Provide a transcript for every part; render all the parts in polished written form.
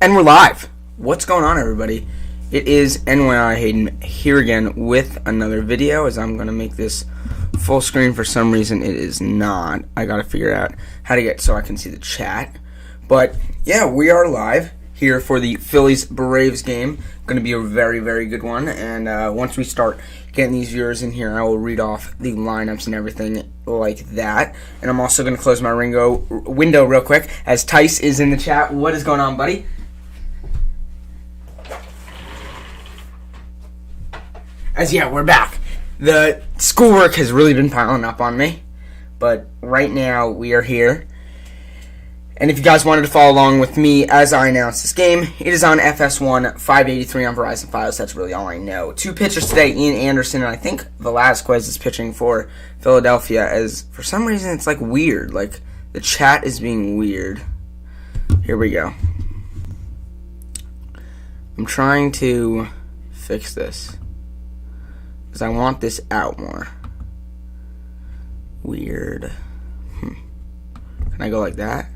And we're live. What's going on, everybody? It is NYIhayden here again with another video, as I'm going to make this full screen. For some reason it is not. I got to figure out how to get so I can see the chat. But yeah, we are live here for the Phillies Braves game. Going to be a very, very good one. And once we start getting these viewers in here, I will read off the lineups and everything like that. And I'm also going to close my window real quick as Tice is in the chat. What is going on, buddy? We're back. The schoolwork has really been piling up on me, but right now we are here. And if you guys wanted to follow along with me as I announce this game, it is on FS1 583 on Verizon Files. That's really all I know. Two pitchers today, Ian Anderson, and I think Velasquez is pitching for Philadelphia. As for some reason it's like weird, like the chat is being weird. Here we go. I'm trying to fix this, because I want this out more. Weird. Can I go like that?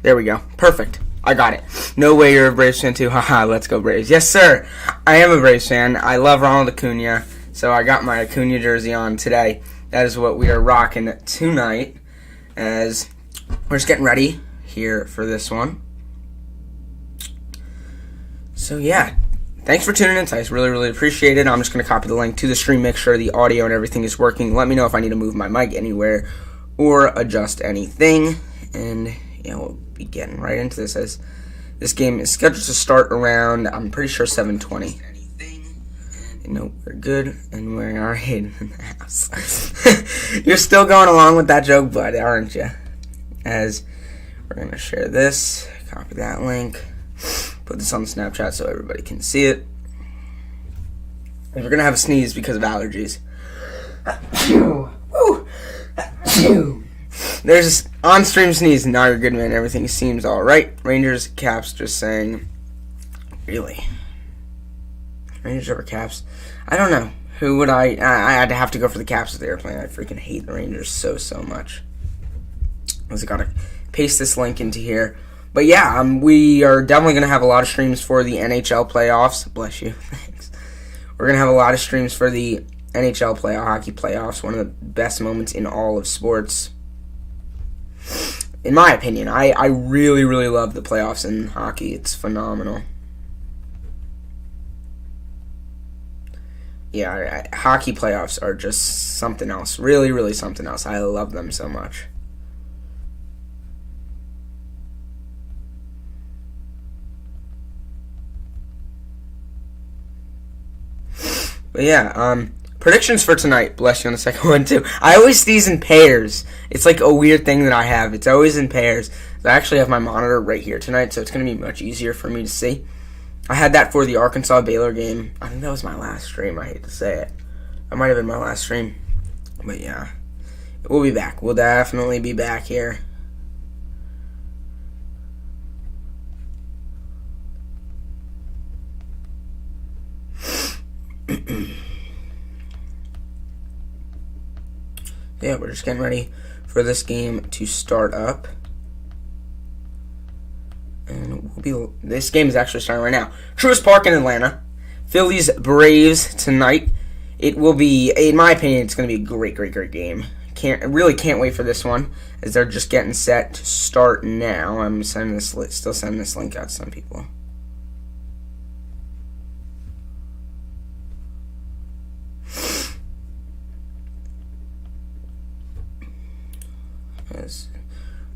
There we go. Perfect. I got it. No way you're a Braves fan too. Haha, let's go Braves. Yes, sir. I am a Braves fan. I love Ronald Acuna, so I got my Acuna jersey on today. That is what we are rocking tonight, as we're just getting ready here for this one. So yeah. Thanks for tuning in, Tice. Really, really appreciate it. I'm just going to copy the link to the stream, make sure the audio and everything is working. Let me know if I need to move my mic anywhere or adjust anything. And yeah, we'll be getting right into this, as this game is scheduled to start around, I'm pretty sure, 7:20. You know, we're good, and we are hidden in the house. You're still going along with that joke, bud, aren't you? As we're going to share this, copy that link. Put this on the Snapchat so everybody can see it. And we're going to have a sneeze because of allergies. There's this on-stream sneeze. Now you're good, man. Everything seems alright. Rangers, Caps, just saying. Really? Rangers over Caps? I don't know. Who would I had to have to go for the Caps if they were playing. I freaking hate the Rangers so much. I was got to paste this link into here. But yeah, we are definitely going to have a lot of streams for the NHL playoffs. Bless you. Thanks. We're going to have a lot of streams for the NHL hockey playoffs. One of the best moments in all of sports, in my opinion. I really, really love the playoffs in hockey. It's phenomenal. Yeah, hockey playoffs are just something else. Really, really something else. I love them so much. But yeah, predictions for tonight. Bless you on the second one, too. I always see these in pairs. It's like a weird thing that I have. It's always in pairs. I actually have my monitor right here tonight, so it's going to be much easier for me to see. I had that for the Arkansas-Baylor game. I think that was my last stream. I hate to say it. That might have been my last stream. But yeah, we'll be back. We'll definitely be back here. Yeah, we're just getting ready for this game to start up. And this game is actually starting right now. Truist Park in Atlanta. Phillies Braves tonight. It will be, in my opinion, it's going to be a great game. Really can't wait for this one, as they're just getting set to start now. I'm still sending this link out to some people.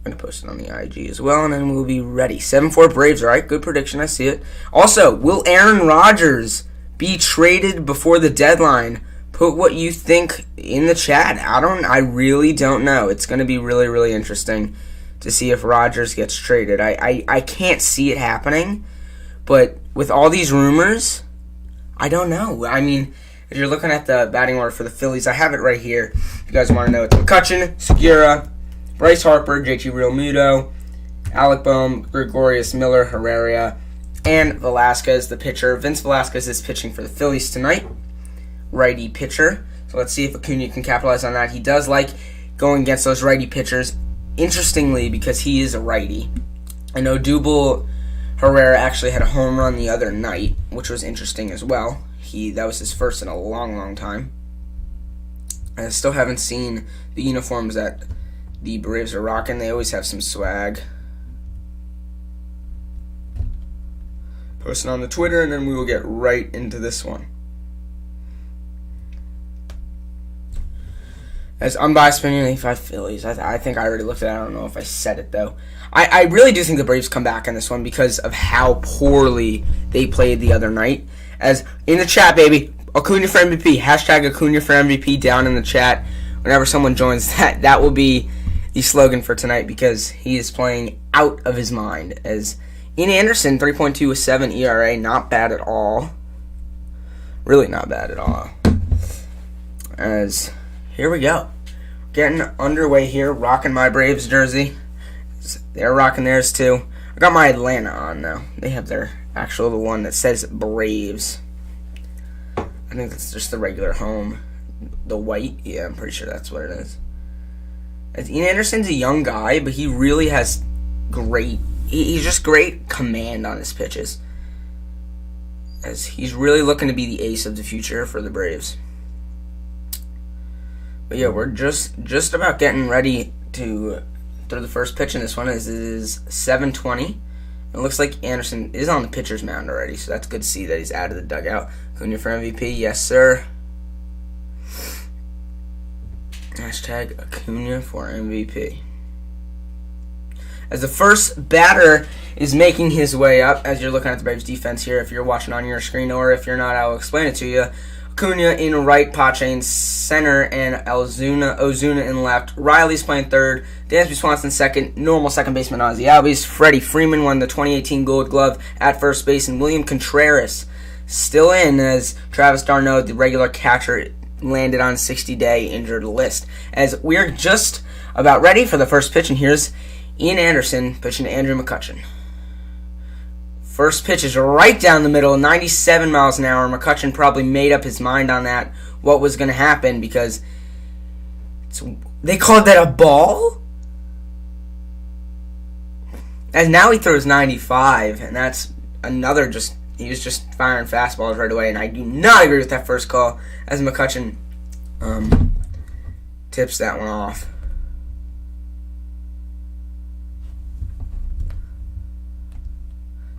I'm going to post it on the IG as well, and then we'll be ready. 7-4 Braves, alright? Good prediction, I see it. Also, will Aaron Rodgers be traded before the deadline? Put what you think in the chat. I really don't know. It's going to be really, really interesting to see if Rodgers gets traded. I can't see it happening, but with all these rumors, I don't know. I mean, if you're looking at the batting order for the Phillies, I have it right here. If you guys want to know, it's McCutchen, Segura, Bryce Harper, JT Realmuto, Alec Bohm, Gregorius Miller, Herrera, and Velasquez, the pitcher. Vince Velasquez is pitching for the Phillies tonight. Righty pitcher. So let's see if Acuna can capitalize on that. He does like going against those righty pitchers. Interestingly, because he is a righty, I know Odubel Herrera actually had a home run the other night, which was interesting as well. That was his first in a long, long time. I still haven't seen the uniforms that the Braves are rocking. They always have some swag. Post it on the Twitter, and then we will get right into this one. As unbiased opinion, 85 Phillies. I think I already looked at it. I don't know if I said it, though. I really do think the Braves come back in this one because of how poorly they played the other night. As in the chat, baby, Acuna for MVP. Hashtag Acuna for MVP down in the chat. Whenever someone joins that will be the slogan for tonight because he is playing out of his mind. As Ian Anderson, 3.27 ERA, not bad at all. Really not bad at all. As here we go. Getting underway here. Rocking my Braves jersey. They're rocking theirs too. I got my Atlanta on though. They have their the one that says Braves. I think that's just the regular home. The white. Yeah, I'm pretty sure that's what it is. As Ian Anderson's a young guy, but he really has he's just great command on his pitches. As he's really looking to be the ace of the future for the Braves. But yeah, we're just about getting ready to throw the first pitch in this one. This is 7:20. It looks like Anderson is on the pitcher's mound already, so that's good to see that he's out of the dugout. Acuna for MVP, yes sir. Hashtag Acuna for MVP. As the first batter is making his way up, as you're looking at the Braves defense here, if you're watching on your screen, or if you're not, I'll explain it to you. Acuna in right, Pache in center, and Ozuna in left. Riley's playing third. Dansby Swanson second. Normal second baseman Ozzie Albies. Freddie Freeman won the 2018 Gold Glove at first base, and William Contreras still in as Travis d'Arnaud, the regular catcher, landed on 60-day injured list. As we're just about ready for the first pitch, and here's Ian Anderson pitching to Andrew McCutchen. First pitch is right down the middle, 97 miles an hour. McCutchen probably made up his mind on that, what was going to happen, because they called that a ball? And now he throws 95, and that's another he was just firing fastballs right away, and I do not agree with that first call, as McCutchen tips that one off.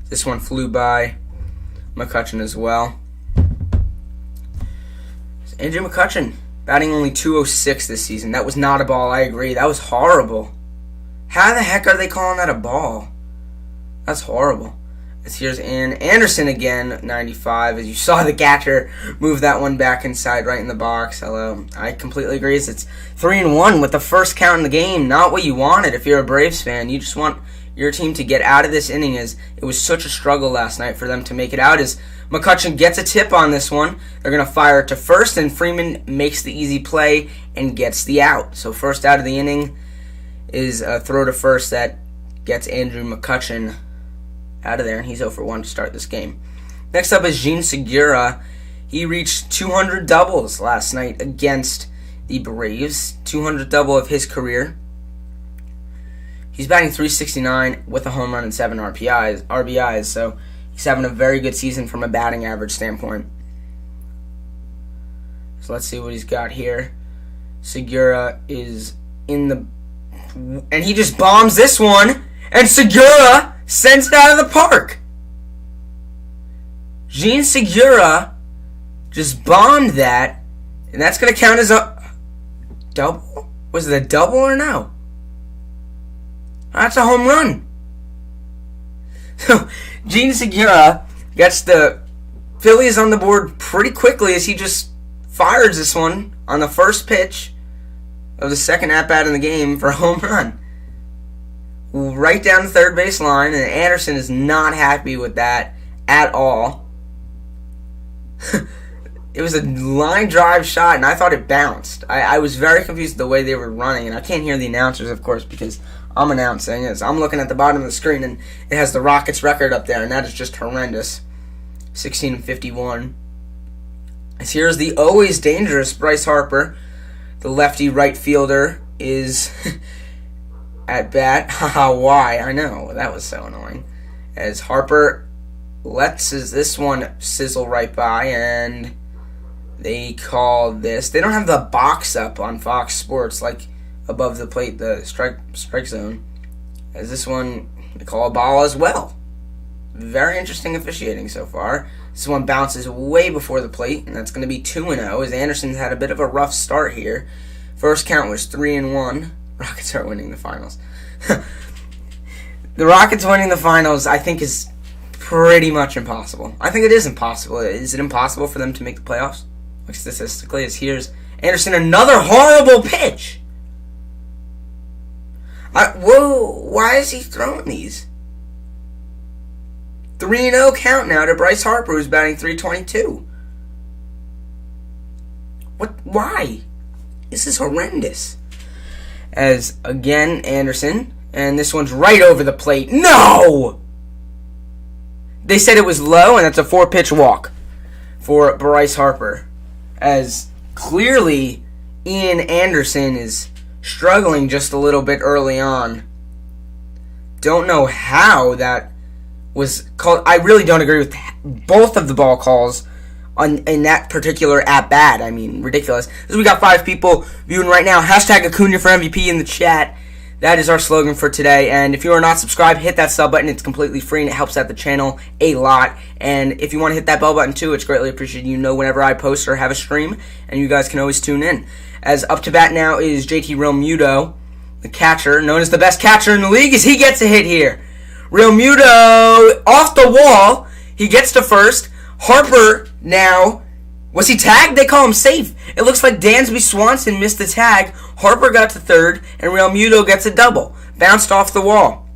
This one flew by McCutchen as well. Andrew McCutchen batting only .206 this season. That was not a ball, I agree. That was horrible. How the heck are they calling that a ball? That's horrible. As here's Anderson again, 95. As you saw the catcher move that one back inside right in the box. Hello. I completely agree. It's 3-1 with the first count in the game. Not what you wanted if you're a Braves fan. You just want your team to get out of this inning, as it was such a struggle last night for them to make it out. As McCutchen gets a tip on this one, they're going to fire it to first, and Freeman makes the easy play and gets the out. So first out of the inning is a throw to first that gets Andrew McCutchen out of there, and he's 0 for 1 to start this game. Next up is Jean Segura. He reached 200 doubles last night against the Braves, 200 double of his career. He's batting .369 with a home run and 7 RBIs, so he's having a very good season from a batting average standpoint. So let's see what he's got here. Segura is in the... and he just bombs this one, and Segura sends it out of the park. Jean Segura just bombed that, and that's going to count as a double? Was it a double or no? That's a home run. So, Jean Segura gets the Phillies on the board pretty quickly as he just fires this one on the first pitch of the second at-bat in the game for a home run. Right down the third base line, and Anderson is not happy with that at all. It was a line drive shot, and I thought it bounced. I was very confused the way they were running, and I can't hear the announcers, of course, because I'm announcing it. I'm looking at the bottom of the screen, and it has the Rockets record up there, and that is just horrendous. 16-51. As here's the always dangerous Bryce Harper. The lefty right fielder is at bat. Haha, why? I know. That was so annoying. As Harper lets this one sizzle right by, and they call this. They don't have the box up on Fox Sports like above the plate, the strike zone. As this one, they call a ball as well. Very interesting officiating so far. This one bounces way before the plate, and that's going to be 2-0, as Anderson's had a bit of a rough start here. First count was 3-1. Rockets are winning the finals. The Rockets winning the finals, I think, is pretty much impossible. I think it is impossible. Is it impossible for them to make the playoffs? Like, statistically, as here's Anderson, another horrible pitch. Whoa, why is he throwing these? 3-0 count now to Bryce Harper, who's batting .322. What? Why? This is horrendous. As, again, Anderson, and this one's right over the plate. No! They said it was low, and that's a 4-pitch walk for Bryce Harper. As, clearly, Ian Anderson is struggling just a little bit early on. Don't know how that was called. I really don't agree with both of the ball calls in that particular at-bat. I mean, ridiculous. So we got 5 people viewing right now. Hashtag Acuna for MVP in the chat. That is our slogan for today. And if you are not subscribed, hit that sub button. It's completely free, and it helps out the channel a lot. And if you want to hit that bell button too, it's greatly appreciated. You know whenever I post or have a stream, and you guys can always tune in. As up to bat now is JT Realmuto, the catcher, known as the best catcher in the league, as he gets a hit here. Realmuto off the wall. He gets to first. Harper now. Was he tagged? They call him safe. It looks like Dansby Swanson missed the tag. Harper got to third, and Realmuto gets a double. Bounced off the wall.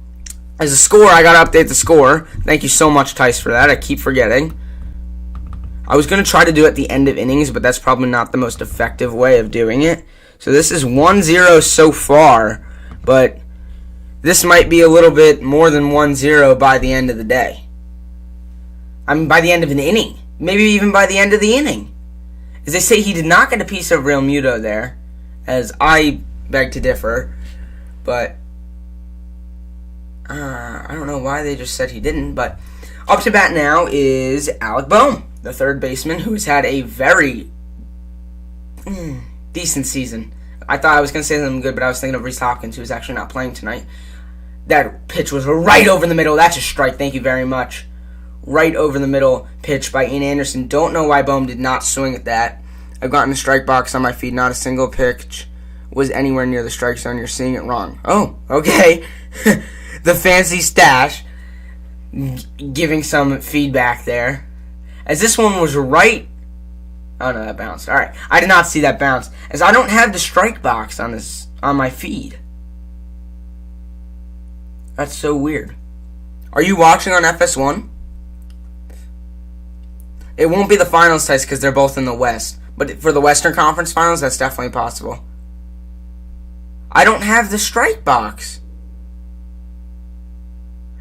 As a score, I got to update the score. Thank you so much, Tice, for that. I keep forgetting. I was going to try to do it at the end of innings, but that's probably not the most effective way of doing it. So this is 1-0 so far, but this might be a little bit more than 1-0 by the end of the day. I mean, by the end of an inning. Maybe even by the end of the inning. As they say, he did not get a piece of Realmuto there, as I beg to differ. But I don't know why they just said he didn't. But up to bat now is Alec Bohm, the third baseman, who has had a very decent season. I thought I was going to say something good, but I was thinking of Rhys Hopkins, who's actually not playing tonight. That pitch was right over the middle. That's a strike. Thank you very much. Right over the middle pitch by Ian Anderson. Don't know why Bohm did not swing at that. I've gotten the strike box on my feed. Not a single pitch was anywhere near the strike zone. You're seeing it wrong. Oh, okay. The fancy stash giving some feedback there. As this one was right. Oh no, that bounced. All right, I did not see that bounce. As I don't have the strike box on my feed. That's so weird. Are you watching on FS1? It won't be the finals test because they're both in the West. But for the Western Conference Finals, that's definitely possible. I don't have the strike box.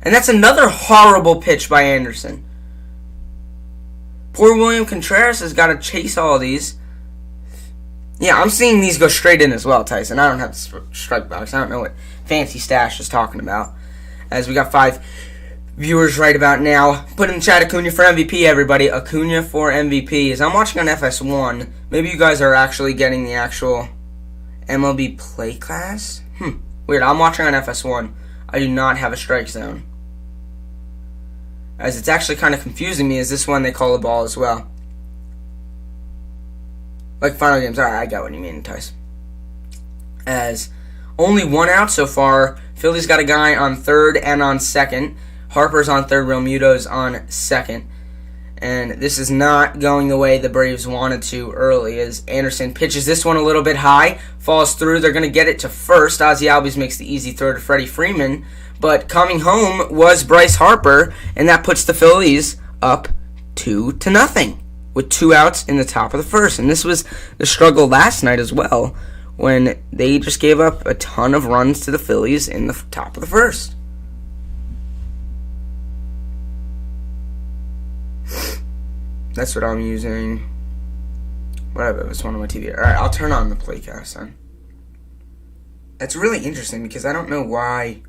And that's another horrible pitch by Anderson. Poor William Contreras has got to chase all of these. Yeah, I'm seeing these go straight in as well, Tyson. I don't have the strike box. I don't know what Fancy Stash is talking about. As we got 5 viewers right about now. Put in the chat Acuna for MVP, everybody. Acuna for MVP. As I'm watching on FS1, maybe you guys are actually getting the actual MLB play class? Weird. I'm watching on FS1. I do not have a strike zone. As it's actually kind of confusing me, as this one they call a ball as well. Like final games. Alright, I got what you mean, Tice. As only 1 out so far. Phillies got a guy on third and on second. Harper's on third, Realmuto's on second. And this is not going the way the Braves wanted to early, as Anderson pitches this one a little bit high, falls through. They're going to get it to first. Ozzie Albies makes the easy throw to Freddie Freeman. But coming home was Bryce Harper, and that puts the Phillies up 2-0 with 2 outs in the top of the first. And this was the struggle last night as well, when they just gave up a ton of runs to the Phillies in the top of the first. That's what I'm using. Whatever, it's one on my TV. Alright, I'll turn on the playcast then. That's really interesting because I don't know why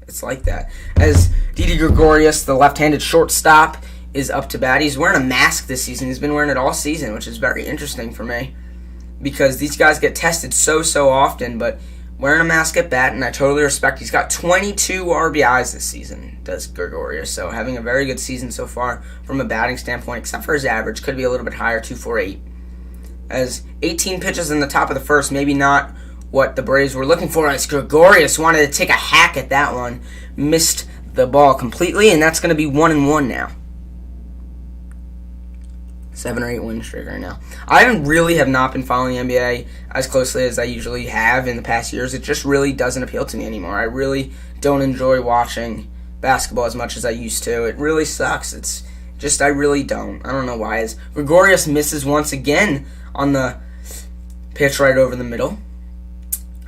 it's like that. As Didi Gregorius, the left-handed shortstop, is up to bat. He's wearing a mask this season. He's been wearing it all season, which is very interesting for me because these guys get tested so often, but wearing a mask at bat, and I totally respect. He's got 22 RBIs this season, does Gregorius, so having a very good season so far from a batting standpoint, except for his average. Could be a little bit higher, 248. As 18 pitches in the top of the first, maybe not what the Braves were looking for, as Gregorius wanted to take a hack at that one, missed the ball completely, and that's going to be 1-1 now. 7 or 8 win streak right now. I really have not been following the NBA as closely as I usually have in the past years. It just really doesn't appeal to me anymore. I really don't enjoy watching basketball as much as I used to. It really sucks. It's just, I really don't. I don't know why. As Gregorius misses once again on the pitch right over the middle.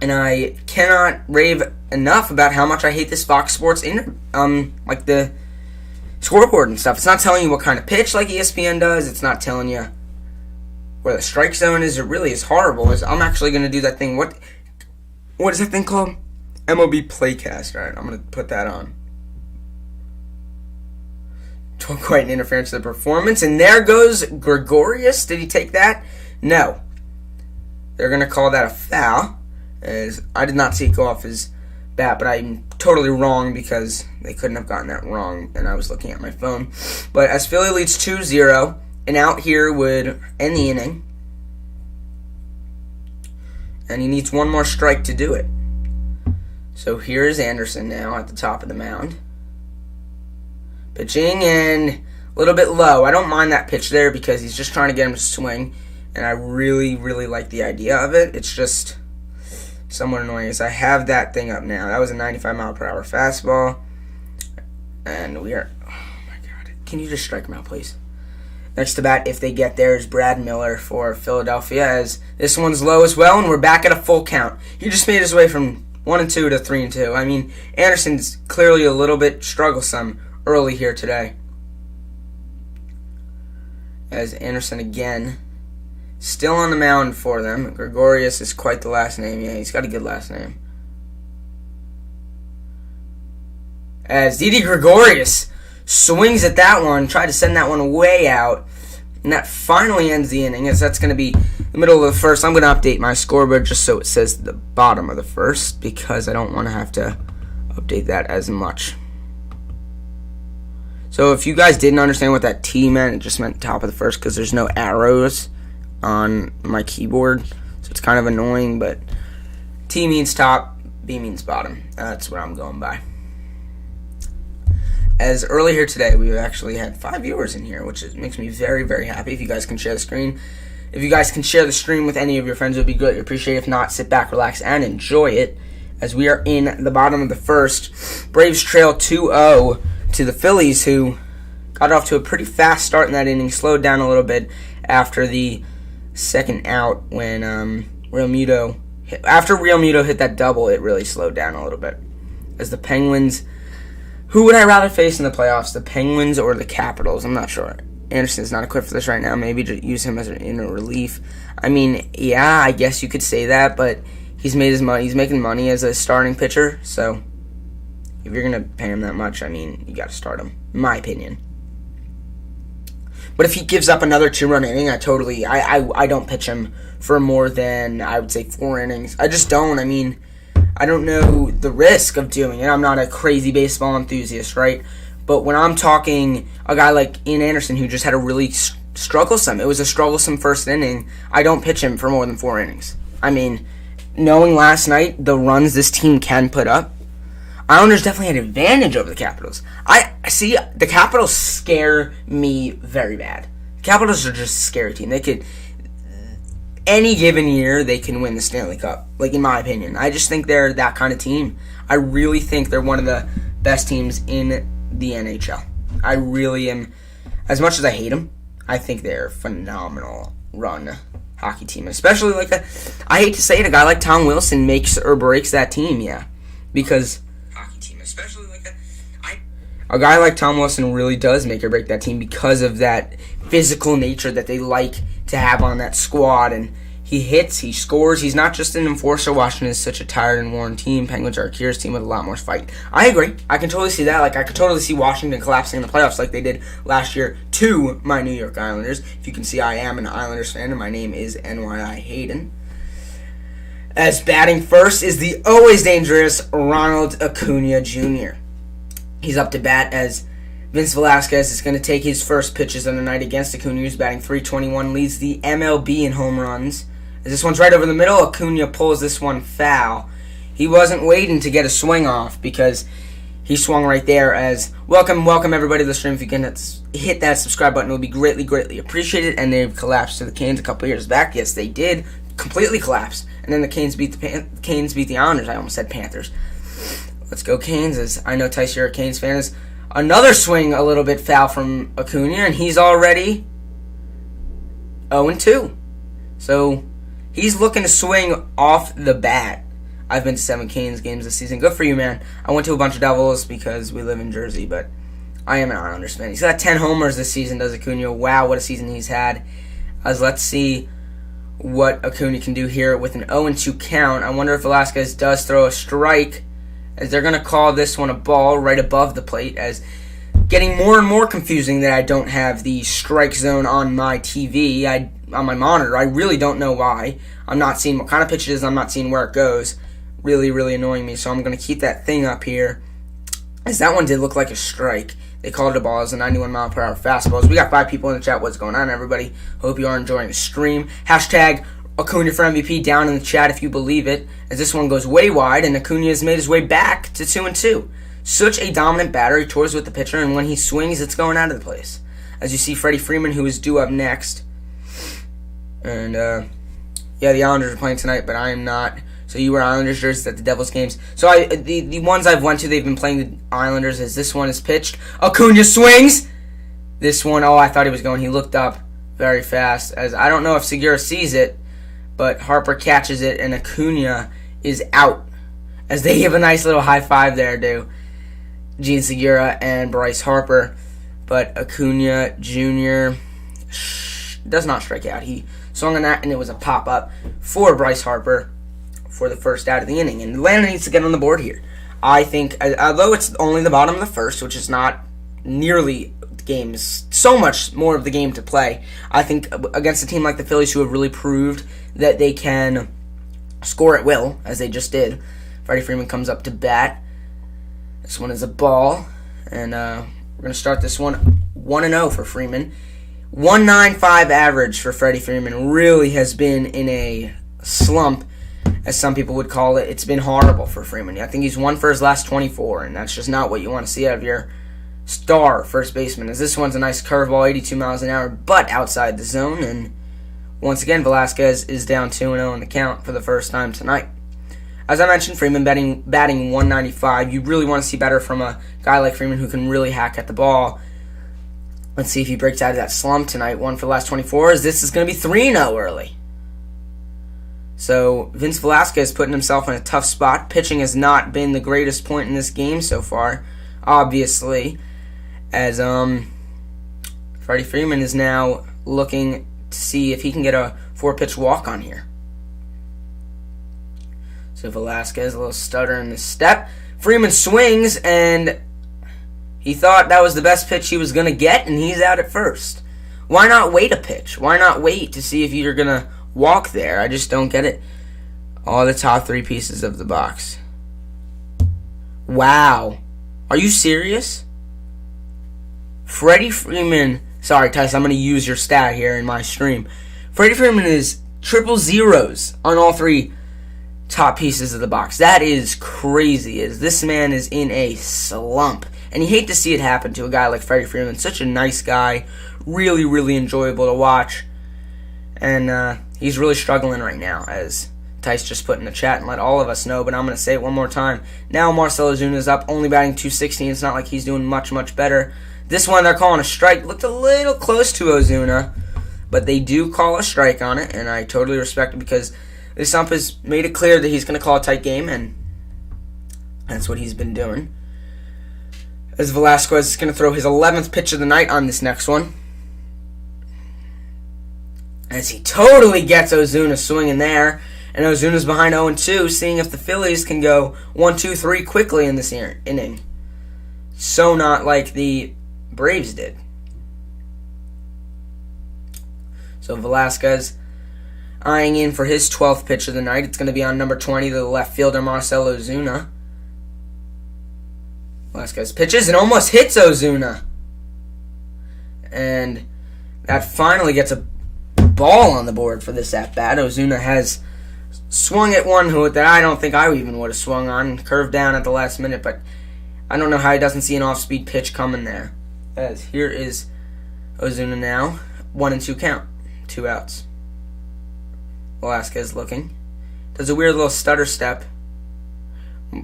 And I cannot rave enough about how much I hate this Fox Sports like the scoreboard and stuff. It's not telling you what kind of pitch like ESPN does. It's not telling you where the strike zone is. It really is horrible. I'm actually going to do that thing. What is that thing called? MLB Playcast. All right, I'm going to put that on. Quite an interference to the performance. And there goes Gregorius. Did he take that? No. They're going to call that a foul. As I did not see it go off his bat, but I'm totally wrong because they couldn't have gotten that wrong, and I was looking at my phone. But as Philly leads 2-0, an out here would end the inning, and he needs one more strike to do it. So here's Anderson now at the top of the mound. Pitching and a little bit low. I don't mind that pitch there because he's just trying to get him to swing, and I really like the idea of it. It's just somewhat annoying as I have that thing up now. That was a 95-mile-per-hour fastball. And we are... Oh, my God. Can you just strike him out, please? Next to bat, if they get there, is Brad Miller for Philadelphia, as this one's low as well, and we're back at a full count. He just made his way from 1-2 to 3-2. I mean, Anderson's clearly a little bit strugglesome early here today. As Anderson again... still on the mound for them. Gregorius is quite the last name. Yeah, he's got a good last name. As Didi Gregorius swings at that one, tried to send that one way out, and that finally ends the inning, as that's going to be the middle of the first. I'm going to update my scoreboard just so it says the bottom of the first, because I don't want to have to update that as much. So if you guys didn't understand what that T meant, it just meant top of the first, because there's no arrows on my keyboard, so it's kind of annoying, but T means top, B means bottom. That's what I'm going by. As earlier today, we've actually had 5 viewers in here, which makes me very happy. If you guys can share the screen, if you guys can share the stream with any of your friends, it would be greatly appreciated. If not, sit back, relax, and enjoy it. As we are in the bottom of the first, Braves trail 2-0 to the Phillies, who got off to a pretty fast start in that inning, slowed down a little bit after the second out when Real Muto hit that double. It really slowed down a little bit. As the Penguins, who would I rather face in the playoffs, the Penguins or the Capitals? I'm not sure. Anderson's not equipped for this right now. Maybe just use him as in a relief. I mean, yeah, I guess you could say that, but he's made his money. He's making money as a starting pitcher, so if you're gonna pay him that much, I mean, you got to start him, in my opinion. But if he gives up another 2-run inning, I don't pitch him for more than, I would say, 4 innings. I just don't. I mean, I don't know the risk of doing it. I'm not a crazy baseball enthusiast, right? But when I'm talking a guy like Ian Anderson, who just had a really strugglesome, it was a strugglesome first inning, I don't pitch him for more than 4 innings. I mean, knowing last night the runs this team can put up, Islanders definitely had an advantage over the Capitals. I see the Capitals scare me very bad. The Capitals are just a scary team. They could, any given year, they can win the Stanley Cup. Like, in my opinion, I just think they're that kind of team. I really think they're one of the best teams in the NHL. I really am. As much as I hate them, I think they're a phenomenal run hockey team. Especially I hate to say it, a guy like Tom Wilson makes or breaks that team. Yeah, because a guy like Tom Wilson really does make or break that team because of that physical nature that they like to have on that squad. And He hits, he scores. He's not just an enforcer. Washington is such a tired and worn team. Penguins are a curious team with a lot more fight. I agree. I can totally see that. Like, I could totally see Washington collapsing in the playoffs like they did last year to my New York Islanders. If you can see, I am an Islanders fan, and my name is NYIhayden. As batting first is the always dangerous Ronald Acuna Jr. He's up to bat as Vince Velasquez is going to take his first pitches of the night against Acuna, who's batting .321, leads the MLB in home runs. As this one's right over the middle, Acuna pulls this one foul. He wasn't waiting to get a swing off because he swung right there. As welcome everybody to the stream. If you can hit that subscribe button, it would be greatly appreciated. And they've collapsed to the Canes a couple years back. Yes, they did completely collapse. And then the Canes beat the Islanders. I almost said Panthers. Let's go Canes. As I know Tice, you're a Canes fan. As another swing a little bit foul from Acuna, and he's already 0-2. So he's looking to swing off the bat. I've been to 7 Canes games this season. Good for you, man. I went to a bunch of Devils because we live in Jersey, but I am an Islanders fan. He's got 10 homers this season, does Acuna. Wow, what a season he's had. As let's see what Acuna can do here with an 0-2 count. I wonder if Velasquez does throw a strike, as they're going to call this one a ball right above the plate, as getting more and more confusing that I don't have the strike zone on my TV, on my monitor. I really don't know why. I'm not seeing what kind of pitch it is. I'm not seeing where it goes. Really annoying me. So I'm going to keep that thing up here, as that one did look like a strike. They called it a ball as a 91-mile-per-hour fastball. We got 5 people in the chat. What's going on, everybody? Hope you are enjoying the stream. Hashtag Acuna for MVP down in the chat if you believe it, as this one goes way wide, and Acuna has made his way back to 2-2. Such a dominant batter. He tours with the pitcher, and when he swings, it's going out of the place. As you see, Freddie Freeman, who is due up next. And, yeah, the Islanders are playing tonight, but I am not. So you wear Islanders jerseys at the Devils games. So the ones I've went to, they've been playing the Islanders, as this one is pitched. Acuna swings! This one, I thought he was going. He looked up very fast, as I don't know if Segura sees it, but Harper catches it, and Acuna is out. As they give a nice little high five there to Gene Segura and Bryce Harper. But Acuna Jr. does not strike out. He swung on that, and it was a pop-up for Bryce Harper for the first out of the inning. And Atlanta needs to get on the board here. I think, although it's only the bottom of the first, which is not nearly games, so much more of the game to play, I think against a team like the Phillies, who have really proved that they can score at will, as they just did. Freddie Freeman comes up to bat. This one is a ball, and we're going to start this one 1-0 for Freeman. 1.95 average for Freddie Freeman. Really has been in a slump, as some people would call it. It's been horrible for Freeman. I think he's 1 for his last 24, and that's just not what you want to see out of your star first baseman. As this one's a nice curveball, 82 miles an hour, but outside the zone, and once again, Velasquez is down 2-0 in the count for the first time tonight. As I mentioned, Freeman batting 195. You really want to see better from a guy like Freeman, who can really hack at the ball. Let's see if he breaks out of that slump tonight. 1 for the last 24, as this is going to be 3-0 early. So Vince Velasquez putting himself in a tough spot. Pitching has not been the greatest point in this game so far, obviously, as Freddie Freeman is now looking to see if he can get a 4-pitch walk on here. So Velasquez, a little stutter in the step. Freeman swings, and he thought that was the best pitch he was going to get, and he's out at first. Why not wait a pitch? Why not wait to see if you're going to walk there? I just don't get it. All the top 3 pieces of the box. Wow. Are you serious? Freddie Freeman. Sorry, Tyson, I'm going to use your stat here in my stream. Freddie Freeman is 000s on all 3 top pieces of the box. That is crazy, as this man is in a slump. And you hate to see it happen to a guy like Freddie Freeman. Such a nice guy. Really enjoyable to watch. And he's really struggling right now, as Tice just put in the chat and let all of us know, but I'm going to say it one more time. Now Marcell Ozuna's up, only batting .216. It's not like he's doing much better. This one they're calling a strike. Looked a little close to Ozuna, but they do call a strike on it, and I totally respect it, because this ump has made it clear that he's going to call a tight game, and that's what he's been doing. As Velasquez is going to throw his 11th pitch of the night on this next one. as he totally gets Ozuna swinging there. And Ozuna's behind 0-2, seeing if the Phillies can go 1-2-3 quickly in this inning. So not like the Braves did. So Velasquez eyeing in for his 12th pitch of the night. It's going to be on number 20, the left fielder Marcell Ozuna. Velasquez pitches and almost hits Ozuna. And that finally gets a ball on the board for this at-bat. Ozuna has swung at one that I don't think I even would have swung on, curved down at the last minute, but I don't know how he doesn't see an off-speed pitch coming there. As here is Ozuna now, 1-2 count, 2 outs. Velasquez looking, does a weird little stutter step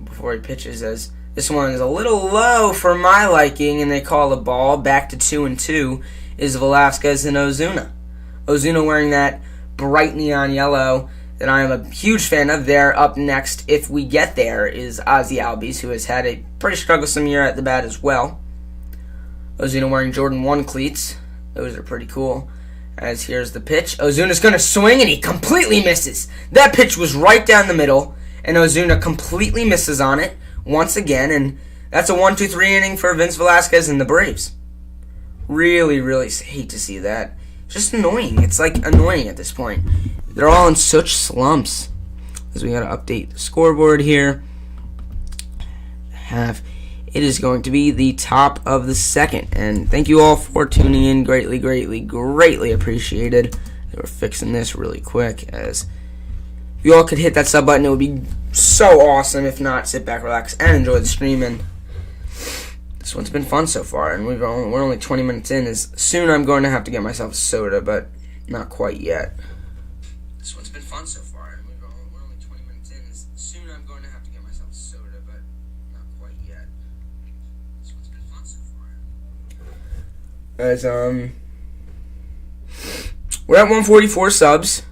before he pitches, as this one is a little low for my liking, and they call a ball. Back to 2-2 is Velasquez and Ozuna. Ozuna wearing that bright neon yellow that I am a huge fan of. There, up next, if we get there, is Ozzy Albies, who has had a pretty strugglesome year at the bat as well. Ozuna wearing Jordan 1 cleats. Those are pretty cool. As here's the pitch. Ozuna's going to swing, and he completely misses. That pitch was right down the middle, and Ozuna completely misses on it once again, and that's a 1-2-3 inning for Vince Velasquez and the Braves. Really, really hate to see that. Just annoying. It's like annoying at this point. They're all in such slumps. As we got to update the scoreboard here. It is going to be the top of the second. And thank you all for tuning in. Greatly, greatly, greatly appreciated. We're fixing this really quick. As if you all could hit that sub button, it would be so awesome. If not, sit back, relax, and enjoy the stream. And this one's been fun so far, and we're only 20 minutes in. As soon I'm going to have to get myself a soda, but not quite yet. This one's been fun so far, and we're only 20 minutes in. As soon I'm going to have to get myself a soda, but not quite yet. This one's been fun so far. As we're at 144 subs.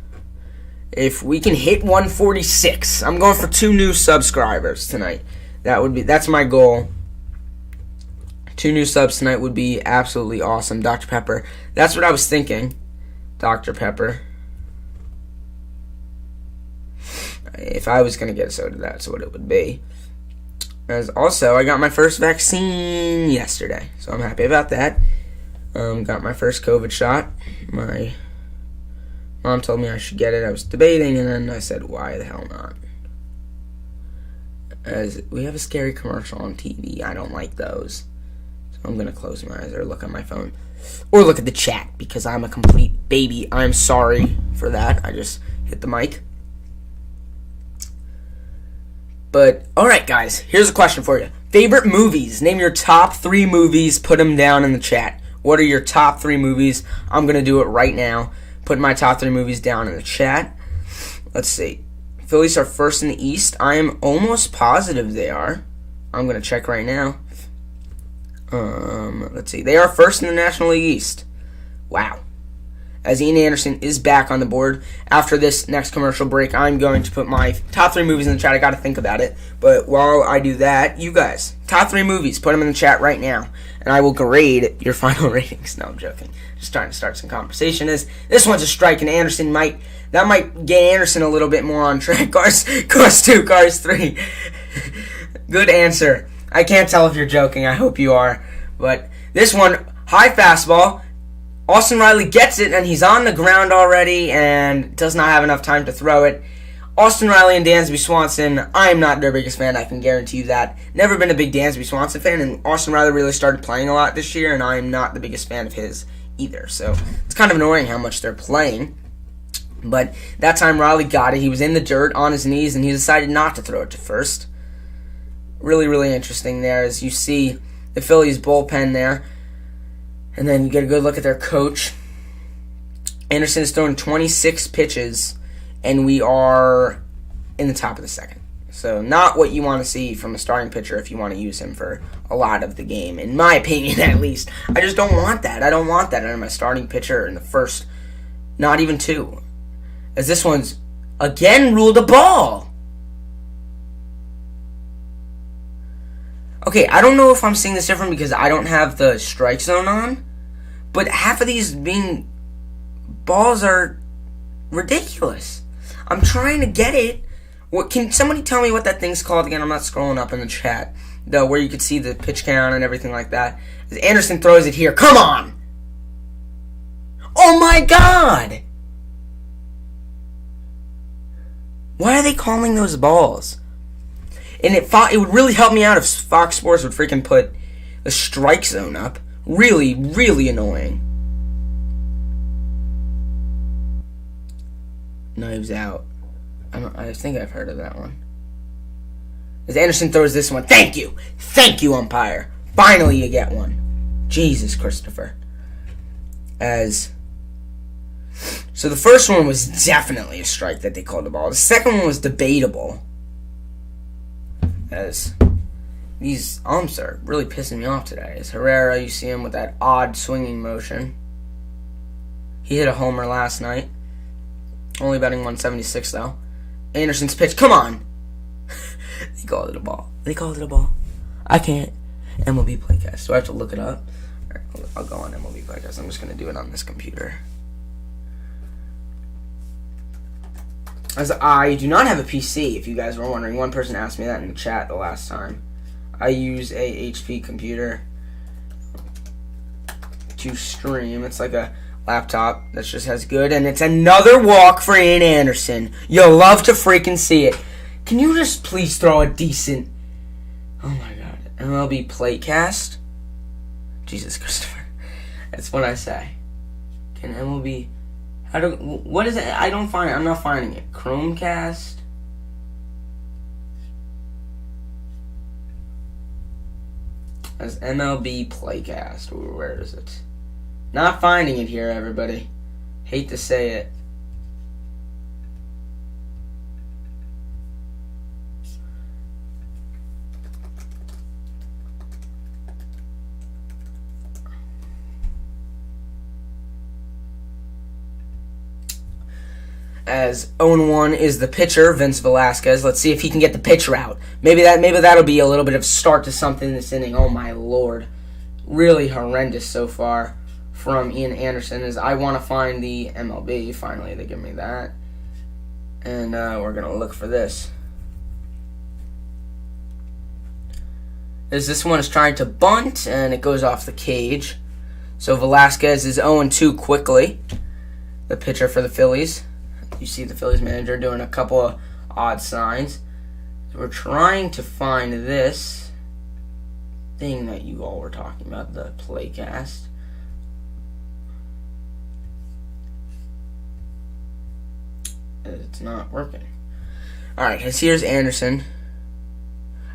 If we can hit 146, I'm going for 2 new subscribers tonight. That's my goal. 2 new subs tonight would be absolutely awesome. Dr. Pepper. That's what I was thinking. Dr. Pepper. If I was going to get a soda, that's what it would be. As also, I got my first vaccine yesterday, so I'm happy about that. Got my first COVID shot. My mom told me I should get it. I was debating, and then I said, why the hell not? As we have a scary commercial on TV. I don't like those. So I'm going to close my eyes or look at my phone. Or look at the chat, because I'm a complete baby. I'm sorry for that. I just hit the mic. But, alright guys, here's a question for you. Favorite movies. Name your top 3 movies. Put them down in the chat. What are your top 3 movies? I'm going to do it right now. Put my top 3 movies down in the chat. Let's see. Phillies are first in the East. I am almost positive they are. I'm going to check right now. Let's see. They are first in the National League East. Wow. As Ian Anderson is back on the board. After this next commercial break, I'm going to put my top 3 movies in the chat. I got to think about it. But while I do that, you guys, top 3 movies, put them in the chat right now. And I will grade your final ratings. No, I'm joking. Just trying to start some conversation. This one's a strike, and Anderson might get Anderson a little bit more on track. Cars 2, Cars 3. Good answer. I can't tell if you're joking. I hope you are. But this one, high fastball. Austin Riley gets it, and he's on the ground already and does not have enough time to throw it. Austin Riley and Dansby Swanson, I am not their biggest fan, I can guarantee you that. Never been a big Dansby Swanson fan, and Austin Riley really started playing a lot this year, and I am not the biggest fan of his either. So it's kind of annoying how much they're playing. But that time Riley got it. He was in the dirt on his knees, and he decided not to throw it to first. Really, really interesting there as you see the Phillies bullpen there. And then you get a good look at their coach. Anderson is throwing 26 pitches, and we are in the top of the second. So not what you want to see from a starting pitcher if you want to use him for a lot of the game, in my opinion at least. I just don't want that. I don't want that out of my starting pitcher in the first, not even 2. As this one's, again, ruled a ball. Okay, I don't know if I'm seeing this different because I don't have the strike zone on, but half of these balls are ridiculous. I'm trying to get it. What, can somebody tell me what that thing's called again? I'm not scrolling up in the chat. Though, where you could see the pitch count and everything like that. As Anderson throws it here. Come on! Oh my god! Why are they calling those balls? And it would really help me out if Fox Sports would freaking put the strike zone up. Really, really annoying. Knives Out. I think I've heard of that one. As Anderson throws this one. Thank you! Thank you, umpire. Finally you get one. Jesus, Christopher. So the first one was definitely a strike that they called the ball. The second one was debatable. As these umps are really pissing me off today. As Herrera, you see him with that odd swinging motion. He hit a homer last night. Only batting 176 though. Anderson's pitch. Come on! They called it a ball. They called it a ball. I can't. MLB Playcast. Do I have to look it up? Alright, I'll go on MLB Playcast. I'm just going to do it on this computer. As I do not have a PC, if you guys were wondering. One person asked me that in the chat the last time. I use a HP computer to stream. It's like a laptop that just has good, and it's another walk for Ian Anderson. You'll love to freaking see it. Can you just please throw a decent... Oh my god. MLB Playcast? Jesus, Christopher. That's what I say. Can MLB... What is it? I'm not finding it. Chromecast? As MLB Playcast. Where is it? Not finding it here, everybody. Hate to say it. As 0-1 is the pitcher, Vince Velasquez. Let's see if he can get the pitcher out. Maybe that'll be a little bit of start to something this inning. Oh my lord. Really horrendous so far from Ian Anderson. As I want to find the MLB. Finally, they give me that. And we're going to look for this. As this one is trying to bunt, and it goes off the cage. So Velasquez is 0-2 quickly. The pitcher for the Phillies. You see the Phillies manager doing a couple of odd signs. We're trying to find this thing that you all were talking about, the Playcast. It's not working. Alright, here's Anderson.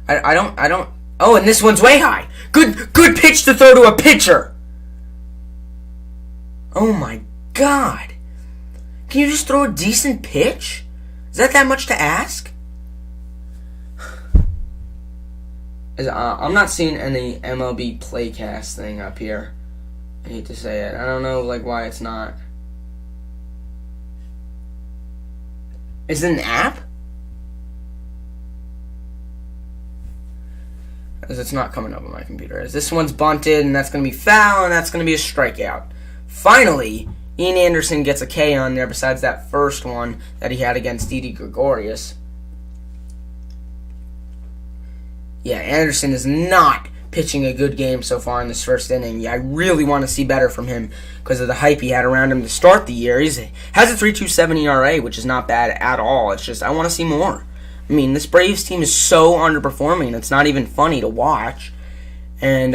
I don't... Oh, and this one's way high. Good pitch to throw to a pitcher. Oh my god. Can you just throw a decent pitch? Is that much to ask? I'm not seeing any MLB Playcast thing up here. I hate to say it. I don't know why it's not. Is it an app? As it's not coming up on my computer. As this one's bunted, and that's going to be foul, and that's going to be a strikeout. Finally, Ian Anderson gets a K on there besides that first one that he had against Didi Gregorius. Yeah, Anderson is not pitching a good game so far in this first inning. Yeah, I really want to see better from him because of the hype he had around him to start the year. He has a 3.27 ERA, which is not bad at all. It's just I want to see more. I mean, this Braves team is so underperforming. It's not even funny to watch. And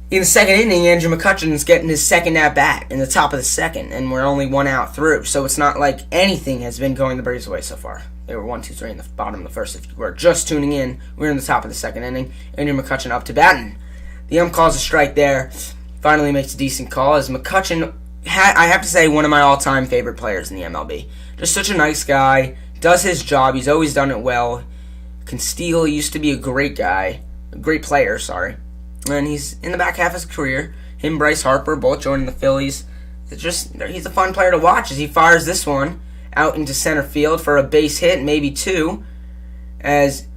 in the second inning, Andrew McCutcheon is getting his second at-bat in the top of the second, and we're only 1 out through. So it's not like anything has been going the Braves' way so far. They were 1, 2, 3 in the bottom of the first. If you were just tuning in, we're in the top of the second inning. Andrew McCutcheon up to batting. The ump calls a strike there. Finally makes a decent call. As McCutcheon, I have to say, one of my all-time favorite players in the MLB. Just such a nice guy. Does his job. He's always done it well. Can steal. He used to be a great guy. A great player, sorry. And he's in the back half of his career. Him and Bryce Harper both joining the Phillies. He's a fun player to watch as he fires this one out into center field for a base hit, maybe 2. As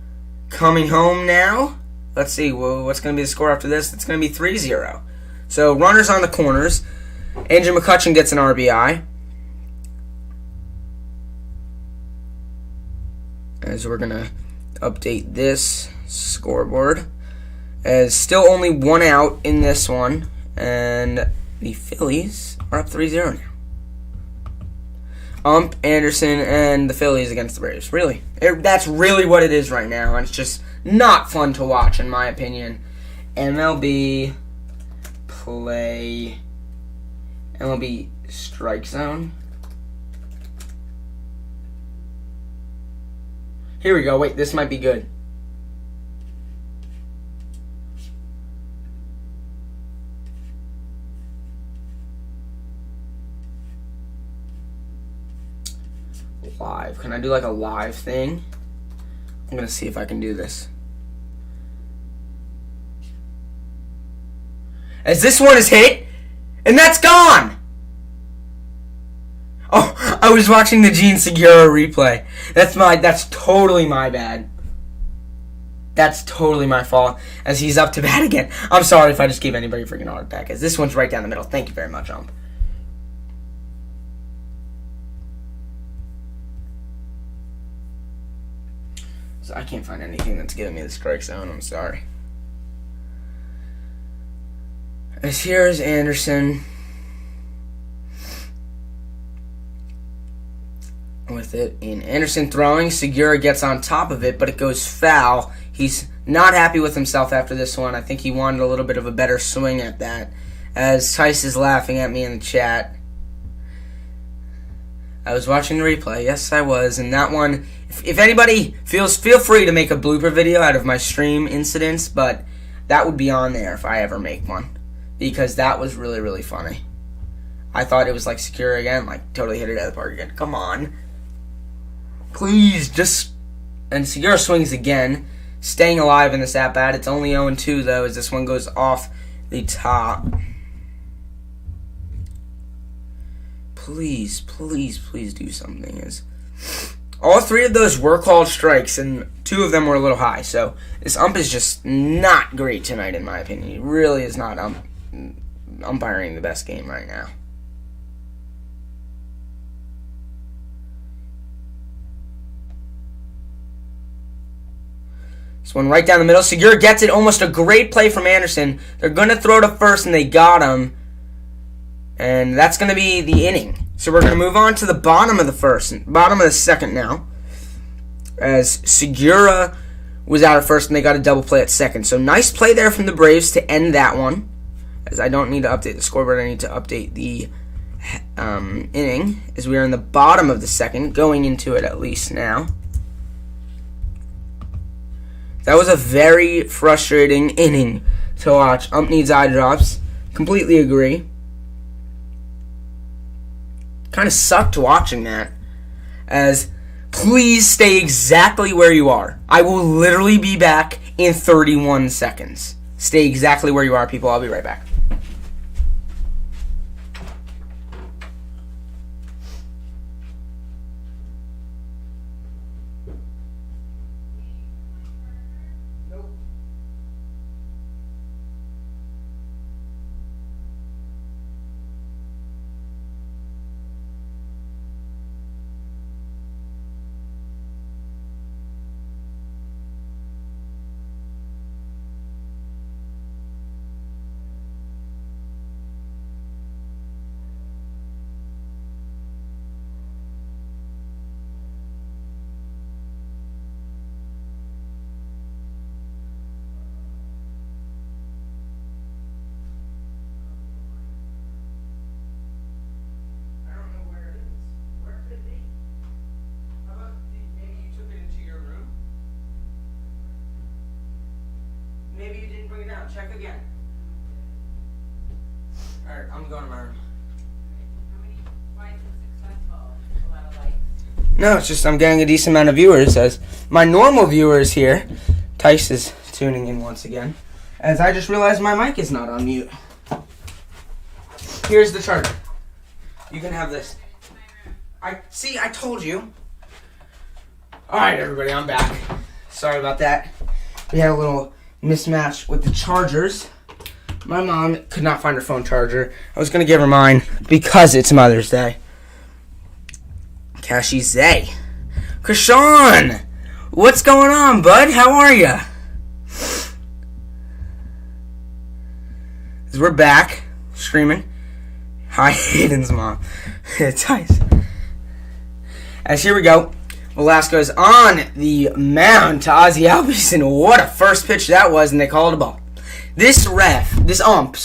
coming home now, let's see, what's going to be the score after this? It's going to be 3-0. So runners on the corners. Andrew McCutcheon gets an RBI. as we're going to update this scoreboard. As still only 1 out in this one, and the Phillies are up 3-0 now. Anderson, and the Phillies against the Braves. Really. That's really what it is right now, and it's just not fun to watch, in my opinion. MLB Strike Zone. Here we go. Wait, this might be good. Live. Can I do like a live thing? I'm going to see if I can do this. As this one is hit, and that's gone! Oh, I was watching the Gene Segura replay. That's totally my bad. That's totally my fault, as he's up to bat again. I'm sorry if I just gave anybody a freaking heart attack, as this one's right down the middle. Thank you very much, So I can't find anything that's giving me the strike zone. I'm sorry. As here is Anderson with it. In Anderson throwing, Segura gets on top of it, but it goes foul. He's not happy with himself after this one. I think he wanted a little bit of a better swing at that. As Tice is laughing at me in the chat. I was watching the replay. Yes, I was. And that one, if anybody feel free to make a blooper video out of my stream incidents, but that would be on there if I ever make one. Because that was really, really funny. I thought it was like Segura again, like totally hit it out of the park again. Come on. Please, just... And Segura swings again, staying alive in this at-bat. It's only 0-2, though, as this one goes off the top. Please, please, please do something. All 3 of those were called strikes, and 2 of them were a little high. So this ump is just not great tonight, in my opinion. He really is not umpiring the best game right now. This one right down the middle. Segura gets it. Almost a great play from Anderson. They're going to throw to first, and they got him. And that's going to be the inning. So we're going to move on to the bottom of the second now. As Segura was out at first, and they got a double play at second. So nice play there from the Braves to end that one. As I don't need to update the scoreboard, I need to update the inning. As we are in the bottom of the second, going into it at least now. That was a very frustrating inning to watch. Ump needs eye drops. Completely agree. Kind of sucked watching that. As, please stay exactly where you are. I will literally be back in 31 seconds. Stay exactly where you are, people. I'll be right back. Maybe you didn't bring it down. Check again. Alright, I'm going to my room. Why is it successful? A lot of likes. No, it's just I'm getting a decent amount of viewers. As my normal viewers here, Tice is tuning in once again. As I just realized my mic is not on mute. Here's the charger. You can have this. I told you. Alright, everybody, I'm back. Sorry about that. We had a little mismatch with the chargers. My mom could not find her phone charger. I was going to give her mine because it's Mother's Day. Cashy Zay. Krishan! What's going on, bud? How are ya? We're back, streaming. Hi, Hayden's mom. It's nice. As here we go. Velasquez on the mound to Ozzie Albies, and what a first pitch that was, and they called a ball. This ump,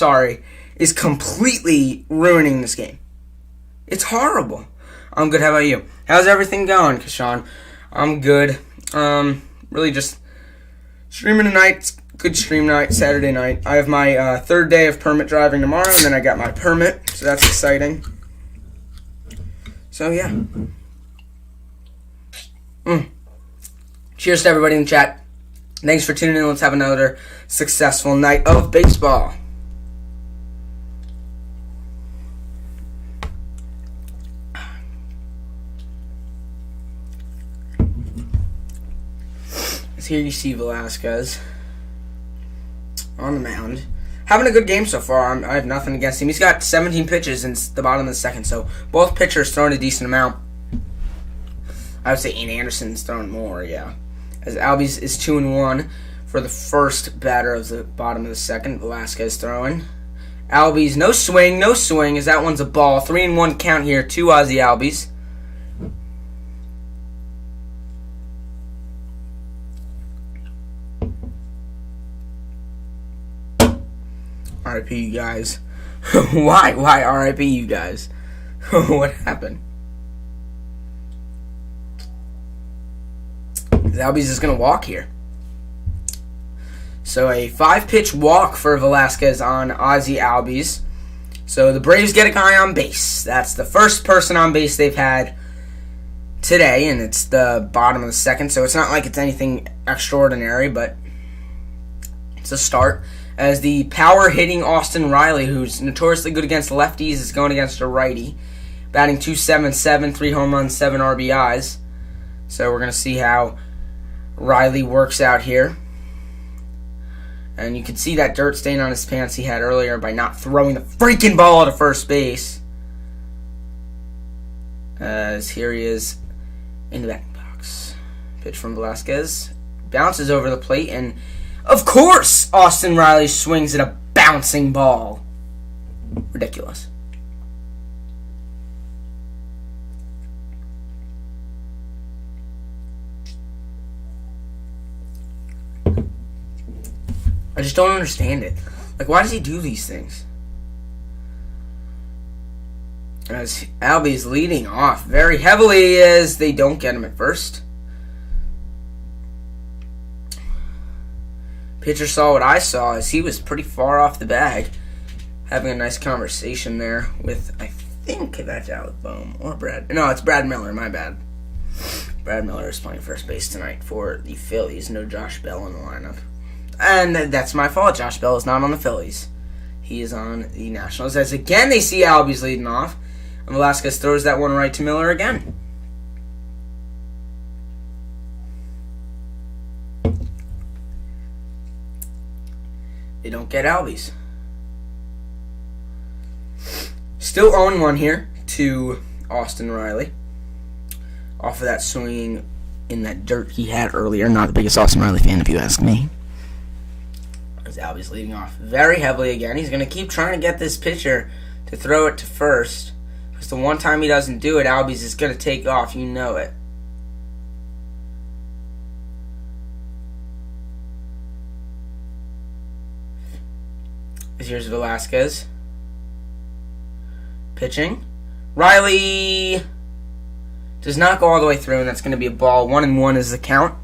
is completely ruining this game. It's horrible. I'm good. How about you? How's everything going, Kashawn? I'm good. Really just streaming tonight. It's good stream night, Saturday night. I have my third day of permit driving tomorrow, and then I got my permit, so that's exciting. So, yeah. Cheers to everybody in the chat. Thanks for tuning in. Let's have another successful night of baseball. Here you see Velasquez on the mound. Having a good game so far. I have nothing against him. He's got 17 pitches in the bottom of the second, so both pitchers throwing a decent amount. I would say Ian Anderson's throwing more, yeah. As Albies is 2-1 for the first batter of the bottom of the second. Velasquez throwing. Albies, no swing, as that one's a ball. 3-1 count here to Ozzie Albies. RIP you guys. Why RIP you guys? What happened? Albies is going to walk here. So a 5-pitch walk for Velasquez on Ozzie Albies. So the Braves get a guy on base. That's the first person on base they've had today, and it's the bottom of the second, so it's not like it's anything extraordinary, but it's a start. As the power-hitting Austin Riley, who's notoriously good against lefties, is going against a righty. Batting .277, 3 home runs, 7 RBIs. So we're going to see how Riley works out here. And you can see that dirt stain on his pants he had earlier by not throwing the freaking ball to first base. As here he is in the batting box. Pitch from Velasquez. Bounces over the plate, and of course, Austin Riley swings at a bouncing ball. Ridiculous. I just don't understand it. Like, why does he do these things? As Albies leading off very heavily as they don't get him at first. Pitcher saw what I saw as he was pretty far off the bag. Having a nice conversation there with, I think that's Alec Boehm or Brad. No, it's Brad Miller, my bad. Brad Miller is playing first base tonight for the Phillies. No Josh Bell in the lineup. And that's my fault. Josh Bell is not on the Phillies. He is on the Nationals. As again they see Albies leading off. And Velasquez throws that one right to Miller again. They don't get Albies. Still 0-1 here to Austin Riley. Off of that swing in that dirt he had earlier. Not the biggest Austin Riley fan, if you ask me. As Albies leading off very heavily again. He's going to keep trying to get this pitcher to throw it to first. Because the one time he doesn't do it, Albies is going to take off. You know it. Here's Velasquez. Pitching. Riley does not go all the way through, and that's going to be a ball. 1-1 is the count.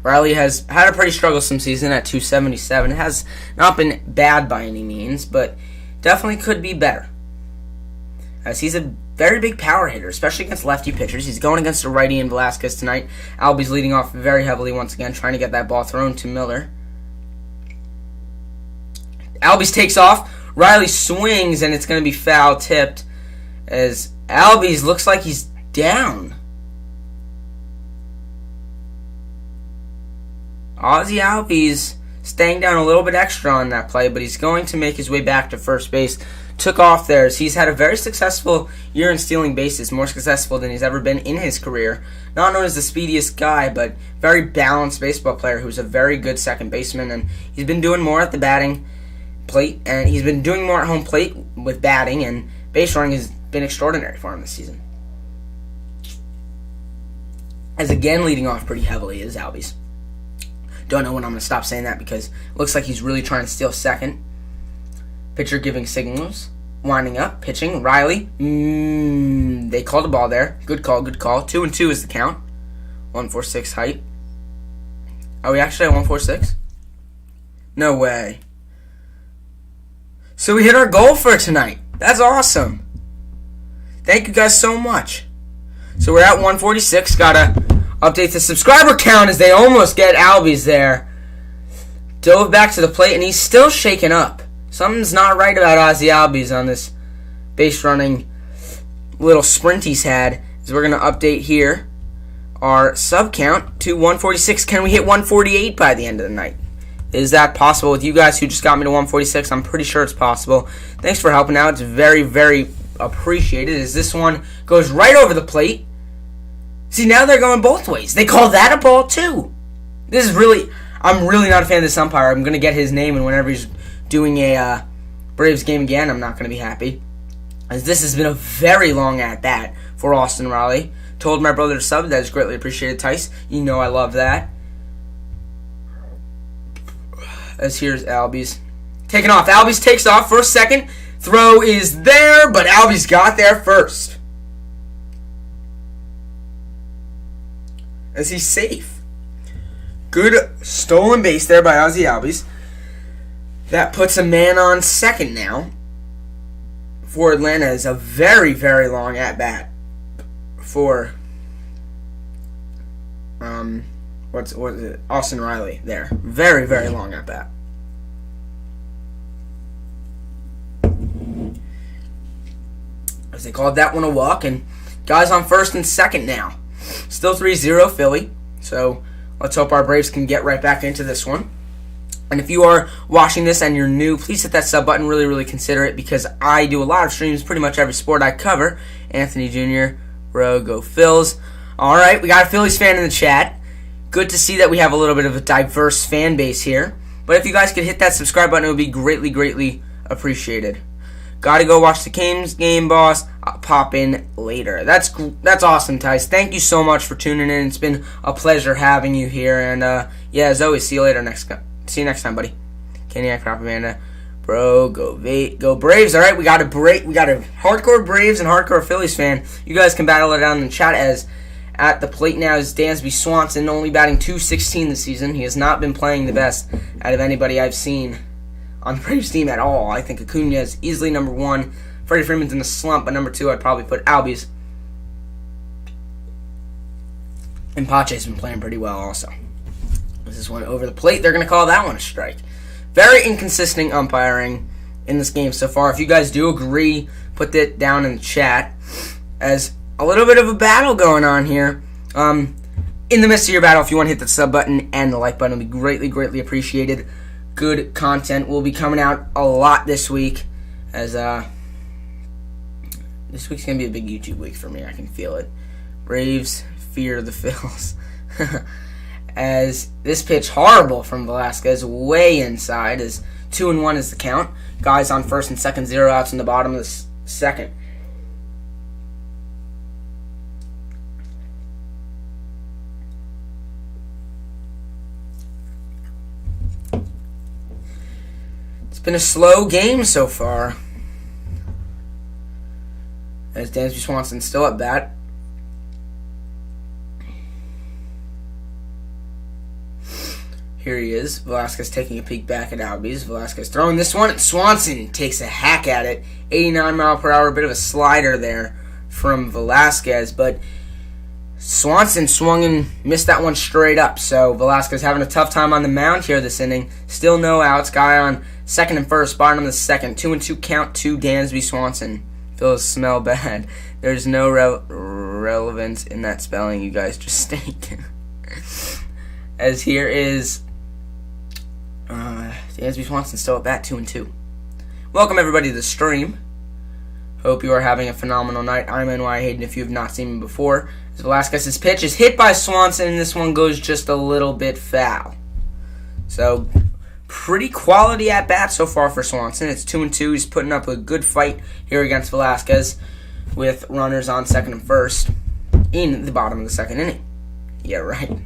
Riley has had a pretty strugglesome season at .277. It has not been bad by any means, but definitely could be better. As he's a very big power hitter, especially against lefty pitchers. He's going against a righty in Velasquez tonight. Albies leading off very heavily once again, trying to get that ball thrown to Miller. Albies takes off. Riley swings, and it's going to be foul tipped as Albies looks like he's down. Ozzie Albies staying down a little bit extra on that play, but he's going to make his way back to first base took off there. He's had a very successful year in stealing bases, more successful than he's ever been in his career. Not known as the speediest guy, but very balanced baseball player who's a very good second baseman, and he's been doing more at the batting plate, and he's been doing more at home plate with batting, and base running has been extraordinary for him this season. As again leading off pretty heavily is Albies. Don't know when I'm going to stop saying that because it looks like he's really trying to steal second. Pitcher giving signals. Winding up. Pitching. Riley. They called the ball there. Good call, good call. 2-2 is the count. 146 height. Are we actually at 146? No way. So we hit our goal for tonight. That's awesome. Thank you guys so much. So we're at 146. Gotta update the subscriber count as they almost get Albies there. Dove back to the plate, and he's still shaken up. Something's not right about Ozzy Albies on this base running little sprint he's had. So we're going to update here our sub count to 146. Can we hit 148 by the end of the night? Is that possible with you guys who just got me to 146? I'm pretty sure it's possible. Thanks for helping out. It's very, very appreciated as this one goes right over the plate. See, now they're going both ways. They call that a ball, too. This is really... I'm really not a fan of this umpire. I'm going to get his name, and whenever he's doing a Braves game again, I'm not going to be happy. As this has been a very long at-bat for Austin Riley. Told my brother to sub. That is greatly appreciated, Tice. You know I love that. As here's Albies. Taking off. Albies takes off. First, second. Throw is there, but Albies got there first. As he's safe. Good stolen base there by Ozzy Albies. That puts a man on second now for Atlanta. Is a very, very long at-bat for what is it? Austin Riley there. Very, very long at-bat. As they called that one a walk, and guys on first and second now. Still 3-0 Philly, so let's hope our Braves can get right back into this one. And if you are watching this and you're new, please hit that sub button. Really, really consider it because I do a lot of streams, pretty much every sport I cover. Anthony Jr., bro, go Phils. All right, we got a Phillies fan in the chat. Good to see that we have a little bit of a diverse fan base here. But if you guys could hit that subscribe button, it would be greatly, greatly appreciated. Gotta go watch the Canes game, boss. I'll pop in later. That's awesome, Tice. Thank you so much for tuning in. It's been a pleasure having you here. And yeah, as always, see you later see you next time, buddy. Caniac Propaganda. Bro, go Braves. All right, we got a hardcore Braves and hardcore Phillies fan. You guys can battle it out in the chat. As at the plate now is Dansby Swanson, only batting .216 this season. He has not been playing the best out of anybody I've seen on the Braves team at all. I think Acuna is easily number one. Freddie Freeman's in the slump, but number two I'd probably put Albies. And Pache's been playing pretty well also. This is one over the plate. They're going to call that one a strike. Very inconsistent umpiring in this game so far. If you guys do agree, put that down in the chat. As a little bit of a battle going on here. In the midst of your battle, if you want to hit the sub button and the like button, it would be greatly, greatly appreciated. Good content will be coming out a lot this week. As this week's going to be a big YouTube week for me. I can feel it. Braves fear the Phils. As this pitch horrible from Velasquez, way inside, as 2-1 is the count. Guys on first and second, 0 outs in the bottom of the second. It's been a slow game so far. As Dansby Swanson still at bat. Here he is. Velasquez taking a peek back at Albies. Velasquez throwing this one, and Swanson takes a hack at it. 89 mile per hour, a bit of a slider there from Velasquez, but Swanson swung and missed that one straight up. So Velasquez having a tough time on the mound here this inning. Still no outs. Guy on second and first, bottom of the second. 2-2 count to Dansby Swanson. Feels smell bad. There's no relevance in that spelling. You guys just stink. As here is Dansby Swanson still at bat, 2-2. Welcome everybody to the stream. Hope you are having a phenomenal night. I'm NYIhayden if you have not seen me before. As Velasquez's pitch is hit by Swanson, and this one goes just a little bit foul. So, pretty quality at bat so far for Swanson. It's 2-2. He's putting up a good fight here against Velasquez with runners on second and first in the bottom of the second inning. Yeah, right.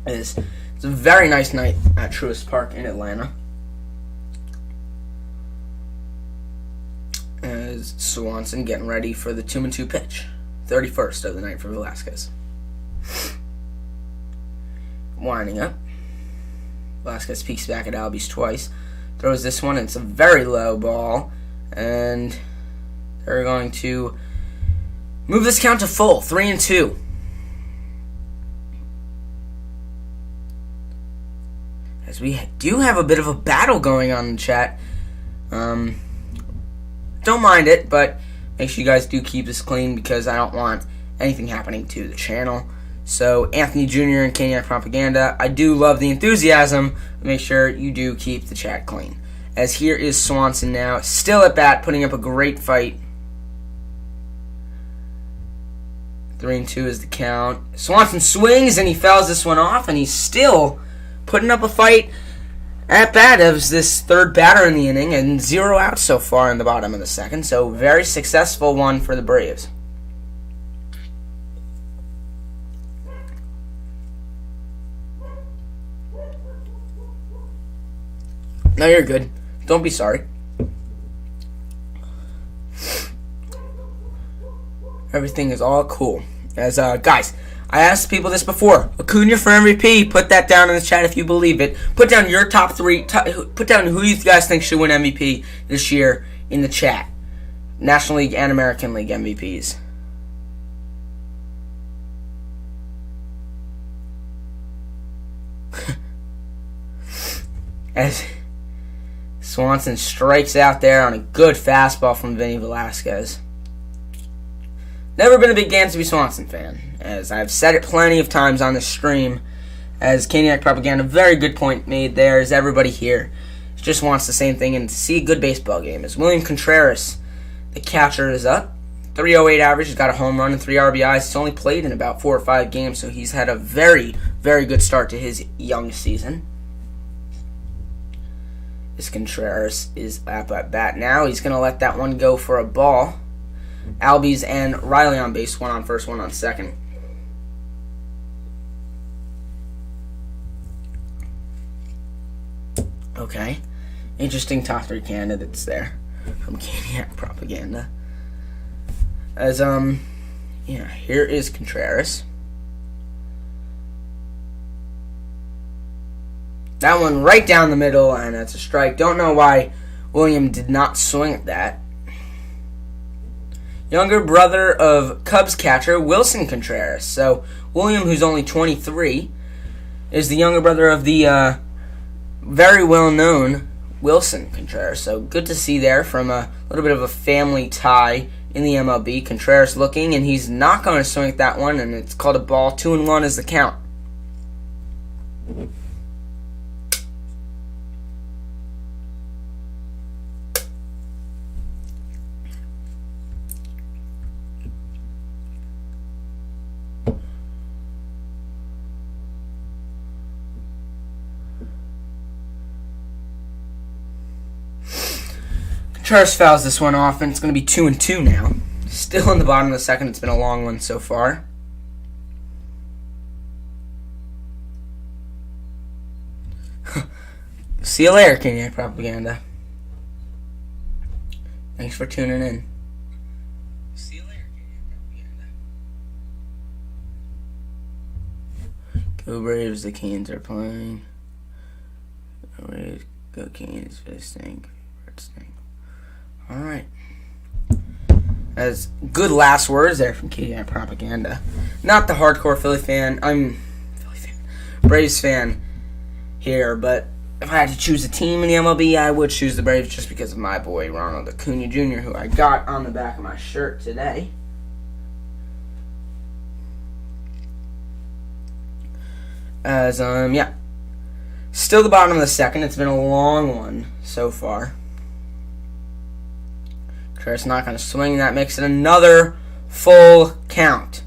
It's a very nice night at Truist Park in Atlanta. As Swanson getting ready for the 2-2 pitch. 31st of the night for Velasquez. Winding up. Velasquez peeks back at Albies twice. Throws this one, and it's a very low ball. And they're going to move this count to full. 3-2. As we do have a bit of a battle going on in the chat. Don't mind it, but make sure you guys do keep this clean because I don't want anything happening to the channel. So, Anthony Jr. and Caniac Propaganda, I do love the enthusiasm. Make sure you do keep the chat clean. As here is Swanson now, still at bat, putting up a great fight. 3-2 is the count. Swanson swings and he fouls this one off, and he's still putting up a fight at bat as this third batter in the inning, and 0 outs so far in the bottom of the second. So very successful one for the Braves. No, you're good. Don't be sorry. Everything is all cool. As guys, I asked people this before. Acuna for MVP. Put that down in the chat if you believe it. Put down your top 3. Put down who you guys think should win MVP this year in the chat. National League and American League MVPs. As Swanson strikes out there on a good fastball from Vinny Velasquez. Never been a big Dansby Swanson fan, as I've said it plenty of times on this stream. As Caniac Propaganda, very good point made there, as everybody here just wants the same thing and to see a good baseball game. As William Contreras, the catcher, is up. 308 average, he's got a home run and 3 RBIs. He's only played in about 4 or 5 games, so he's had a very, very good start to his young season. This Contreras is at bat now. He's going to let that one go for a ball. Albies and Riley on base, 1 on first, 1 on second. Okay. Interesting top 3 candidates there from Caniac Propaganda. As, yeah, here is Contreras. That one right down the middle, and that's a strike. Don't know why William did not swing at that. Younger brother of Cubs catcher Wilson Contreras. So, William, who's only 23, is the younger brother of the very well-known Wilson Contreras. So, good to see there from a little bit of a family tie in the MLB. Contreras looking, and he's not going to swing at that one, and it's called a ball. 2-1 is the count. Contreras fouls this one off, and it's going to be 2-2 now. Still in the bottom of the second. It's been a long one so far. See you later, Caniac Propaganda. Thanks for tuning in. See you later, Caniac Propaganda. Go Braves, the Canes are playing. Go Braves, go Canes, first thing. Alright. As good last words there from Caniac Propaganda. Not the hardcore Philly fan. I'm Philly fan. Braves fan here, but if I had to choose a team in the MLB, I would choose the Braves just because of my boy Ronald Acuna Jr., who I got on the back of my shirt today. As, yeah. Still the bottom of the second. It's been a long one so far. Contreras not going to swing. That makes it another full count.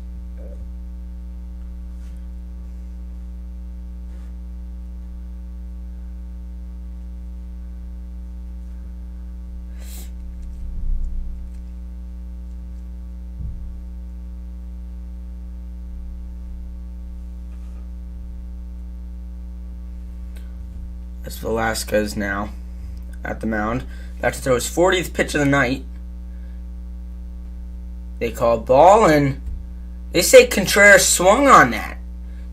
It's Velasquez now at the mound. About to throw his 40th pitch of the night. They call ball, and they say Contreras swung on that.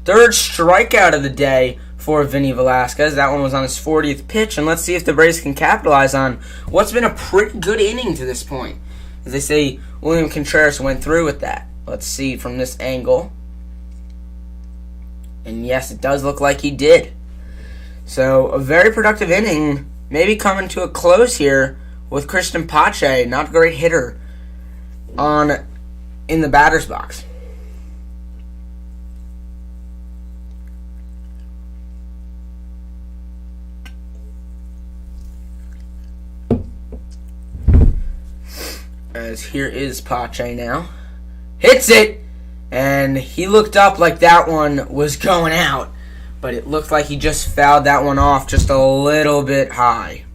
Third strikeout of the day for Vinny Velasquez. That one was on his 40th pitch, and let's see if the Braves can capitalize on what's been a pretty good inning to this point. As they say, William Contreras went through with that. Let's see from this angle. And yes, it does look like he did. So, a very productive inning, maybe coming to a close here with Christian Pache, not a great hitter, in the batter's box. As here is Pache now. Hits it! And he looked up like that one was going out. But it looked like he just fouled that one off just a little bit high.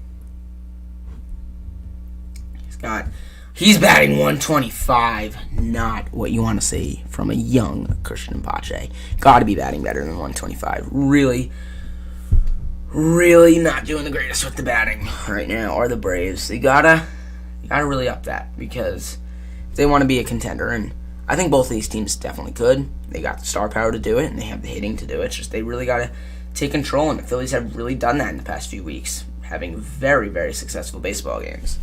He's batting 125. Not what you want to see from a young Christian Pache. Got to be batting better than 125. Really not doing the greatest with the batting right now. Are the Braves? They gotta really up that because they want to be a contender, and I think both of these teams definitely could. They got the star power to do it, and they have the hitting to do it. It's just they really got to take control, and the Phillies have really done that in the past few weeks, having very, very successful baseball games.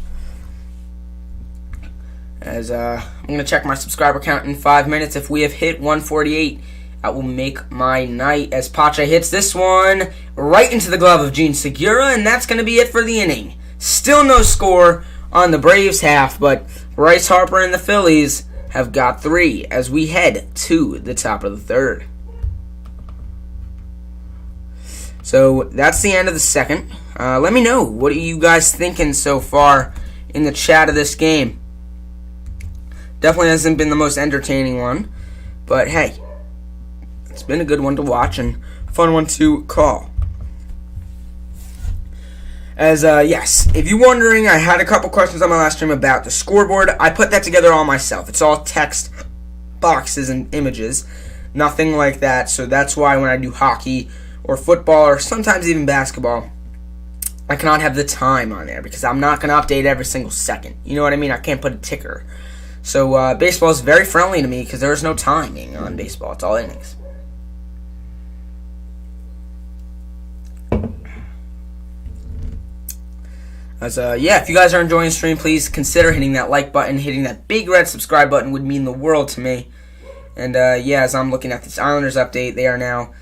As I'm going to check my subscriber count in 5 minutes. If we have hit 148, that will make my night as Pache hits this one right into the glove of Gene Segura, and that's going to be it for the inning. Still no score on the Braves half, but Bryce Harper and the Phillies have got 3 as we head to the top of the third. So that's the end of the second. Let me know, what are you guys thinking so far in the chat of this game? Definitely hasn't been the most entertaining one, but hey, it's been a good one to watch and a fun one to call. As, yes, if you're wondering, I had a couple questions on my last stream about the scoreboard. I put that together all myself. It's all text boxes and images, nothing like that. So that's why when I do hockey or football or sometimes even basketball, I cannot have the time on there because I'm not going to update every single second. You know what I mean? I can't put a ticker. So baseball is very friendly to me because there's no timing on baseball. It's all innings. As, if you guys are enjoying the stream, please consider hitting that like button. Hitting that big red subscribe button would mean the world to me. And, as I'm looking at this Islanders update, they are now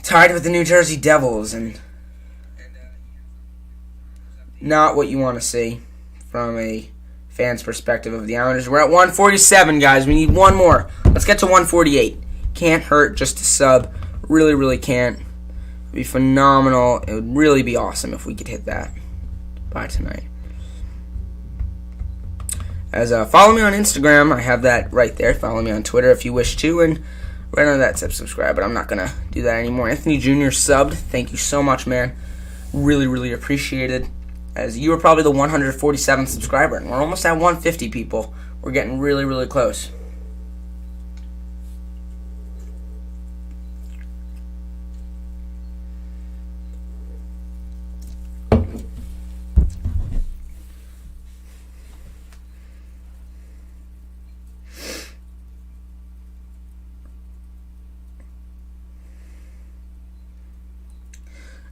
tied with the New Jersey Devils. And not what you want to see from a fan's perspective of the Islanders. We're at 147, guys. We need one more. Let's get to 148. Can't hurt just to sub. Really, really can't. It would be phenomenal. It would really be awesome if we could hit that by tonight. As follow me on Instagram, I have that right there. Follow me on Twitter if you wish to, and right under that subscribe, but I'm not gonna do that anymore. Anthony Jr. subbed. Thank you so much, man. Really, really appreciated. As you were probably the 147th subscriber, and we're almost at 150 people. We're getting really, really close.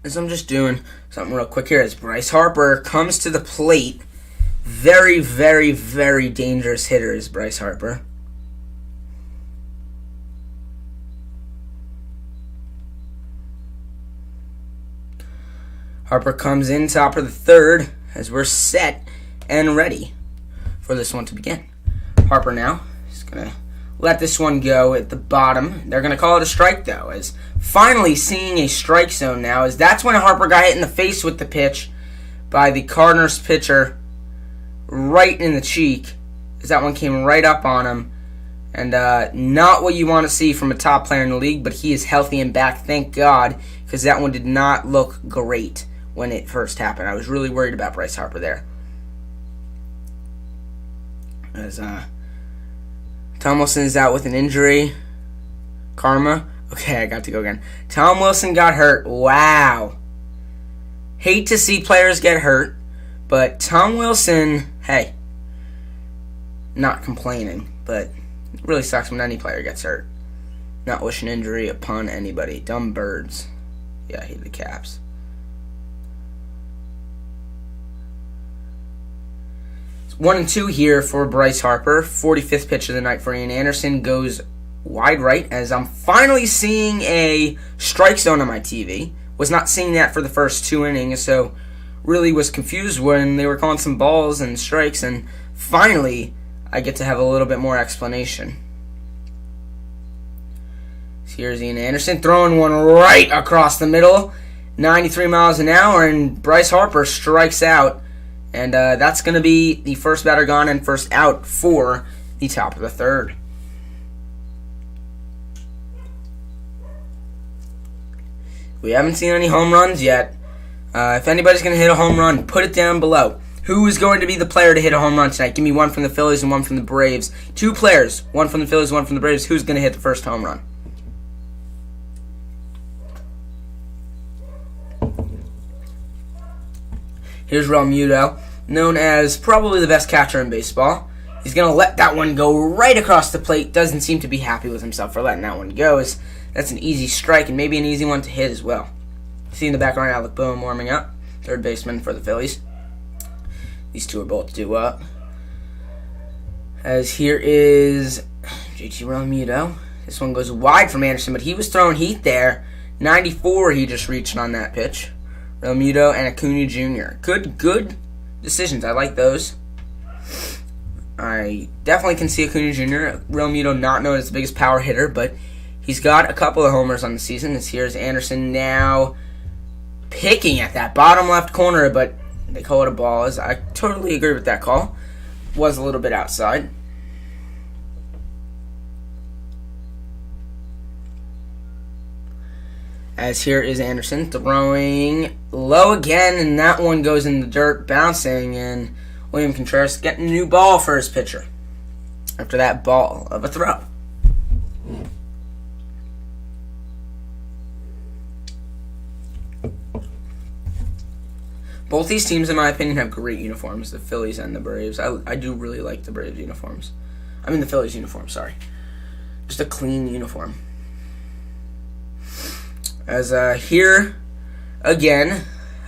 So I'm just doing something real quick here as Bryce Harper comes to the plate. Very, very, very dangerous hitter is Bryce Harper. Harper comes in top of the third as we're set and ready for this one to begin. Harper now is going to let this one go at the bottom. They're going to call it a strike, though, as finally seeing a strike zone now, as that's when Harper got hit in the face with the pitch by the Cardinals pitcher right in the cheek, as that one came right up on him. And not what you want to see from a top player in the league, but he is healthy and back, thank God, because that one did not look great when it first happened. I was really worried about Bryce Harper there. As Tom Wilson is out with an injury. Karma. Okay, I got to go again. Tom Wilson got hurt. Wow. Hate to see players get hurt, but Tom Wilson, hey, not complaining, but it really sucks when any player gets hurt. Not wishing injury upon anybody. Dumb birds. Yeah, I hate the Caps. It's 1-2 here for Bryce Harper. 45th pitch of the night for Ian Anderson. Goes wide right as I'm finally seeing a strike zone on my TV. Was not seeing that for the first 2 innings, so really was confused when they were calling some balls and strikes, and finally I get to have a little bit more explanation. Here's Ian Anderson throwing one right across the middle, 93 miles an hour, and Bryce Harper strikes out, and that's going to be the first batter gone and first out for the top of the third. We haven't seen any home runs yet. If anybody's going to hit a home run, put it down below. Who is going to be the player to hit a home run tonight? Give me one from the Phillies and one from the Braves. 2 players, one from the Phillies, one from the Braves. Who's going to hit the first home run? Here's Realmuto, known as probably the best catcher in baseball. He's going to let that one go right across the plate. Doesn't seem to be happy with himself for letting that one go. That's an easy strike and maybe an easy one to hit as well. See in the background, Alec Boehm warming up. Third baseman for the Phillies. These two are both due up. As here is JT Realmuto. This one goes wide from Anderson, but he was throwing heat there. 94 he just reached on that pitch. Realmuto and Acuna Jr. Good decisions. I like those. I definitely can see Acuna Jr. Realmuto not known as the biggest power hitter, but he's got a couple of homers on the season. This here's Anderson now picking at that bottom left corner, but they call it a ball. I totally agree with that call. Was a little bit outside. As here is Anderson throwing low again, and that one goes in the dirt, bouncing, and William Contreras getting a new ball for his pitcher after that ball of a throw. Both these teams, in my opinion, have great uniforms, the Phillies and the Braves. I do really like the Braves uniforms. I mean the Phillies uniform, sorry. Just a clean uniform. As here, again,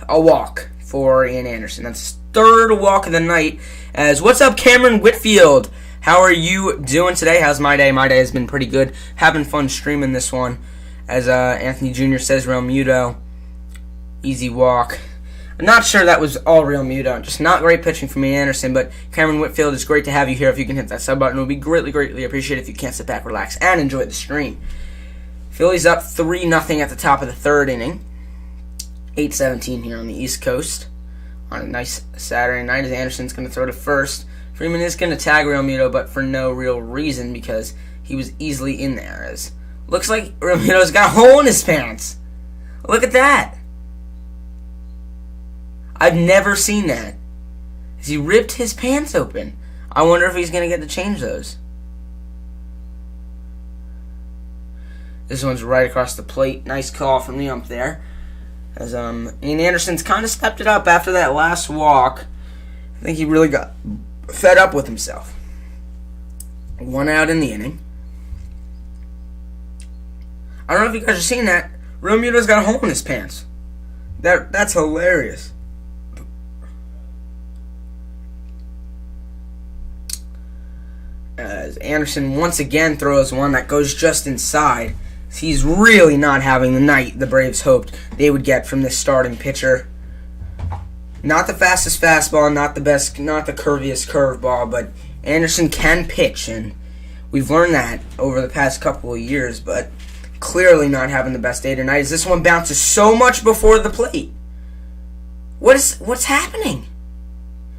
a walk for Ian Anderson. That's his third walk of the night. As what's up, Cameron Whitfield? How are you doing today? How's my day? My day has been pretty good. Having fun streaming this one. As Anthony Jr. says, Realmuto, easy walk. I'm not sure that was all Realmuto. Just not great pitching from Ian Anderson, but Cameron Whitfield, it's great to have you here. If you can hit that sub button, it would be greatly appreciated if you can't sit back, relax, and enjoy the stream. Phillies up 3-0 at the top of the third inning. 8:17 here on the East Coast on a nice Saturday night as Anderson's going to throw to first. Freeman is going to tag Realmuto, but for no real reason because he was easily in there. As looks like Realmuto's got a hole in his pants. Look at that. I've never seen that. As he ripped his pants open. I wonder if he's going to get to change those. This one's right across the plate. Nice call from the ump there. As Ian Anderson's kind of stepped it up after that last walk. I think he really got fed up with himself. 1 out in the inning. I don't know if you guys are seeing that. Realmuto's got a hole in his pants. That's hilarious. As Anderson once again throws one that goes just inside. He's really not having the night the Braves hoped they would get from this starting pitcher. Not the fastest fastball, not the best, not the curviest curveball, but Anderson can pitch, and We've learned that over the past couple of years, but clearly not having the best day tonight as this one bounces so much before the plate. What's happening?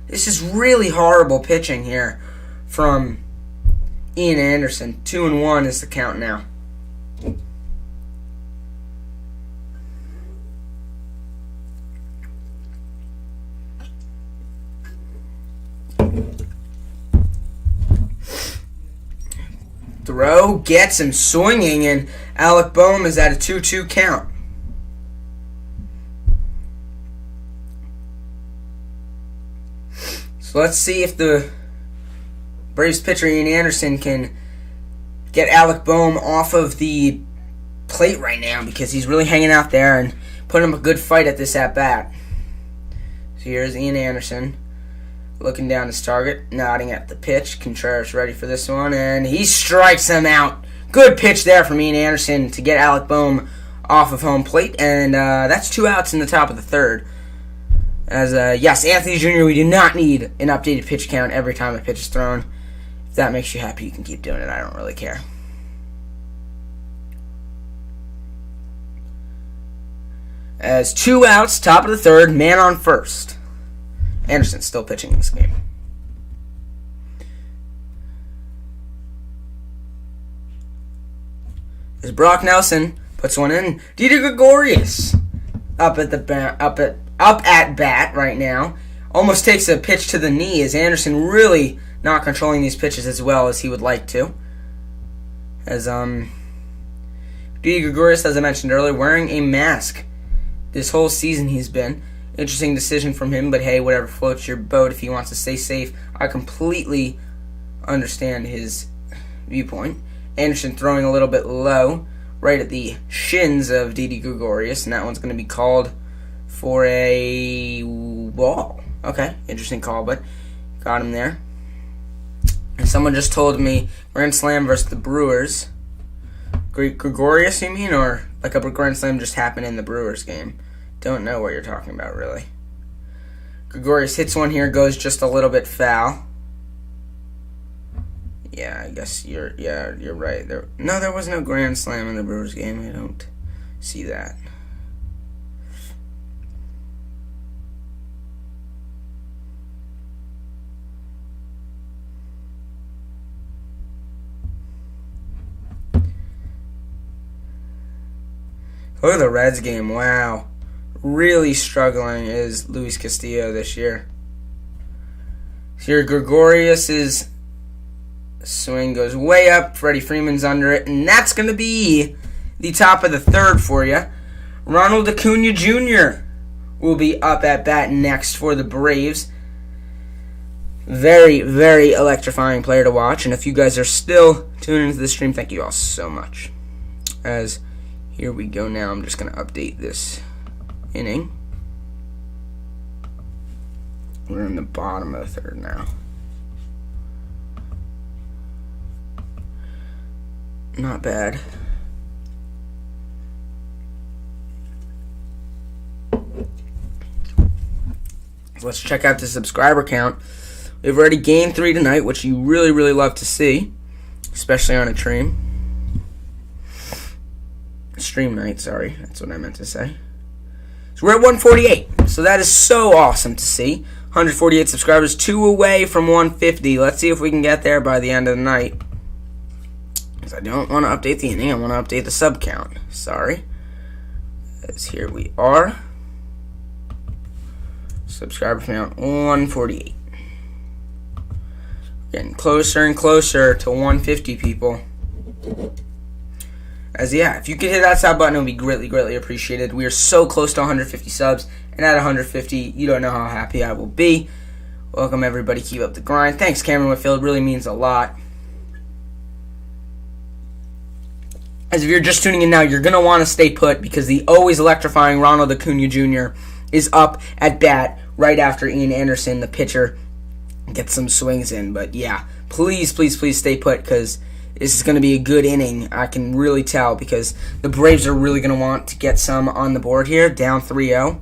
This is really horrible pitching here from Ian Anderson. 2-1 is the count now. Throw gets him swinging, and Alec Boehm is at a 2-2 count. So let's see if the Braves pitcher Ian Anderson can get Alec Boehm off of the plate right now, because he's really hanging out there and putting him a good fight at this at-bat. So here's Ian Anderson looking down his target, nodding at the pitch. Contreras ready for this one, and he strikes him out. Good pitch there from Ian Anderson to get Alec Boehm off of home plate, and that's 2 outs in the top of the third. As, yes, Anthony Jr., we do not need an updated pitch count every time a pitch is thrown. If that makes you happy, you can keep doing it. I don't really care. As 2 outs, top of the third, man on first. Anderson's still pitching in this game. As Brock Nelson puts one in, Didi Gregorius up at bat right now. Almost takes a pitch to the knee as Anderson really not controlling these pitches as well as he would like to. As Didi Gregorius, as I mentioned earlier, wearing a mask this whole season he's been. Interesting decision from him, but hey, whatever floats your boat. If he wants to stay safe, I completely understand his viewpoint. Anderson throwing a little bit low, right at the shins of Didi Gregorius, and that one's going to be called for a ball. Okay, interesting call, but got him there. And someone just told me Grand Slam versus the Brewers. Gregorius, you mean? Or like a Grand Slam just happened in the Brewers game? Don't know what you're talking about, really. Gregorius hits one here, goes just a little bit foul. Yeah, I guess you're right. There was no Grand Slam in the Brewers game. I don't see that. Look at the Reds game. Wow. Really struggling is Luis Castillo this year. Here, Gregorius' swing goes way up. Freddie Freeman's under it. And that's going to be the top of the third for you. Ronald Acuna Jr. will be up at bat next for the Braves. Very, very electrifying player to watch. And if you guys are still tuning into the stream, thank you all so much. As here we go now. I'm just going to update this inning. We're in the bottom of the third now. Not bad. Let's check out the subscriber count. We've already gained 3 tonight, which you really, really love to see, especially on a stream night, sorry. That's what I meant to say. So we're at 148. So that is so awesome to see. 148 subscribers, 2 away from 150. Let's see if we can get there by the end of the night. Because I don't want to update the inning. I want to update the sub count. Sorry. As here we are. Subscriber count 148. Getting closer and closer to 150, people. As yeah, if you could hit that sub button, it would be greatly, greatly appreciated. We are so close to 150 subs, and at 150, you don't know how happy I will be. Welcome, everybody. Keep up the grind. Thanks, Cameron Whitfield. It really means a lot. As if you're just tuning in now, you're going to want to stay put because the always electrifying Ronald Acuna Jr. is up at bat right after Ian Anderson, the pitcher, gets some swings in. But yeah, please, please, please stay put because this is going to be a good inning. I can really tell because the Braves are really going to want to get some on the board here, down 3-0.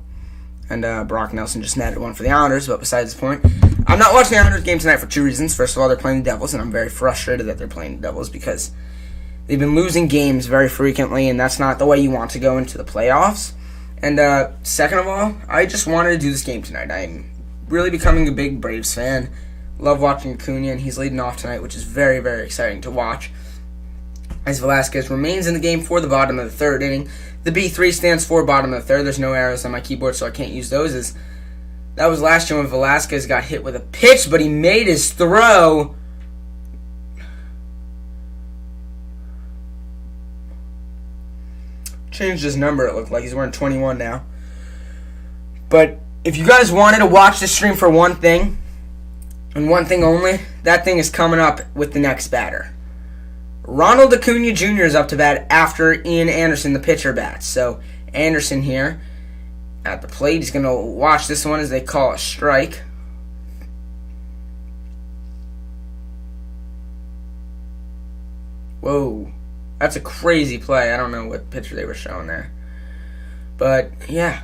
And Brock Nelson just netted one for the Islanders, but besides the point. I'm not watching the Islanders game tonight for two reasons. First of all, they're playing the Devils, and I'm very frustrated that they're playing the Devils because they've been losing games very frequently, and that's not the way you want to go into the playoffs. And second of all, I just wanted to do this game tonight. I'm really becoming a big Braves fan. Love watching Acuna, and he's leading off tonight, which is very, very exciting to watch. As Velasquez remains in the game for the bottom of the third inning. The B3 stands for bottom of the third. There's no arrows on my keyboard, so I can't use those. As that was last year when Velasquez got hit with a pitch, but he made his throw. Changed his number, it looked like. He's wearing 21 now. But if you guys wanted to watch this stream for one thing, and one thing only, that thing is coming up with the next batter. Ronald Acuna Jr. is up to bat after Ian Anderson, the pitcher, bats. So Anderson here at the plate. He's going to watch this one as they call a strike. Whoa. That's a crazy play. I don't know what pitcher they were showing there. But, yeah.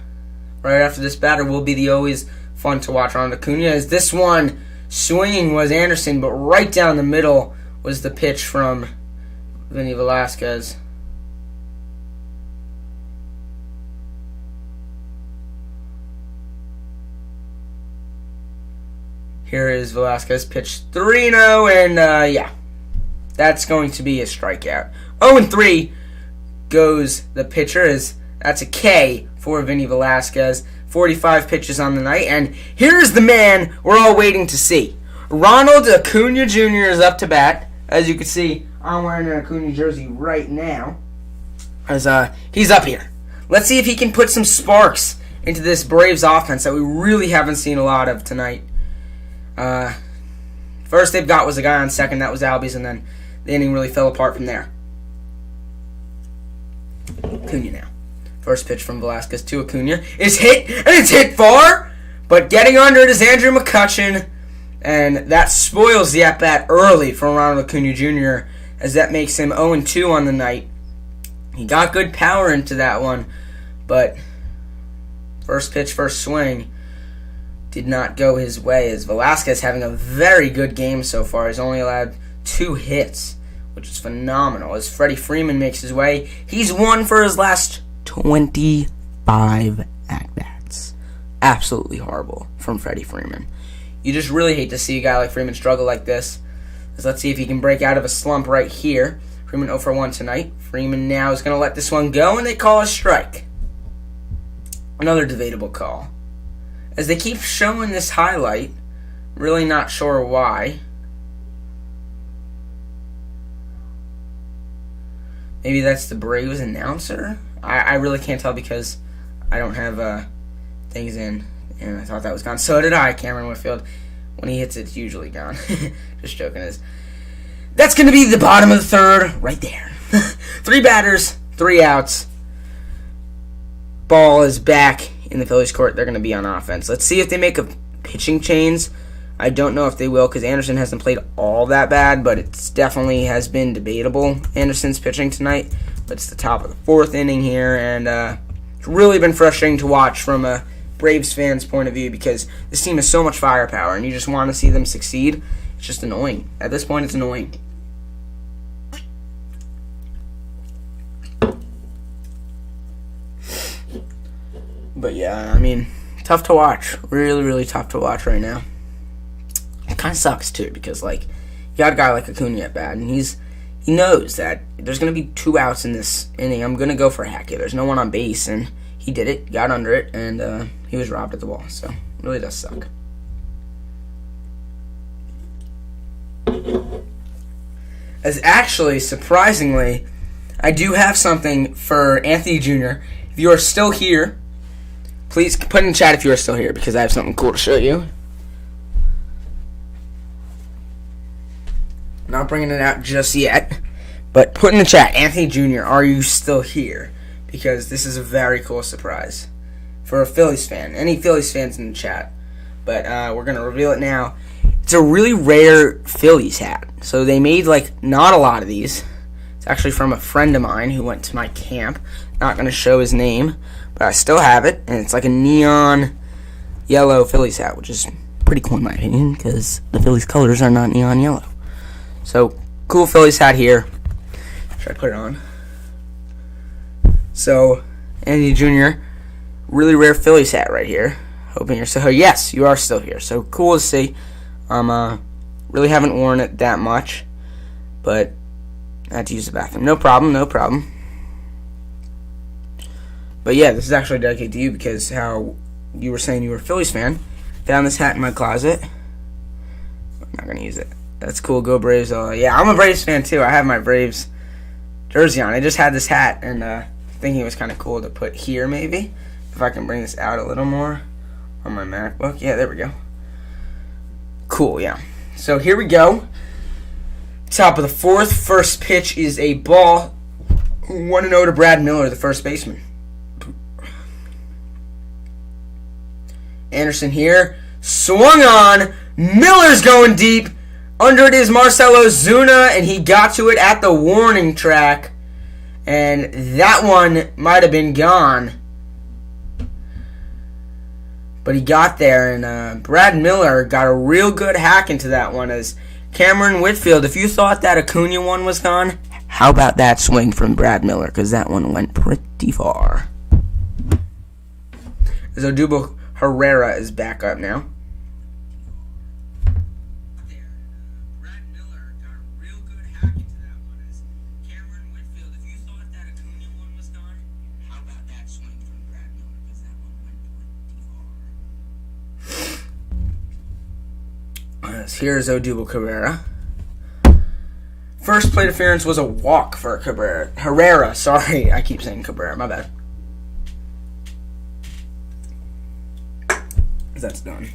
Right after this batter will be the always fun to watch Ronald Acuna. As this one swinging was Anderson, but right down the middle was the pitch from Vinny Velasquez. Here is Velasquez, pitch 3-0, and yeah, that's going to be a strikeout. 0-3 goes the pitcher, that's a K for Vinny Velasquez. 45 pitches on the night, and here's the man we're all waiting to see. Ronald Acuna Jr. is up to bat. As you can see, I'm wearing an Acuna jersey right now. As he's up here. Let's see if he can put some sparks into this Braves offense that we really haven't seen a lot of tonight. First they've got was a guy on second, that was Albies, and then the inning really fell apart from there. Acuna now. First pitch from Velasquez to Acuna is hit, and it's hit far, but getting under it is Andrew McCutchen, and that spoils the at-bat early for Ronald Acuna Jr., as that makes him 0-2 on the night. He got good power into that one, but first pitch, first swing did not go his way, as Velasquez having a very good game so far. He's only allowed 2 hits, which is phenomenal. As Freddie Freeman makes his way, he's won for his last 25 at-bats. Absolutely horrible from Freddie Freeman. You just really hate to see a guy like Freeman struggle like this. So let's see if he can break out of a slump right here. Freeman 0 for 1 tonight. Freeman now is going to let this one go, and they call a strike. Another debatable call. As they keep showing this highlight, really not sure why. Maybe that's the Braves announcer? I really can't tell because I don't have things in, and I thought that was gone. So did I, Cameron Whitfield. When he hits it, it's usually gone. Just joking. That's going to be the bottom of the third right there. 3 batters, 3 outs. Ball is back in the Phillies court. They're going to be on offense. Let's see if they make a pitching change. I don't know if they will because Anderson hasn't played all that bad, but it definitely has been debatable. Anderson's pitching tonight, but it's the top of the 4th inning here, and it's really been frustrating to watch from a Braves fan's point of view because this team has so much firepower, and you just want to see them succeed. It's just annoying. At this point, it's annoying. But yeah, I mean, tough to watch. Really, really tough to watch right now. It kind of sucks too because like you got a guy like Acuna at bat, and he knows that there's going to be 2 outs in this inning. I'm going to go for a hack here. There's no one on base, and he did it, got under it, and he was robbed at the ball. So it really does suck. As actually, surprisingly, I do have something for Anthony Jr. If you are still here, please put in the chat if you are still here because I have something cool to show you. Not bringing it out just yet, but put in the chat, Anthony Jr., are you still here? Because this is a very cool surprise for a Phillies fan. Any Phillies fans in the chat. But we're going to reveal it now. It's a really rare Phillies hat. So they made, like, not a lot of these. It's actually from a friend of mine who went to my camp. Not going to show his name, but I still have it. And it's like a neon yellow Phillies hat, which is pretty cool in my opinion, because the Phillies colors are not neon yellow. So, cool Phillies hat here. Should I put it on? So, Andy Jr., really rare Phillies hat right here. Hoping you're still here. Yes, you are still here. So, cool to see. Really haven't worn it that much, but I had to use the bathroom. No problem, no problem. But yeah, this is actually dedicated to you because how you were saying you were a Phillies fan. Found this hat in my closet. I'm not going to use it. That's cool. Go Braves. Yeah, I'm a Braves fan too. I have my Braves jersey on. I just had this hat and thinking it was kind of cool to put here maybe. If I can bring this out a little more on my MacBook. Yeah, there we go. Cool, yeah. So here we go. Top of the fourth. First pitch is a ball. 1-0 to Brad Miller, the first baseman. Anderson here. Swung on. Miller's going deep. Under it is Marcell Ozuna, and he got to it at the warning track. And that one might have been gone. But he got there, and Brad Miller got a real good hack into that one as Cameron Whitfield. If you thought that Acuna one was gone, how about that swing from Brad Miller? Because that one went pretty far. As Odubel Herrera is back up now. Here's Odubel Herrera. First plate appearance was a walk for Herrera. Sorry, I keep saying Cabrera. My bad. That's done.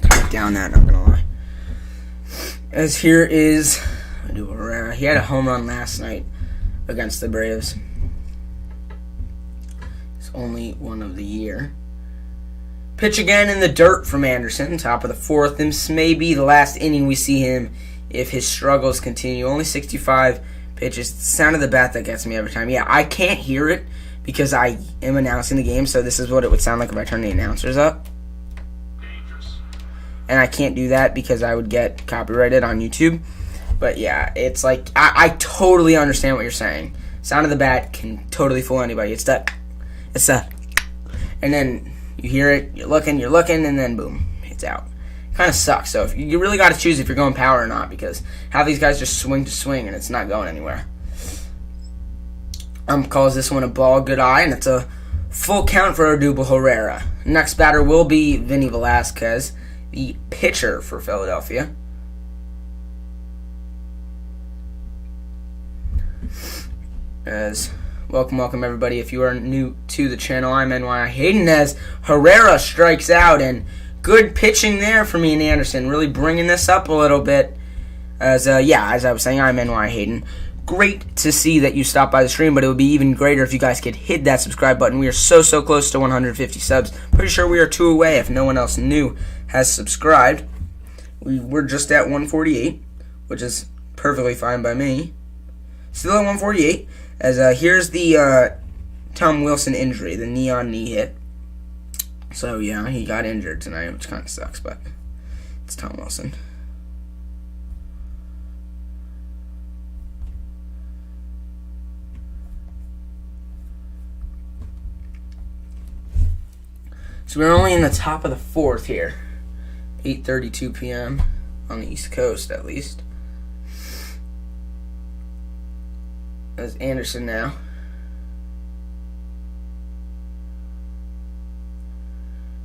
Kind of down that, not gonna lie. As here is Odubel Herrera. He had a home run last night against the Braves. It's only one of the year. Pitch again in the dirt from Anderson, top of the fourth. This may be the last inning we see him if his struggles continue. Only 65 pitches. It's the sound of the bat that gets me every time. Yeah, I can't hear it because I am announcing the game, so this is what it would sound like if I turned the announcers up. Dangerous. And I can't do that because I would get copyrighted on YouTube. But yeah, it's like, I totally understand what you're saying. Sound of the bat can totally fool anybody. It's that, and then you hear it, you're looking, and then boom, it's out. Kind of sucks. So if you really got to choose if you're going power or not, because half these guys just swing to swing and it's not going anywhere. Calls this one a ball, good eye, and it's a full count for Odubel Herrera. Next batter will be Vinny Velasquez, the pitcher for Philadelphia. As welcome everybody. If you are new to the channel, I'm NYIhayden as Herrera strikes out, and good pitching there for me and Anderson, really bringing this up a little bit. As I was saying, I'm NYIhayden. Great to see that you stopped by the stream, but it would be even greater if you guys could hit that subscribe button. We are so close to 150 subs. Pretty sure we are 2 away if no one else new has subscribed. We're just at 148, which is perfectly fine by me. Still at 148. As here's the Tom Wilson injury, the neon knee hit. So yeah, he got injured tonight, which kind of sucks, but it's Tom Wilson. So we're only in the top of the fourth here. 8:32 p.m. on the East Coast, at least. That's Anderson now.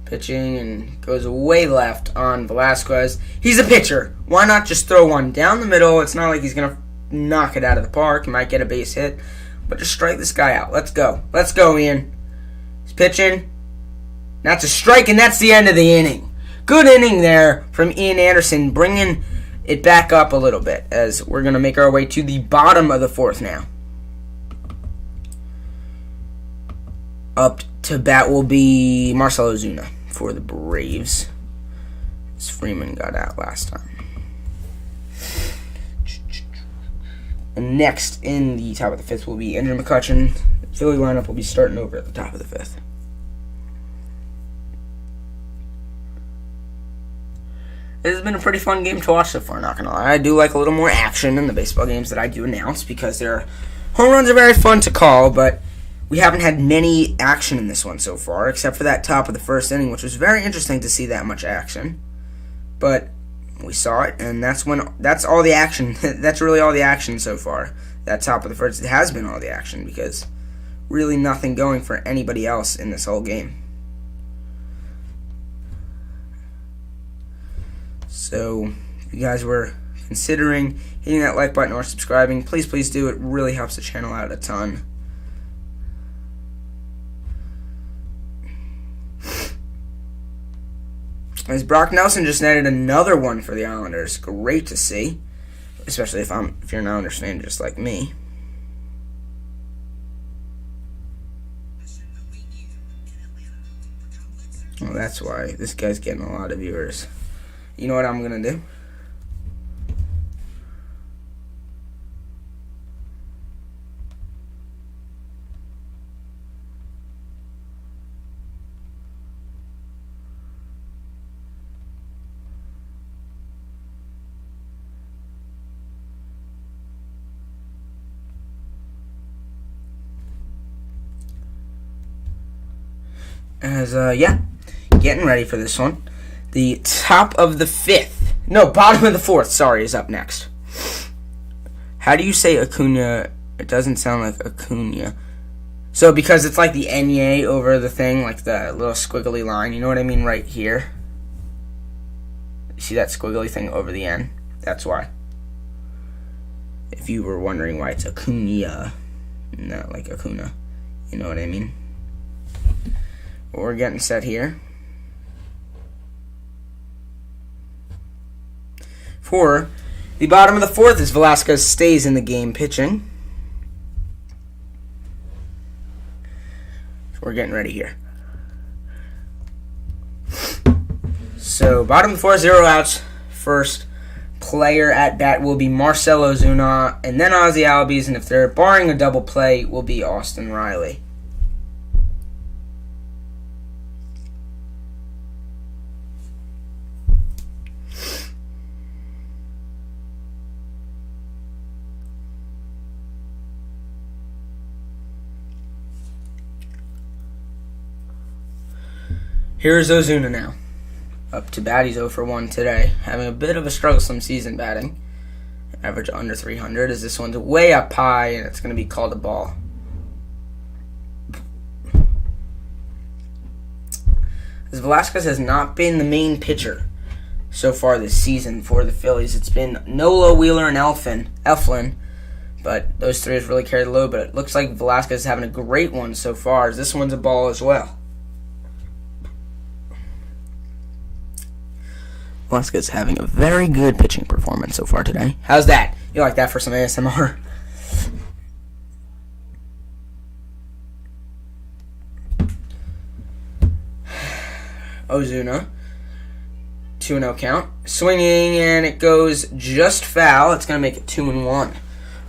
Pitching and goes way left on Velasquez. He's a pitcher. Why not just throw one down the middle? It's not like he's going to knock it out of the park. He might get a base hit. But just strike this guy out. Let's go. Let's go, Ian. He's pitching. That's a strike, and that's the end of the inning. Good inning there from Ian Anderson, bringing it back up a little bit as we're going to make our way to the bottom of the fourth now. Up to bat will be Marcell Ozuna for the Braves, as Freeman got out last time. And next in the top of the fifth will be Andrew McCutchen. The Philly lineup will be starting over at the top of the fifth. This has been a pretty fun game to watch so far, not gonna lie. I do like a little more action in the baseball games that I do announce because home runs are very fun to call, but we haven't had many action in this one so far, except for that top of the first inning, which was very interesting to see that much action. But we saw it, and that's all the action. That's really all the action so far. That top of the first, it has been all the action because really nothing going for anybody else in this whole game. So, if you guys were considering hitting that like button or subscribing, please do. It really helps the channel out a ton. As Brock Nelson just netted another one for the Islanders. Great to see, especially if you're an Islanders fan just like me. Well, that's why this guy's getting a lot of viewers. You know what I'm gonna do? Getting ready for this one. The top of the fifth. No, bottom of the fourth, sorry, is up next. How do you say Acuna? It doesn't sound like Acuna. So, because it's like the NY over the thing, like the little squiggly line, you know what I mean, right here? You see that squiggly thing over the N? That's why. If you were wondering why it's Acuna, not like Acuna. You know what I mean? We're getting set here. For the bottom of the fourth as Velasquez stays in the game pitching. So we're getting ready here. So bottom of the fourth, 0 outs. First player at bat will be Marcell Ozuna, and then Ozzie Albies, and if they're barring a double play, will be Austin Riley. Here's Ozuna now. Up to bat, he's 0 for 1 today. Having a bit of a strugglesome season batting. Average under 300 as this one's way up high and it's going to be called a ball. As Velasquez has not been the main pitcher so far this season for the Phillies. It's been Nola, Wheeler, and Eflin. But those three have really carried the load. But it looks like Velasquez is having a great one so far as this one's a ball as well. Velasquez having a very good pitching performance so far today. How's that? You like that for some ASMR? Ozuna. 2-0 count. Swinging, and it goes just foul. It's going to make it 2-1.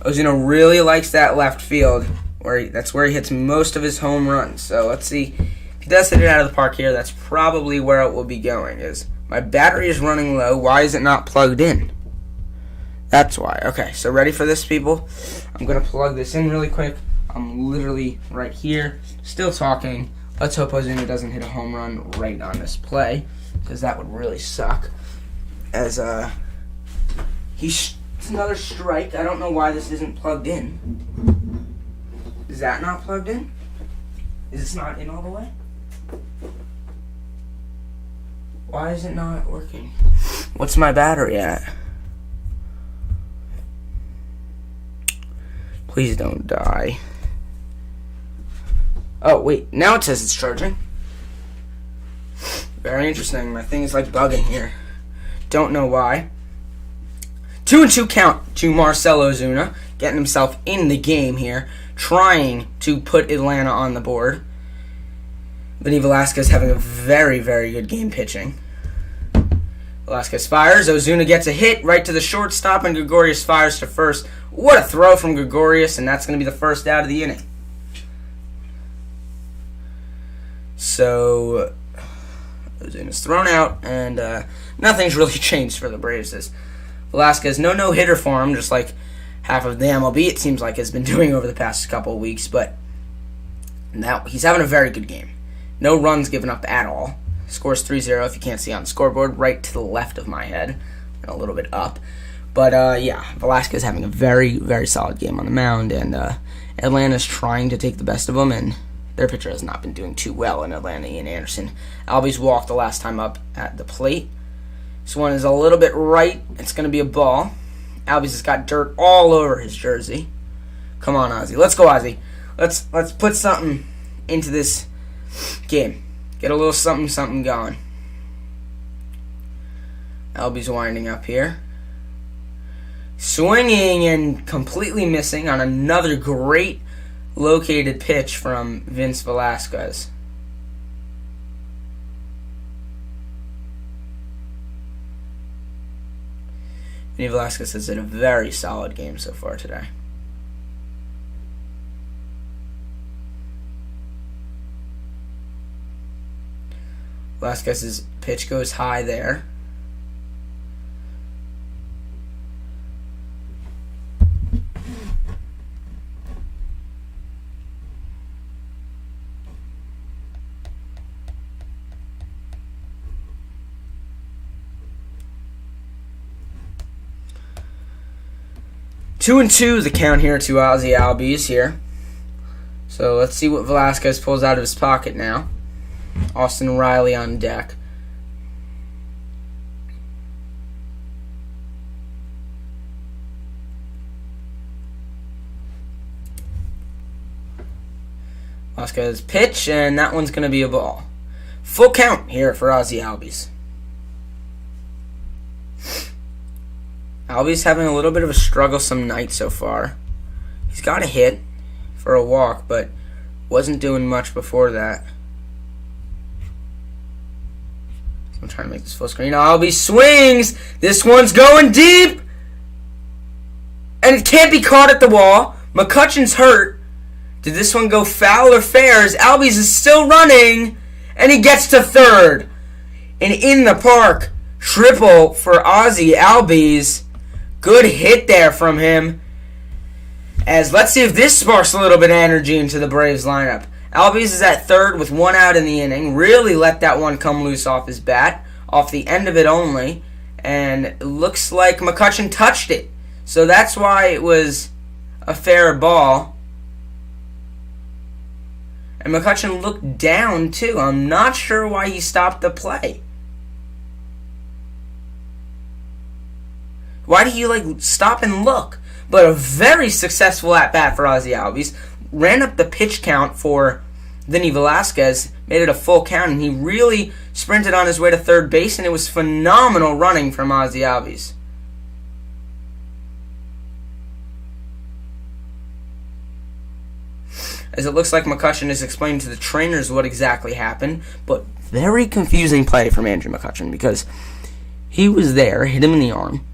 Ozuna really likes that left field. That's where he hits most of his home runs. So let's see. If he does hit it out of the park here, that's probably where it will be going. My battery is running low. Why is it not plugged in? That's why. Okay, so ready for this, people? I'm going to plug this in really quick. I'm literally right here, still talking. Let's hope Ozuna doesn't hit a home run right on this play, because that would really suck. As it's another strike. I don't know why this isn't plugged in. Is that not plugged in? Is this not in all the way? Why is it not working? What's my battery at? Please don't die. Oh, wait. Now it says it's charging. Very interesting. My thing is like bugging here. Don't know why. 2-2 count to Marcell Ozuna. Getting himself in the game here. Trying to put Atlanta on the board. Vinny Velasquez having a very, very good game pitching. Velasquez fires. Ozuna gets a hit right to the shortstop, and Gregorius fires to first. What a throw from Gregorius, and that's going to be the first out of the inning. So, Ozuna's thrown out, and nothing's really changed for the Braves. As Velasquez, no hitter for him, just like half of the MLB, it seems like, has been doing over the past couple of weeks. But now he's having a very good game. No runs given up at all. Scores 3-0 if you can't see on the scoreboard, right to the left of my head, and a little bit up. But, Velasquez having a very, very solid game on the mound, and Atlanta's trying to take the best of them, and their pitcher has not been doing too well in Atlanta, Ian Anderson. Albies walked the last time up at the plate. This one is a little bit right. It's going to be a ball. Albies has got dirt all over his jersey. Come on, Ozzy. Let's go, Ozzy. Let's put something into this game. Get a little something going. Albies winding up here. Swinging and completely missing on another great located pitch from Vince Velasquez. Vinny Velasquez has had a very solid game so far today. Velasquez's pitch goes high there. Two and two, the count here to Ozzy Albies here. So let's see what Velasquez pulls out of his pocket now. Austin Riley on deck. Velasquez pitch, and that one's going to be a ball. Full count here for Ozzy Albies. Albies having a little bit of a strugglesome night so far. He's got a hit for a walk, but wasn't doing much before that. I'm trying to make this full screen. Albies swings. This one's going deep. And it can't be caught at the wall. McCutchen's hurt. Did this one go foul or fair? As Albies is still running. And he gets to third. And in the park, triple for Ozzy Albies. Good hit there from him. As let's see if this sparks a little bit of energy into the Braves lineup. Albies is at third with one out in the inning. Really let that one come loose off his bat. Off the end of it only. And it looks like McCutchen touched it. So that's why it was a fair ball. And McCutchen looked down too. I'm not sure why he stopped the play. Why do you stop and look? But a very successful at-bat for Ozzy Albies. Ran up the pitch count for Vinny Velasquez. Made it a full count. And he really sprinted on his way to third base. And it was phenomenal running from Ozzy Albies. As it looks like McCutchen is explaining to the trainers what exactly happened. But very confusing play from Andrew McCutchen. Because he was there, hit him in the arm.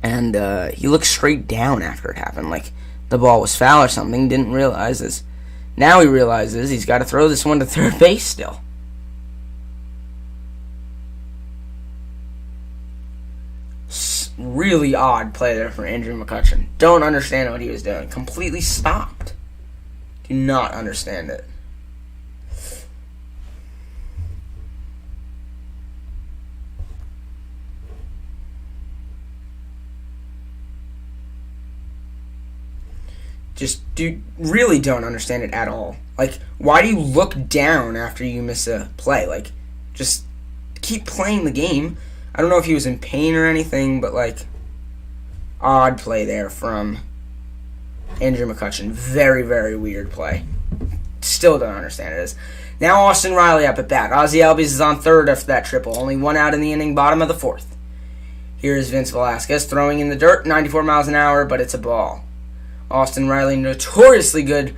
And he looked straight down after it happened, like the ball was foul or something. Didn't realize this. Now he realizes he's got to throw this one to third base still. Really odd play there from Andrew McCutchen. Don't understand what he was doing. Completely stopped. Do not understand it. Really don't understand it at all. Why do you look down after you miss a play? Just keep playing the game. I don't know if he was in pain or anything, but, odd play there from Andrew McCutchen. Very, very weird play. Still don't understand it. Now Austin Riley up at bat. Ozzy Albies is on third after that triple. Only one out in the inning, bottom of the fourth. Here's Vince Velasquez throwing in the dirt, 94 miles an hour, but it's a ball. Austin Riley, notoriously good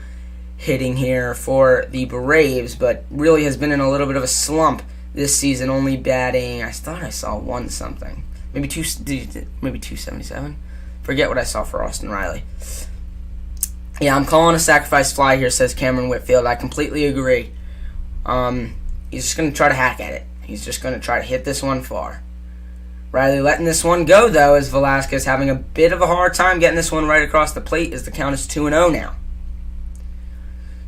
hitting here for the Braves, but really has been in a little bit of a slump this season, only batting, I thought I saw one something. Maybe 277? Forget what I saw for Austin Riley. Yeah, I'm calling a sacrifice fly here, says Cameron Whitfield. I completely agree. He's just going to try to hack at it. He's just going to try to hit this one far. Riley letting this one go, though, as Velasquez having a bit of a hard time getting this one right across the plate as the count is 2-0 now.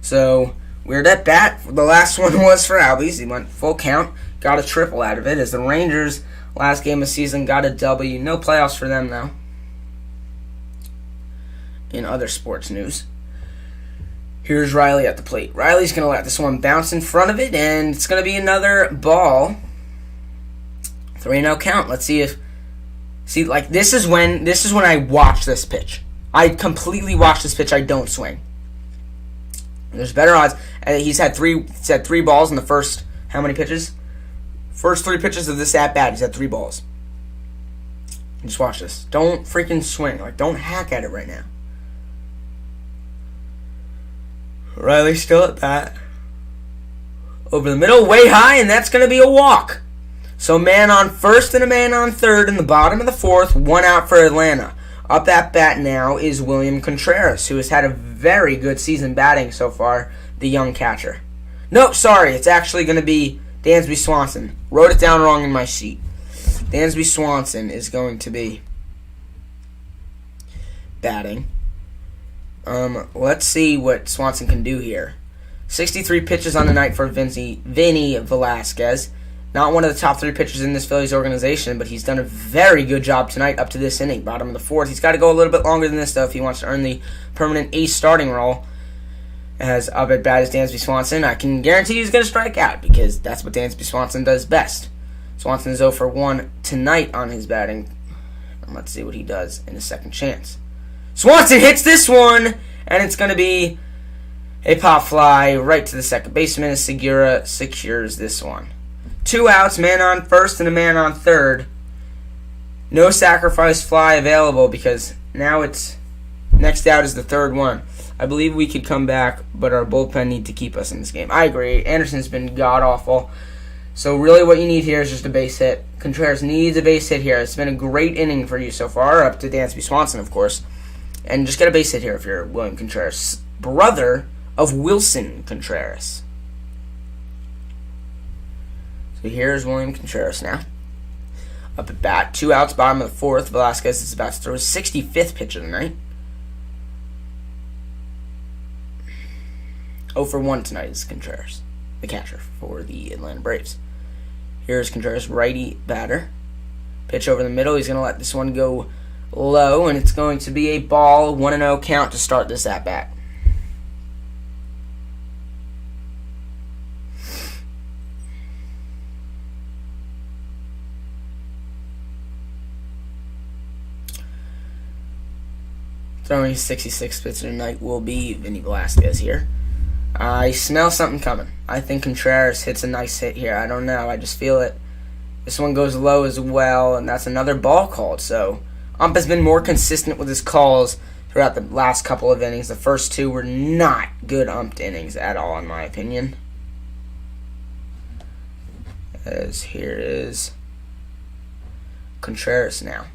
So, weird at bat. The last one was for Albies. He went full count, got a triple out of it, as the Rangers, last game of the season, got a W. No playoffs for them, though. In other sports news, here's Riley at the plate. Riley's going to let this one bounce in front of it, and it's going to be another ball. 3-0 count. Let's see if... See, like, this is when I watch this pitch. I completely watch this pitch. I don't swing. There's better odds. He's had three balls in the first... How many pitches? First 3 pitches of this at-bat, he's had 3 balls. Just watch this. Don't freaking swing. Like, don't hack at it right now. Riley still at bat. Over the middle, way high, and that's going to be a walk. So man on first and a man on third in the bottom of the 4th, 1 out for Atlanta. Up at bat now is William Contreras, who has had a very good season batting so far, the young catcher. No, sorry, it's actually going to be Dansby Swanson. Wrote it down wrong in my sheet. Dansby Swanson is going to be batting. Let's see what Swanson can do here. 63 pitches on the night for Vinny Velasquez. Not one of the top 3 pitchers in this Phillies organization, but he's done a very good job tonight up to this inning. Bottom of the 4th. He's got to go a little bit longer than this, though, if he wants to earn the permanent ace starting role. As up at bat is Dansby Swanson. I can guarantee he's going to strike out, because that's what Dansby Swanson does best. Swanson is 0 for 1 tonight on his batting. And let's see what he does in his second chance. Swanson hits this one, and it's going to be a pop fly right to the second baseman as Segura secures this one. 2 outs, man on first and a man on third. No sacrifice fly available because now it's next out is the third one. I believe we could come back, but our bullpen need to keep us in this game. I agree. Anderson's been god-awful. So really what you need here is just a base hit. Contreras needs a base hit here. It's been a great inning for you so far, up to Dansby Swanson, of course. And just get a base hit here if you're William Contreras, brother of Wilson Contreras. So here's William Contreras now. Up at bat, 2 outs, bottom of the 4th. Velasquez is about to throw his 65th pitch of the night. 0 for 1 tonight is Contreras, the catcher for the Atlanta Braves. Here's Contreras, righty batter. Pitch over the middle. He's going to let this one go low, and it's going to be a ball, 1-0 count to start this at-bat. Throwing his 66th pitch tonight will be Vinny Velasquez here. I smell something coming. I think Contreras hits a nice hit here. I don't know. I just feel it. This one goes low as well, and that's another ball called. So, Ump has been more consistent with his calls throughout the last couple of innings. The first 2 were not good umped innings at all, in my opinion. As here is Contreras now,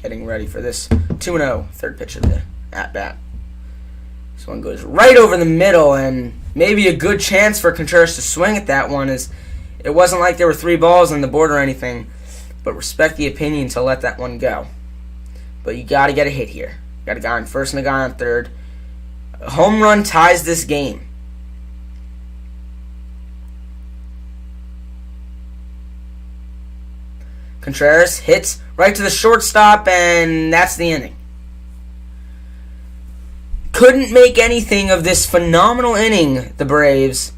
getting ready for this 2-0 third pitch of the at-bat. This one goes right over the middle, and maybe a good chance for Contreras to swing at that one, as it wasn't like there were 3 balls on the board or anything, but respect the opinion to let that one go. But you got to get a hit here. You got a guy on first and a guy on third. A home run ties this game. Contreras hits right to the shortstop, and that's the inning. Couldn't make anything of this phenomenal inning, the Braves.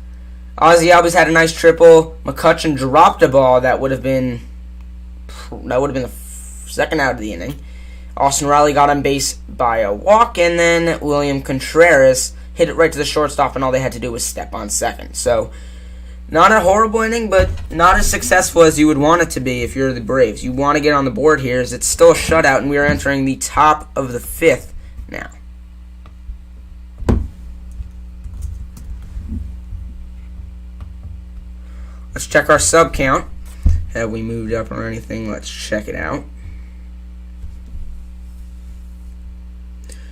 Ozzie Albies had a nice triple. McCutchen dropped a ball that would have been the second out of the inning. Austin Riley got on base by a walk, and then William Contreras hit it right to the shortstop, and all they had to do was step on second. So, not a horrible inning, but not as successful as you would want it to be if you're the Braves. You want to get on the board here, as it's still a shutout, and we are entering the top of the 5th now. Let's check our sub count. Have we moved up or anything? Let's check it out.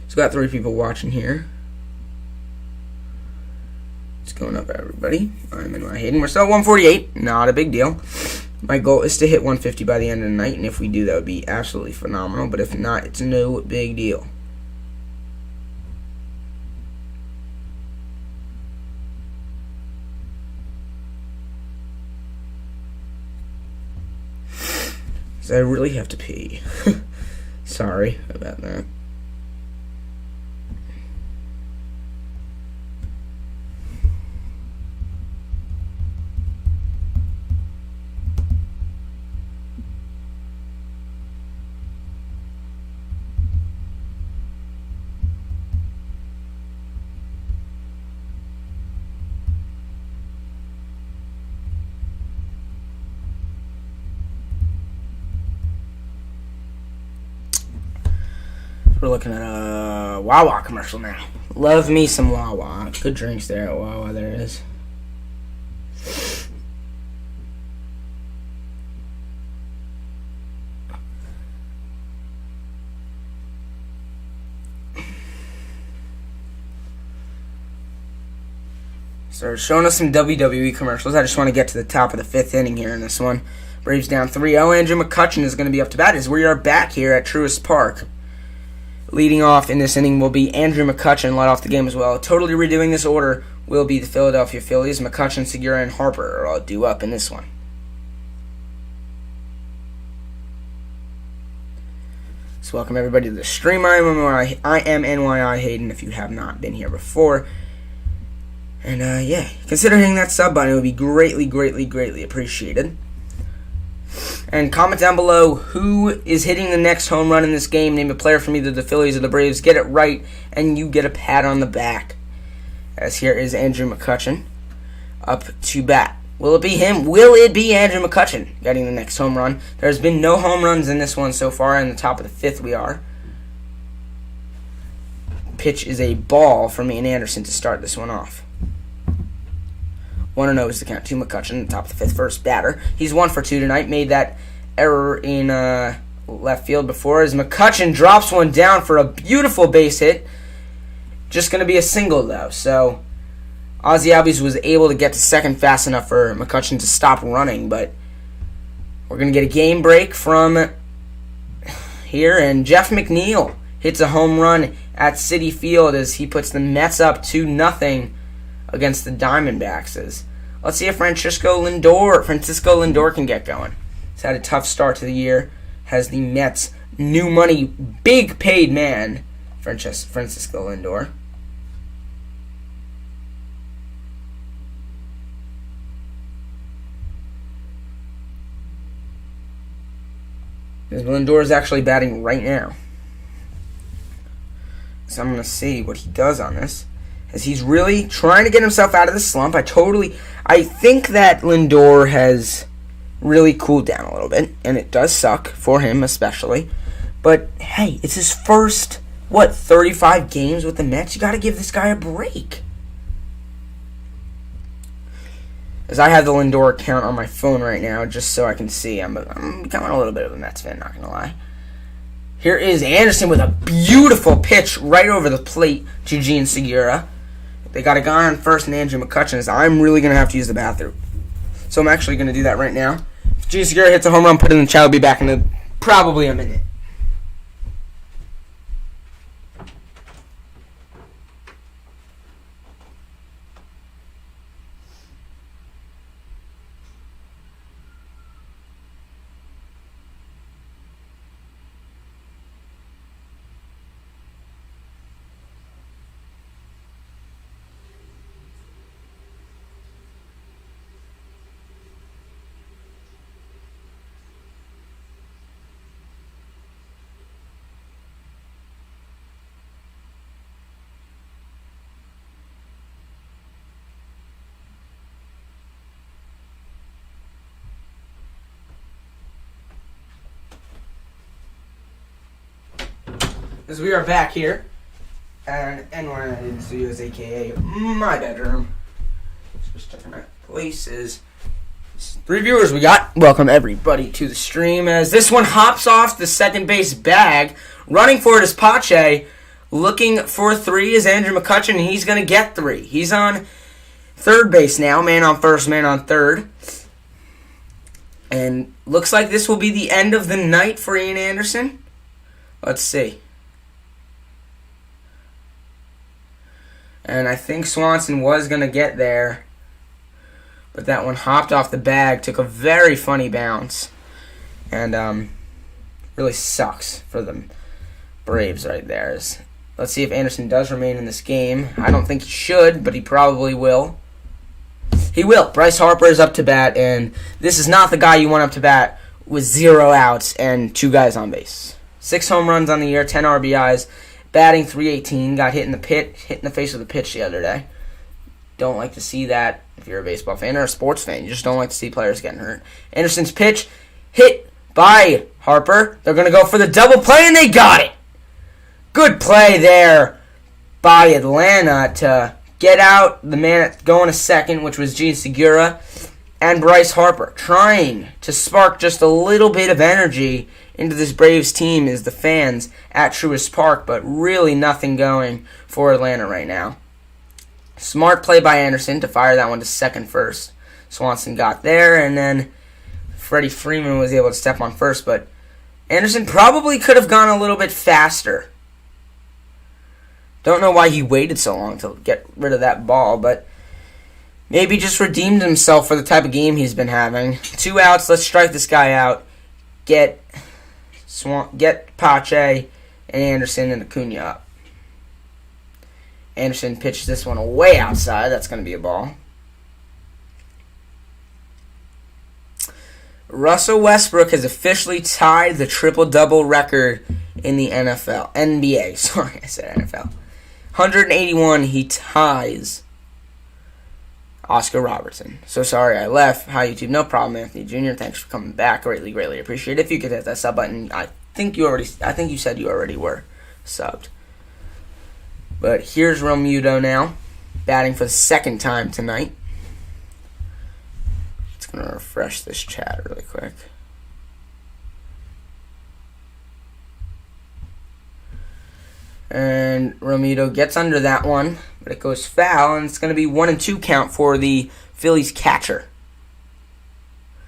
So we've got 3 people watching here. It's going up, everybody. I'm NYIhayden. We're still at 148. Not a big deal. My goal is to hit 150 by the end of the night, and if we do, that would be absolutely phenomenal. But if not, it's no big deal. So I really have to pee. Sorry about that. We're looking at a Wawa commercial now. Love me some Wawa. Good drinks there at Wawa, there is. So showing us some WWE commercials. I just want to get to the top of the 5th inning here in this one. Braves down 3-0. Andrew McCutchen is going to be up to bat as we are back here at Truist Park. Leading off in this inning will be Andrew McCutchen, led off the game as well. Totally redoing this order will be the Philadelphia Phillies. McCutchen, Segura, and Harper are all due up in this one. So welcome everybody to the stream. I am NYIhayden if you have not been here before. And yeah, consider hitting that sub button. It would be greatly, greatly, greatly appreciated. And comment down below who is hitting the next home run in this game. Name a player from either the Phillies or the Braves. Get it right, and you get a pat on the back. As here is Andrew McCutchen up to bat. Will it be him? Will it be Andrew McCutchen getting the next home run? There's been no home runs in this one so far. In the top of the 5th we are. Pitch is a ball from Ian Anderson to start this one off. 1-0 is the count to McCutchen, the top of the 5th, first batter. He's 1 for 2 tonight. Made that error in left field before as McCutchen drops one down for a beautiful base hit. Just going to be a single, though. So Ozzie Albies was able to get to second fast enough for McCutchen to stop running. But we're going to get a game break from here. And Jeff McNeil hits a home run at Citi Field as he puts the Mets up 2-0 against the Diamondbacks. Let's see if Francisco Lindor can get going. He's had a tough start to the year. Has the Mets' new money, big paid man, Francisco Lindor. Lindor is actually batting right now. So I'm going to see what he does on this. As he's really trying to get himself out of the slump. I think that Lindor has really cooled down a little bit, and it does suck for him especially. But hey, it's his first 35 games with the Mets. You got to give this guy a break. As I have the Lindor account on my phone right now, just so I can see. I'm becoming a little bit of a Mets fan, not gonna lie. Here is Anderson with a beautiful pitch right over the plate to Gene Segura. They got a guy on first, and Andrew McCutchen is. I'm really going to have to use the bathroom. So I'm actually going to do that right now. If Gene Segura hits a home run, put it in the chat. I'll be back in probably a minute. As we are back here at NYIhayden Studios, aka my bedroom. Just checking out places. 3 viewers we got. Welcome everybody to the stream. As this one hops off the second base bag, running for it is Pache. Looking for 3 is Andrew McCutchen, and he's going to get 3. He's on Third base now. Man on first, man on third. And looks like this will be the end of the night for Ian Anderson. Let's see. And I think Swanson was going to get there. But that one hopped off the bag, took a very funny bounce. And really sucks for the Braves right there. Let's see if Anderson does remain in this game. I don't think he should, but he probably will. He will. Bryce Harper is up to bat, and this is not the guy you want up to bat with 0 outs and 2 guys on base. 6 home runs on the year, 10 RBIs, batting .318. Got hit in the face with a pitch the other day. Don't like to see that if you're a baseball fan or a sports fan. You just don't like to see players getting hurt. Anderson's pitch hit by Harper. They're going to go for the double play, and they got it. Good play there by Atlanta to get out the man going to second, which was Gene Segura, and Bryce Harper, trying to spark just a little bit of energy into this Braves team as the fans at Truist Park, but really nothing going for Atlanta right now. Smart play by Anderson to fire that one to second first. Swanson got there, and then Freddie Freeman was able to step on first, but Anderson probably could have gone a little bit faster. Don't know why he waited so long to get rid of that ball, but maybe just redeemed himself for the type of game he's been having. 2 outs, let's strike this guy out. Get Pache and Anderson and Acuna up. Anderson pitched this one way outside. That's going to be a ball. Russell Westbrook has officially tied the triple-double record in the NBA. Sorry, I said NFL. 181, he ties Oscar Robertson. So sorry I left. Hi, YouTube. No problem, Anthony Jr. Thanks for coming back. Greatly appreciate it. If you could hit that sub button, I think you said you already were subbed. But here's Realmuto now, batting for the second time tonight. It's going to refresh this chat really quick. And Realmuto gets under that one, but it goes foul, and it's going to be 1-2 count for the Phillies catcher.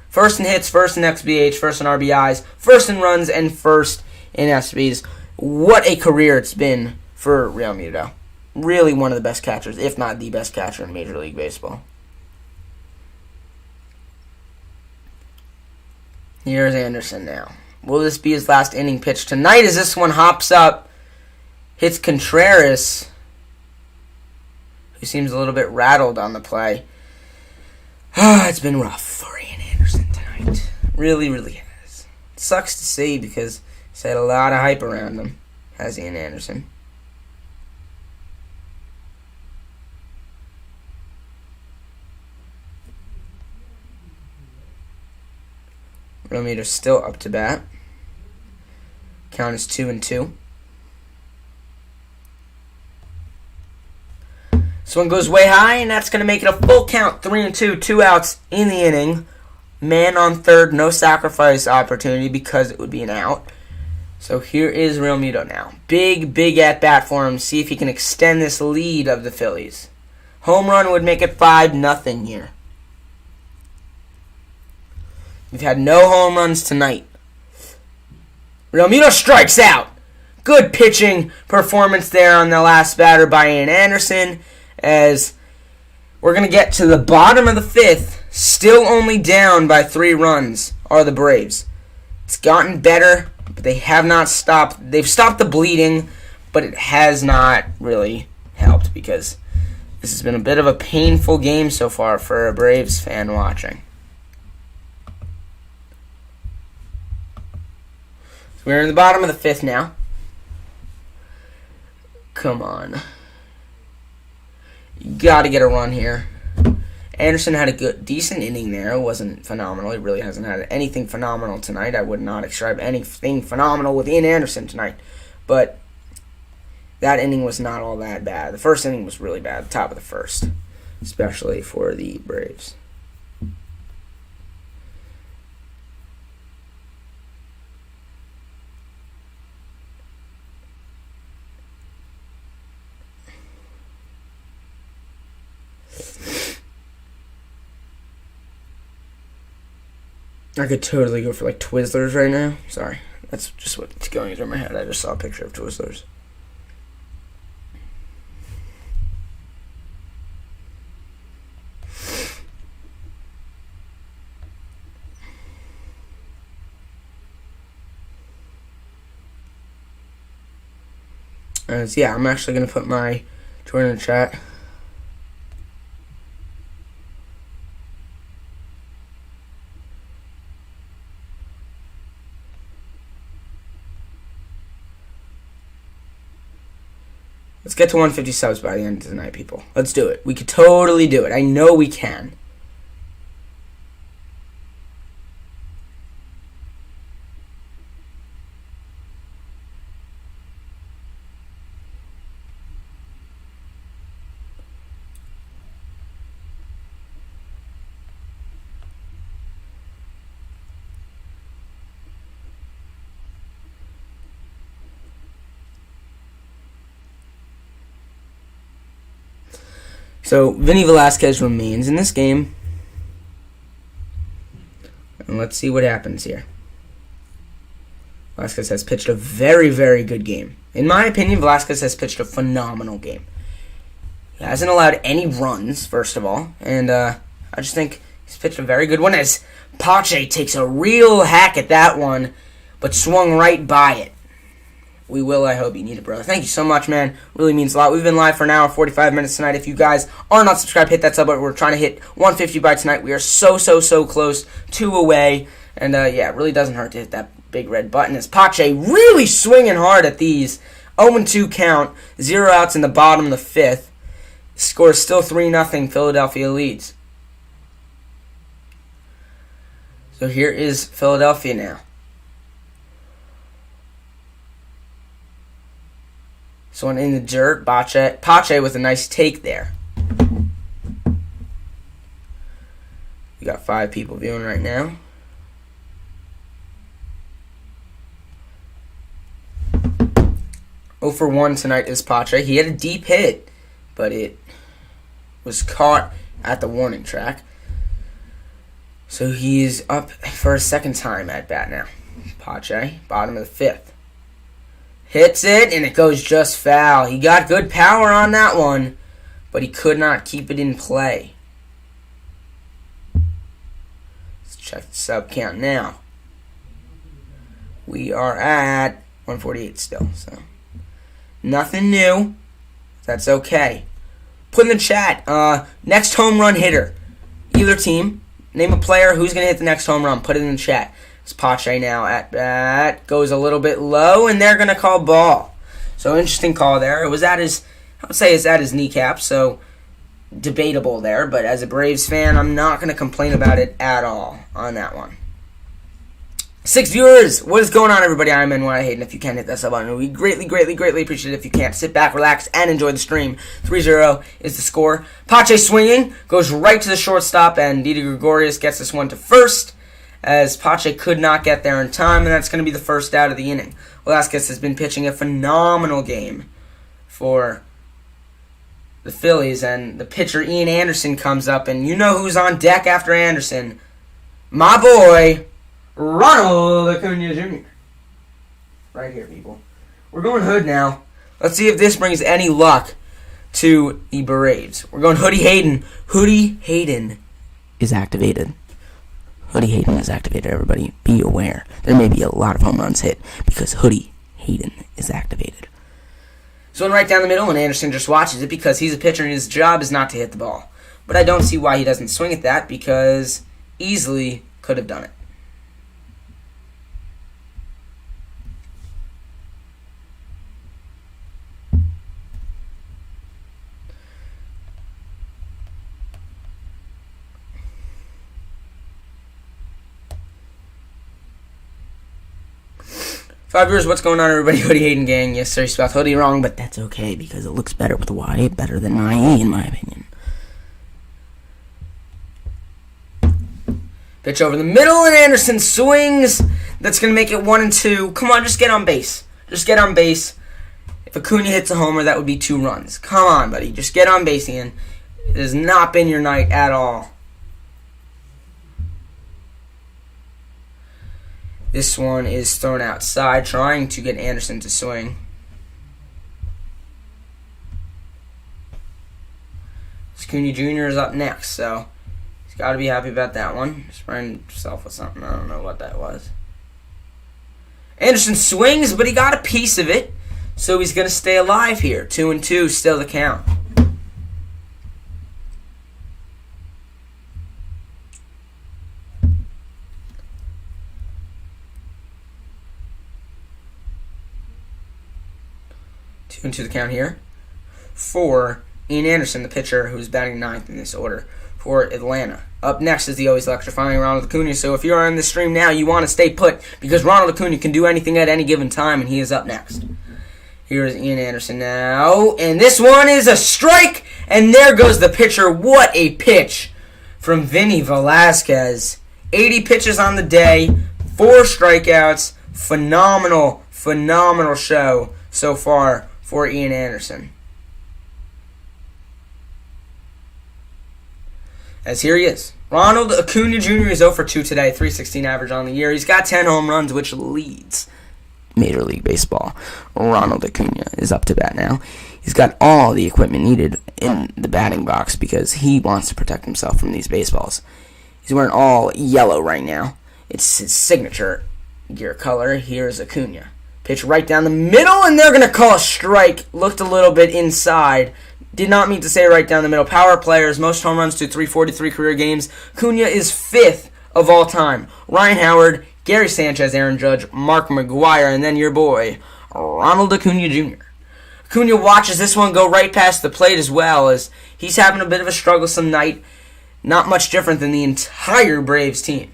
First in hits, first in XBH, first in RBIs, first in runs, and first in SBs. What a career it's been for Realmuto. Really one of the best catchers, if not the best catcher in Major League Baseball. Here's Anderson now. Will this be his last inning pitch tonight as this one hops up? Hits Contreras, who seems a little bit rattled on the play. It's been rough for Ian Anderson tonight. Really has. It sucks to see because he's had a lot of hype around him, has Ian Anderson. Realmuto's still up to bat. Count is 2-2. This one goes way high, and that's going to make it a full count. 3-2, 2 outs in the inning. Man on third, no sacrifice opportunity because it would be an out. So here is Realmuto now. Big at-bat for him. See if he can extend this lead of the Phillies. Home run would make it 5-0 here. We've had no home runs tonight. Realmuto strikes out. Good pitching performance there on the last batter by Ian Anderson. As we're going to get to the bottom of the 5th, still only down by 3 runs are the Braves. It's gotten better, but they have not stopped. They've stopped the bleeding, but it has not really helped because this has been a bit of a painful game so far for a Braves fan watching. So we're in the bottom of the 5th now. Come on. You got to get a run here. Anderson had a decent inning there. It wasn't phenomenal. He really hasn't had anything phenomenal tonight. I would not describe anything phenomenal with Ian Anderson tonight. But that inning was not all that bad. The first inning was really bad, the top of the first, especially for the Braves. I could totally go for like Twizzlers right now. Sorry, that's just what's going through my head. I just saw a picture of Twizzlers. So yeah, I'm actually gonna put my Twitter in the chat. Let's get to 150 subs by the end of the night, people. Let's do it. We could totally do it. I know we can. So, Vinny Velasquez remains in this game. And let's see what happens here. Velasquez has pitched a very, very good game. In my opinion, Velasquez has pitched a phenomenal game. He hasn't allowed any runs, first of all. And I just think he's pitched a very good one as Pache takes a real hack at that one, but swung right by it. We will. I hope you need it, brother. Thank you so much, man. Really means a lot. We've been live for an hour, 45 minutes tonight. If you guys are not subscribed, hit that sub button. We're trying to hit 150 by tonight. We are so close. 2 away. And, yeah, it really doesn't hurt to hit that big red button. As Pache really swinging hard at these. 0-2 count. 0 outs in the bottom of the 5th. Score is still 3-0. Philadelphia leads. So here is Philadelphia now. So one in the dirt, Pache with a nice take there. We got 5 people viewing right now. Oh for 1 tonight is Pache. He had a deep hit, but it was caught at the warning track. So he is up for a second time at bat now. Pache, bottom of the 5th. Hits it, and it goes just foul. He got good power on that one, but he could not keep it in play. Let's check the sub count now. We are at 148 still, so nothing new. That's okay. Put in the chat, next home run hitter. Either team, name a player who's going to hit the next home run. Put it in the chat. It's Pache now at bat. Goes a little bit low, and they're going to call ball. So, interesting call there. It was at his, I would say it's at his kneecap, so debatable there. But as a Braves fan, I'm not going to complain about it at all on that one. 6 viewers. What is going on, everybody? I'm NYIhayden. If you can, hit that sub button. We greatly appreciate it. If you can't, sit back, relax, and enjoy the stream. 3-0 is the score. Pache swinging. Goes right to the shortstop, and Didi Gregorius gets this one to first, as Pache could not get there in time, and that's going to be the first out of the inning. Velasquez has been pitching a phenomenal game for the Phillies, and the pitcher Ian Anderson comes up, and you know who's on deck after Anderson? My boy, Ronald Acuna Jr. Right here, people. We're going Hood now. Let's see if this brings any luck to the Braves. We're going NYIhayden. NYIhayden is activated. NYIhayden is activated, everybody. Be aware. There may be a lot of home runs hit because NYIhayden is activated. So one right down the middle, and Anderson just watches it because he's a pitcher and his job is not to hit the ball. But I don't see why he doesn't swing at that, because easily could have done it. Five viewers, what's going on, everybody? NYIhayden gang. Yes, sir, you spelled hoodie wrong, but that's okay because it looks better with a Y, better than IE, in my opinion. Pitch over the middle, and Anderson swings. That's going to make it 1-2. Come on, just get on base. Just get on base. If Acuna hits a homer, that would be 2 runs. Come on, buddy. Just get on base, Ian. It has not been your night at all. This one is thrown outside, trying to get Anderson to swing. Acuna Jr. is up next, so he's got to be happy about that one. Spraying himself with something. I don't know what that was. Anderson swings, but he got a piece of it, so he's going to stay alive here. 2-2, still the count. Into the count here for Ian Anderson, the pitcher who's batting ninth in this order for Atlanta. Up next is the always electrifying Ronald Acuna. So if you're on the stream now, you want to stay put because Ronald Acuna can do anything at any given time, and he is up next. Here is Ian Anderson now, and this one is a strike, and there goes the pitcher. What a pitch from Vinny Velasquez. 80 pitches on the day, 4 strikeouts. Phenomenal show so far for Ian Anderson. As here he is. Ronald Acuna Jr. is 0 for 2 today, 316 average on the year. He's got 10 home runs, which leads Major League Baseball. Ronald Acuna is up to bat now. He's got all the equipment needed in the batting box because he wants to protect himself from these baseballs. He's wearing all yellow right now. It's his signature gear color. Here's Acuna. Pitch right down the middle, and they're going to call a strike. Looked a little bit inside. Did not mean to say right down the middle. Power players, most home runs to 343 career games. Acuna is 5th of all time. Ryan Howard, Gary Sanchez, Aaron Judge, Mark McGwire, and then your boy, Ronald Acuna Jr. Acuna watches this one go right past the plate as well, as he's having a bit of a strugglesome night. Not much different than the entire Braves team.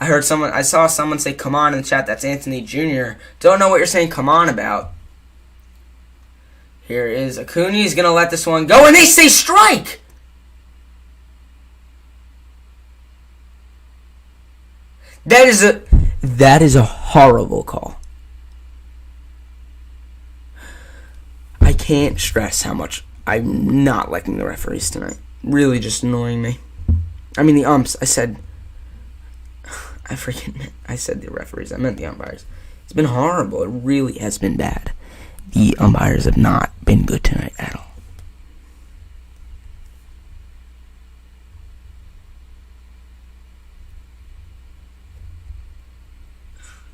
I saw someone say come on in the chat. That's Anthony Jr. Don't know what you're saying come on about. Here is Acuna. He's going to let this one go, and they say strike! That is a horrible call. I can't stress how much I'm not liking the referees tonight. Really just annoying me. I mean the umps. I said the referees. I meant the umpires. It's been horrible. It really has been bad. The umpires have not been good tonight at all.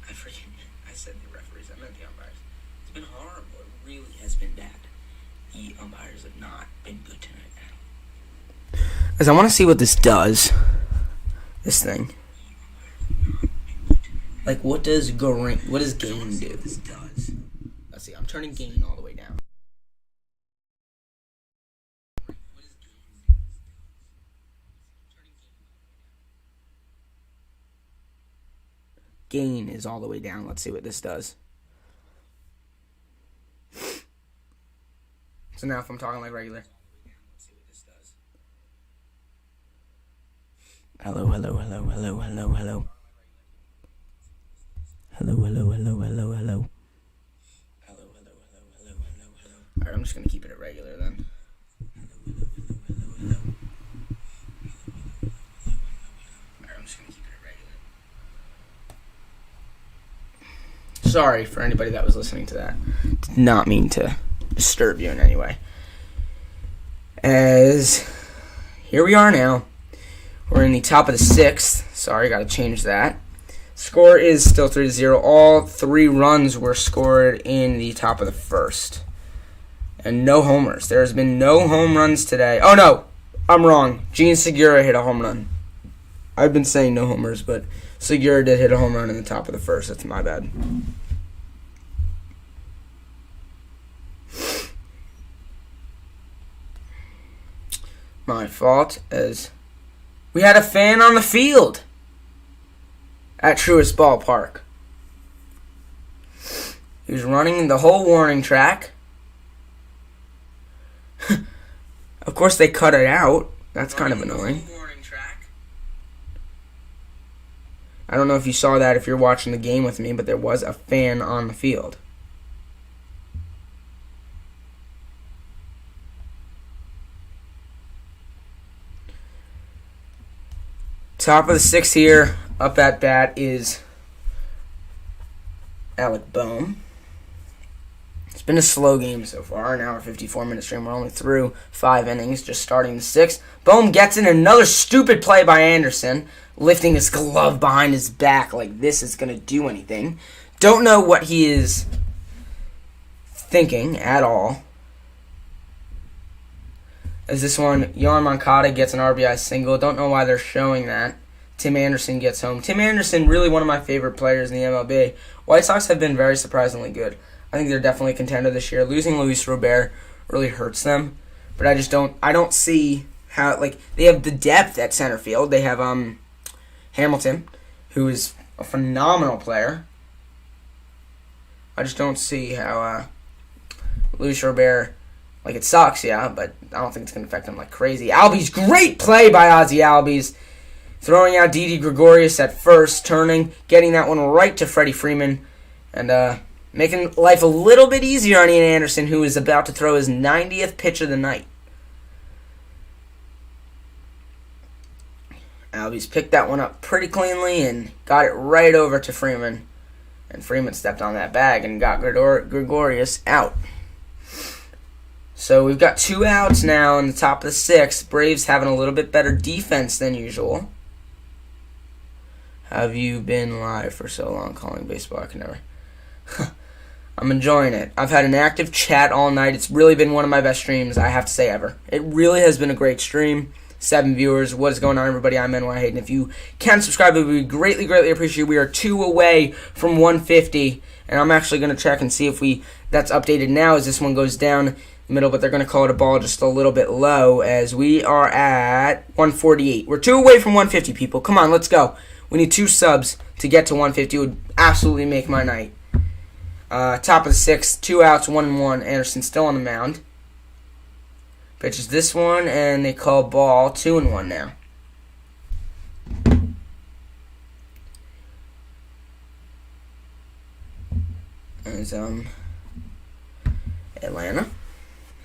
I said the referees. I meant the umpires. It's been horrible. It really has been bad. The umpires have not been good tonight at all. Because I want to see what this does. This thing. Like, what does gain do? Let's see, I'm turning gain all the way down. Gain is all the way down. Let's see what this does. So now if I'm talking like regular. Hello. Hello. Alright, I'm just going to keep it at regular then. Sorry for anybody that was listening to that. Did not mean to disturb you in any way. As here we are now. We're in the top of the 6th. Sorry, got to change that. Score is still 3-0. All 3 runs were scored in the top of the 1st. And no homers. There has been no home runs today. Oh, no. I'm wrong. Gene Segura hit a home run. I've been saying no homers, but Segura did hit a home run in the top of the 1st. That's my bad. My fault, as we had a fan on the field at Truist Ballpark. He was running the whole warning track. Of course, they cut it out. That's kind of annoying. I don't know if you saw that if you're watching the game with me, but there was a fan on the field. Top of the 6th here. Up at bat is Alec Boehm. It's been a slow game so far. An hour 54-minute stream. We're only through 5 innings, just starting the 6th. Boehm gets in another stupid play by Anderson, lifting his glove behind his back like this is going to do anything. Don't know what he is thinking at all. As this one, Yohan Moncada gets an RBI single. Don't know why they're showing that. Tim Anderson gets home. Tim Anderson, really one of my favorite players in the MLB. White Sox have been very surprisingly good. I think they're definitely a contender this year. Losing Luis Robert really hurts them, but I don't see how, like, they have the depth at center field. They have Hamilton, who is a phenomenal player. I just don't see how Luis Robert, like, it sucks, yeah, but I don't think it's going to affect them like crazy. Albies, great play by Ozzie Albies. Throwing out Didi Gregorius at first, turning, getting that one right to Freddie Freeman, and making life a little bit easier on Ian Anderson, who is about to throw his 90th pitch of the night. Albies picked that one up pretty cleanly and got it right over to Freeman. And Freeman stepped on that bag and got Gregorius out. So we've got 2 outs now in the top of the 6th. Braves having a little bit better defense than usual. Have you been live for so long calling baseball? I can never. I'm enjoying it. I've had an active chat all night. It's really been one of my best streams, I have to say, ever. It really has been a great stream. 7 viewers. What is going on, everybody? I'm NYIhayden. If you can subscribe, it would be greatly, greatly appreciated. We are 2 away from 150, and I'm actually going to check and see if that's updated now as this one goes down the middle, but they're going to call it a ball just a little bit low as we are at 148. We're 2 away from 150, people. Come on, let's go. We need 2 subs to get to 150. It would absolutely make my night. Top of the 6th, 2 outs, 1-1. Anderson still on the mound. Pitches this one, and they call ball 2-1 now. As Atlanta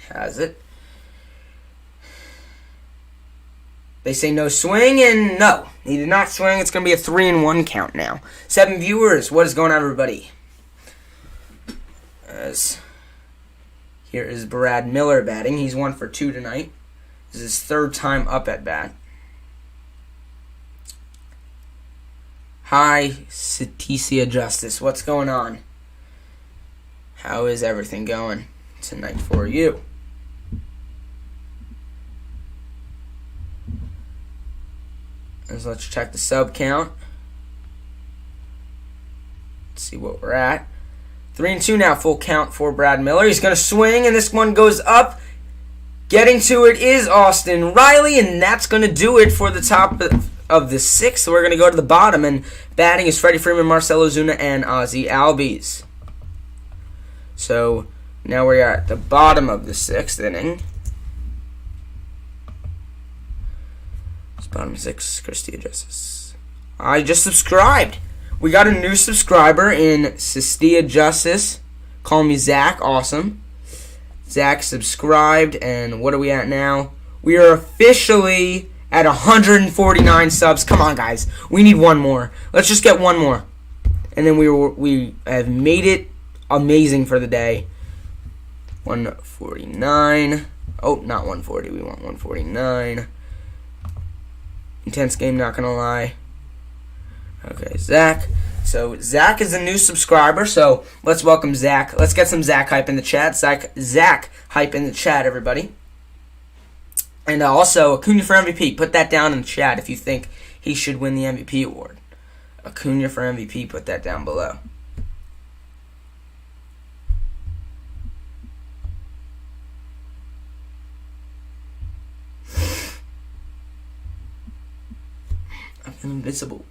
has it. They say no swing, and no, he did not swing. It's going to be a 3-1 count now. 7 viewers. What is going on, everybody? As here is Brad Miller batting. He's 1 for 2 tonight. This is his 3rd time up at bat. Hi, Ceticia Justice. What's going on? How is everything going tonight for you? Let's check the sub count. Let's see what we're at. 3-2 now, full count for Brad Miller. He's going to swing, and this one goes up. Getting to it is Austin Riley, and that's going to do it for the top of the 6th. So we're going to go to the bottom, and batting is Freddie Freeman, Marcell Ozuna, and Ozzie Albies. So now we're at the bottom of the 6th inning. It's bottom 6, Christia Justice. I just subscribed. We got a new subscriber in Sistia Justice. Call me Zach. Awesome. Zach subscribed, and what are we at now? We are officially at 149 subs. Come on, guys. We need 1 more. Let's just get 1 more. And then we have made it amazing for the day. 149. Oh, not 140. We want 149. Intense game, not going to lie. Okay, Zach. So Zach is a new subscriber, so let's welcome Zach. Let's get some Zach hype in the chat. Zach hype in the chat, everybody. And also, Acuna for MVP. Put that down in the chat if you think he should win the MVP award. Acuna for MVP, put that down below. I'm invincible.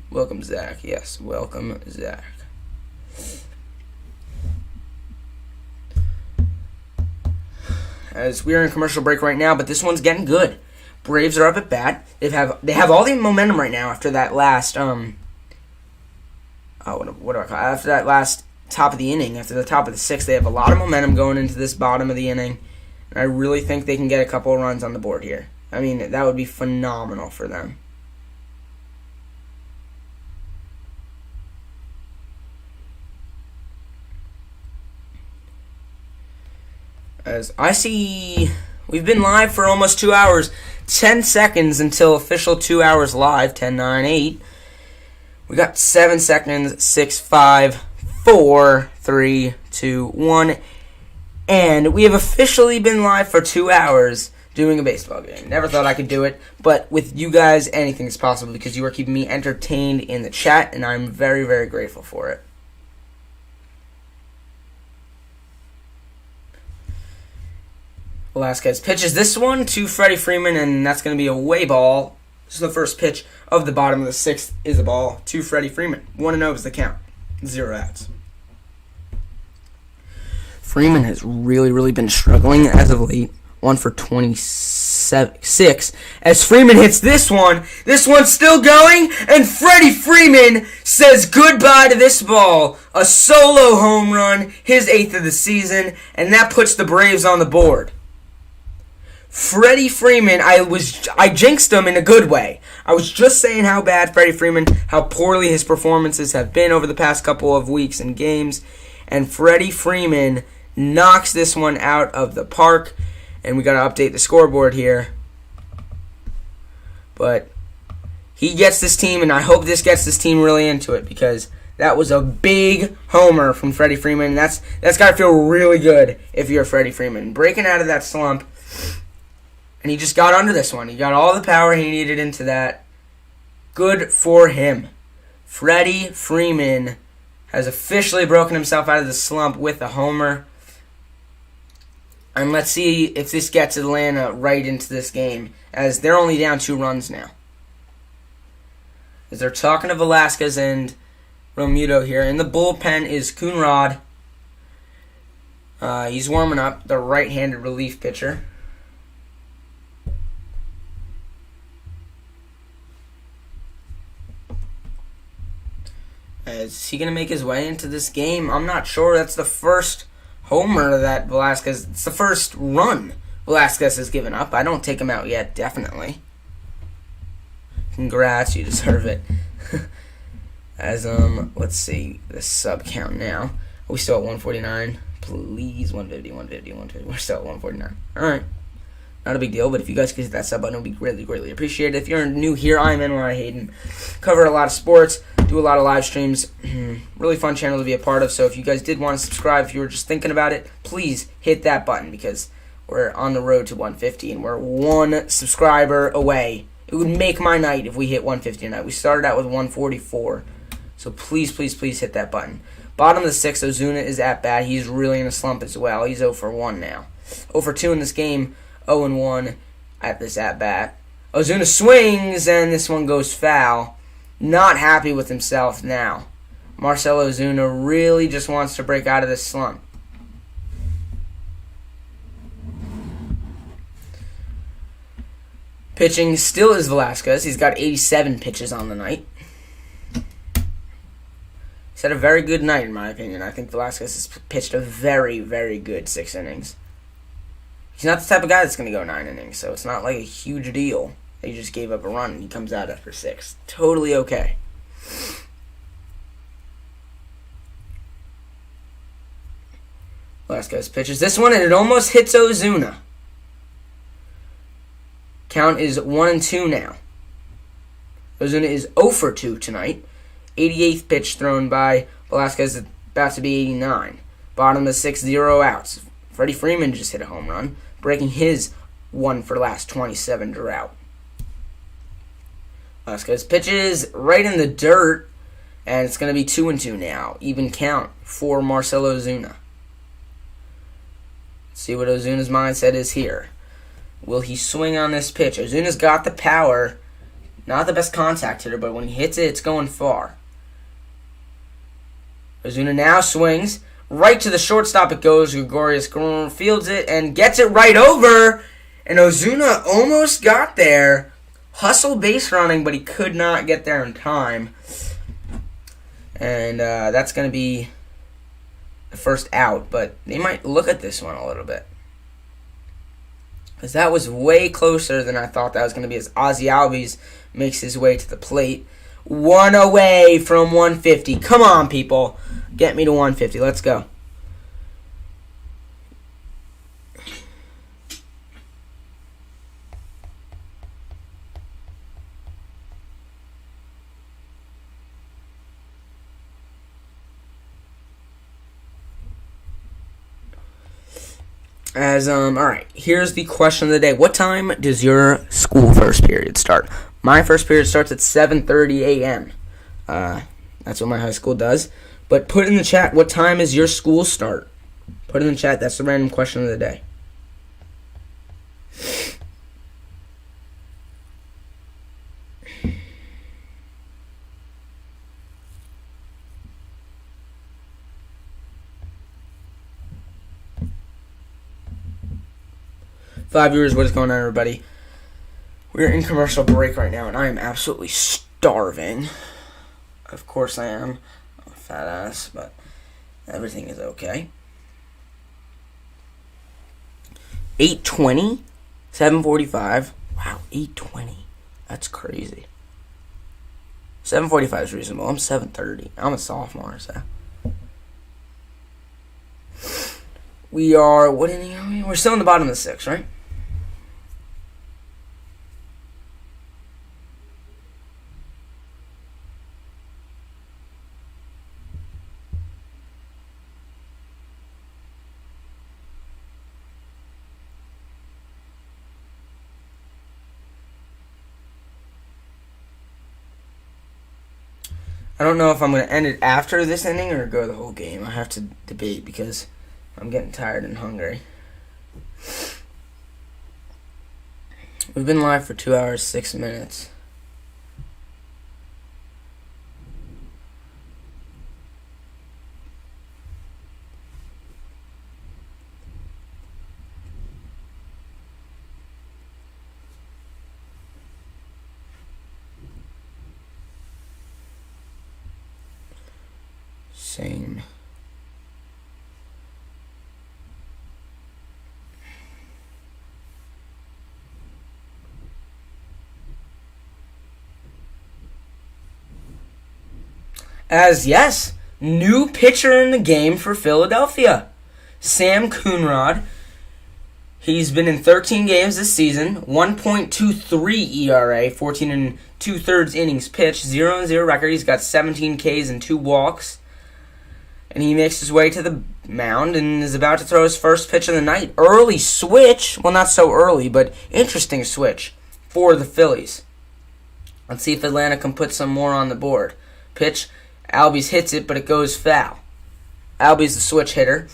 Welcome, Zach. Yes, welcome, Zach. As we are in commercial break right now, but this one's getting good. Braves are up at bat. They have all the momentum right now after that last what do I call it? After that last top of the inning, after the top of the 6th, they have a lot of momentum going into this bottom of the inning. And I really think they can get a couple of runs on the board here. I mean, that would be phenomenal for them. As I see, we've been live for almost 2 hours. 10 seconds until official 2 hours live. 10, 9, 8. We got 7 seconds. 6, 5, 4, 3, 2, 1. And we have officially been live for 2 hours doing a baseball game. Never thought I could do it, but with you guys, anything is possible because you are keeping me entertained in the chat, and I'm very, very grateful for it. Velasquez pitches this one to Freddie Freeman, and that's going to be a way ball. This is the first pitch of the bottom of the sixth is a ball to Freddie Freeman. 1-0 is the count. 0 outs. Freeman has really, really been struggling as of late. 1 for 26. As Freeman hits this one. This one's still going, and Freddie Freeman says goodbye to this ball. A solo home run, his 8th of the season, and that puts the Braves on the board. Freddie Freeman, I jinxed him in a good way. I was just saying how bad Freddie Freeman, how poorly his performances have been over the past couple of weeks and games, and Freddie Freeman knocks this one out of the park. And we got to update the scoreboard here. But he gets this team, and I hope this gets this team really into it because that was a big homer from Freddie Freeman. That's got to feel really good if you're Freddie Freeman. Breaking out of that slump, and he just got under this one. He got all the power he needed into that. Good for him. Freddie Freeman has officially broken himself out of the slump with a homer. And let's see if this gets Atlanta right into this game, as they're only down 2 runs now. As they're talking to Velasquez and Romuto here. In the bullpen is Coonrod. He's warming up, the right-handed relief pitcher. Is he going to make his way into this game? I'm not sure. That's the first homer that Velasquez, it's the first run Velasquez has given up. I don't take him out yet, definitely. Congrats, you deserve it. As, let's see, the sub count now. Are we still at 149? Please, 150. We're still at 149. Alright. Not a big deal, but if you guys could hit that sub button, it would be greatly, greatly appreciated. If you're new here, I'm NYIhayden. Cover a lot of sports, do a lot of live streams. Really fun channel to be a part of, so if you guys did want to subscribe, if you were just thinking about it, please hit that button because we're on the road to 150 and we're 1 subscriber away. It would make my night if we hit 150 tonight. We started out with 144, so please, please, please hit that button. Bottom of the 6th, Ozuna is at bat. He's really in a slump as well. He's 0 for 1 now. 0 for 2 in this game. 0-1 at this at-bat. Ozuna swings, and this one goes foul. Not happy with himself now. Marcell Ozuna really just wants to break out of this slump. Pitching still is Velasquez. He's got 87 pitches on the night. He's had a very good night, in my opinion. I think Velasquez has pitched a very, very good 6 innings. He's not the type of guy that's going to go 9 innings, so it's not like a huge deal that he just gave up a run and he comes out after 6. Totally okay. Velasquez pitches this one, and it almost hits Ozuna. Count is 1-2 now. Ozuna is 0 for 2 tonight. 88th pitch thrown by Velasquez, about to be 89. Bottom of the 6th, 0 outs. Freddie Freeman just hit a home run, breaking his 1 for last 27 drought. Velasquez pitches right in the dirt, and it's going to be 2-2 now. Even count for Marcell Ozuna. Let's see what Ozuna's mindset is here. Will he swing on this pitch? Ozuna's got the power. Not the best contact hitter, but when he hits it, it's going far. Ozuna now swings. Right to the shortstop it goes. Gregorius fields it and gets it right over. And Ozuna almost got there. Hustle base running, but he could not get there in time. And that's going to be the first out. But they might look at this one a little bit. Because that was way closer than I thought that was going to be as Ozzy Albies makes his way to the plate. 1 away from 150. Come on, people. Get me to 150. Let's go. All right, here's the question of the day. What time does your school first period start? My first period starts at 7:30 a.m. That's what my high school does. But put in the chat, what time is your school start? Put in the chat. That's the random question of the day. Five viewers, what is going on, everybody? We're in commercial break right now, and I am absolutely starving. Of course I am. I'm a fat ass, but everything is okay. 8:20? 7:45? Wow, 8:20. That's crazy. 7:45 is reasonable. I'm 7:30. I'm a sophomore, so. We are, what inning are we? We're still in the bottom of the sixth, right? I don't know if I'm going to end it after this inning or go the whole game. I have to debate because I'm getting tired and hungry. We've been live for 2 hours, 6 minutes. Same. Yes, new pitcher in the game for Philadelphia, Sam Coonrod. He's been in 13 games this season, 1.23 ERA, 14 and 2/3 innings pitched, 0-0 record. He's got 17 Ks and 2 walks. And he makes his way to the mound and is about to throw his first pitch of the night. Early switch. Well, not so early, but interesting switch for the Phillies. Let's see if Atlanta can put some more on the board. Pitch. Albies hits it, but it goes foul. Albies the switch hitter.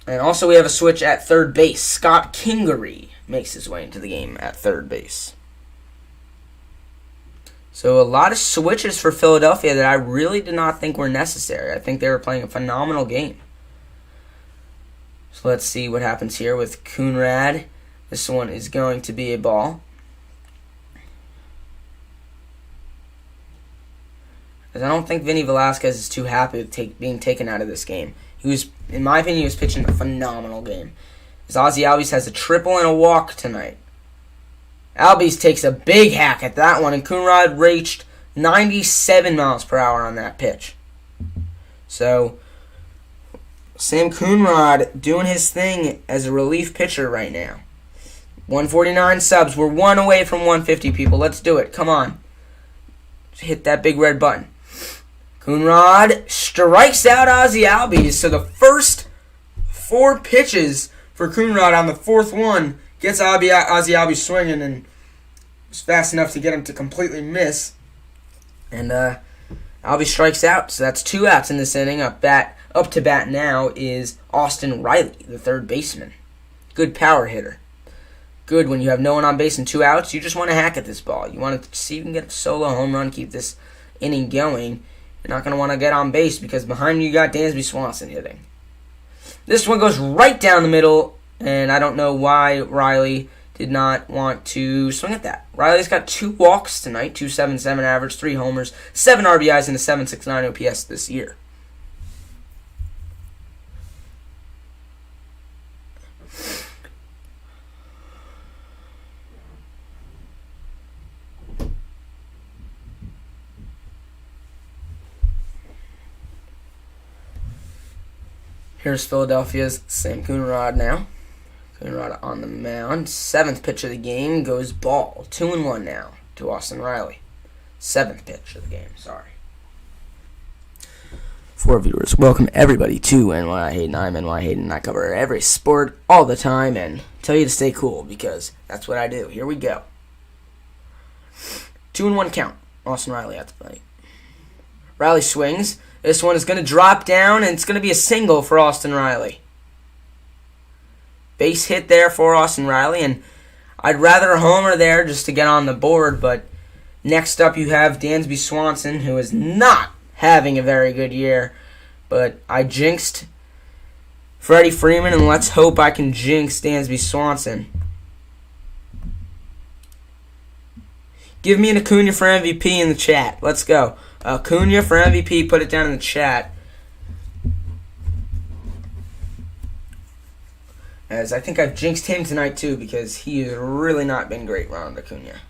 And also we have a switch at third base. Scott Kingery makes his way into the game at third base. So a lot of switches for Philadelphia that I really did not think were necessary. I think they were playing a phenomenal game. So let's see what happens here with Coonrad. This one is going to be a ball. Because I don't think Vinny Velasquez is too happy with being taken out of this game. He was, in my opinion, he was pitching a phenomenal game. As Ozzie Albies has a triple and a walk tonight. Albies takes a big hack at that one, and Coonrod reached 97 miles per hour on that pitch. So, Sam Coonrod doing his thing as a relief pitcher right now. 149 subs. We're one away from 150, people. Let's do it. Come on. Hit that big red button. Coonrod strikes out Ozzie Albies. So the first 4 pitches for Coonrod on the 4th one gets Ozzie Albies swinging, and was fast enough to get him to completely miss. And Albies strikes out, so that's 2 outs in this inning. Up to bat now is Austin Riley, the third baseman. Good power hitter. Good when you have no one on base and 2 outs. You just want to hack at this ball. You want to see if you can get a solo home run, keep this inning going. You're not going to want to get on base because behind you got Dansby Swanson hitting. This one goes right down the middle, and I don't know why Riley did not want to swing at that. Riley's got 2 walks tonight, 2.77 average, 3 homers, 7 RBIs, and a 7.69 OPS this year. Here's Philadelphia's Sam Coonrod now. Coonrod on the mound. 7th pitch of the game goes ball. 2-1 now to Austin Riley. 7th pitch of the game, sorry. For viewers, welcome everybody to NYIhayden. I'm NYIhayden. I cover every sport all the time and tell you to stay cool because that's what I do. Here we go. 2-1 count. Austin Riley at the plate. Riley swings. This one is going to drop down and it's going to be a single for Austin Riley. Base hit there for Austin Riley, and I'd rather a homer there just to get on the board, but next up you have Dansby Swanson, who is not having a very good year, but I jinxed Freddie Freeman, and let's hope I can jinx Dansby Swanson. Give me an Acuna for MVP in the chat. Let's go. Acuna for MVP, put it down in the chat. As I think I've jinxed him tonight too, because he has really not been great, Ronald Acuna.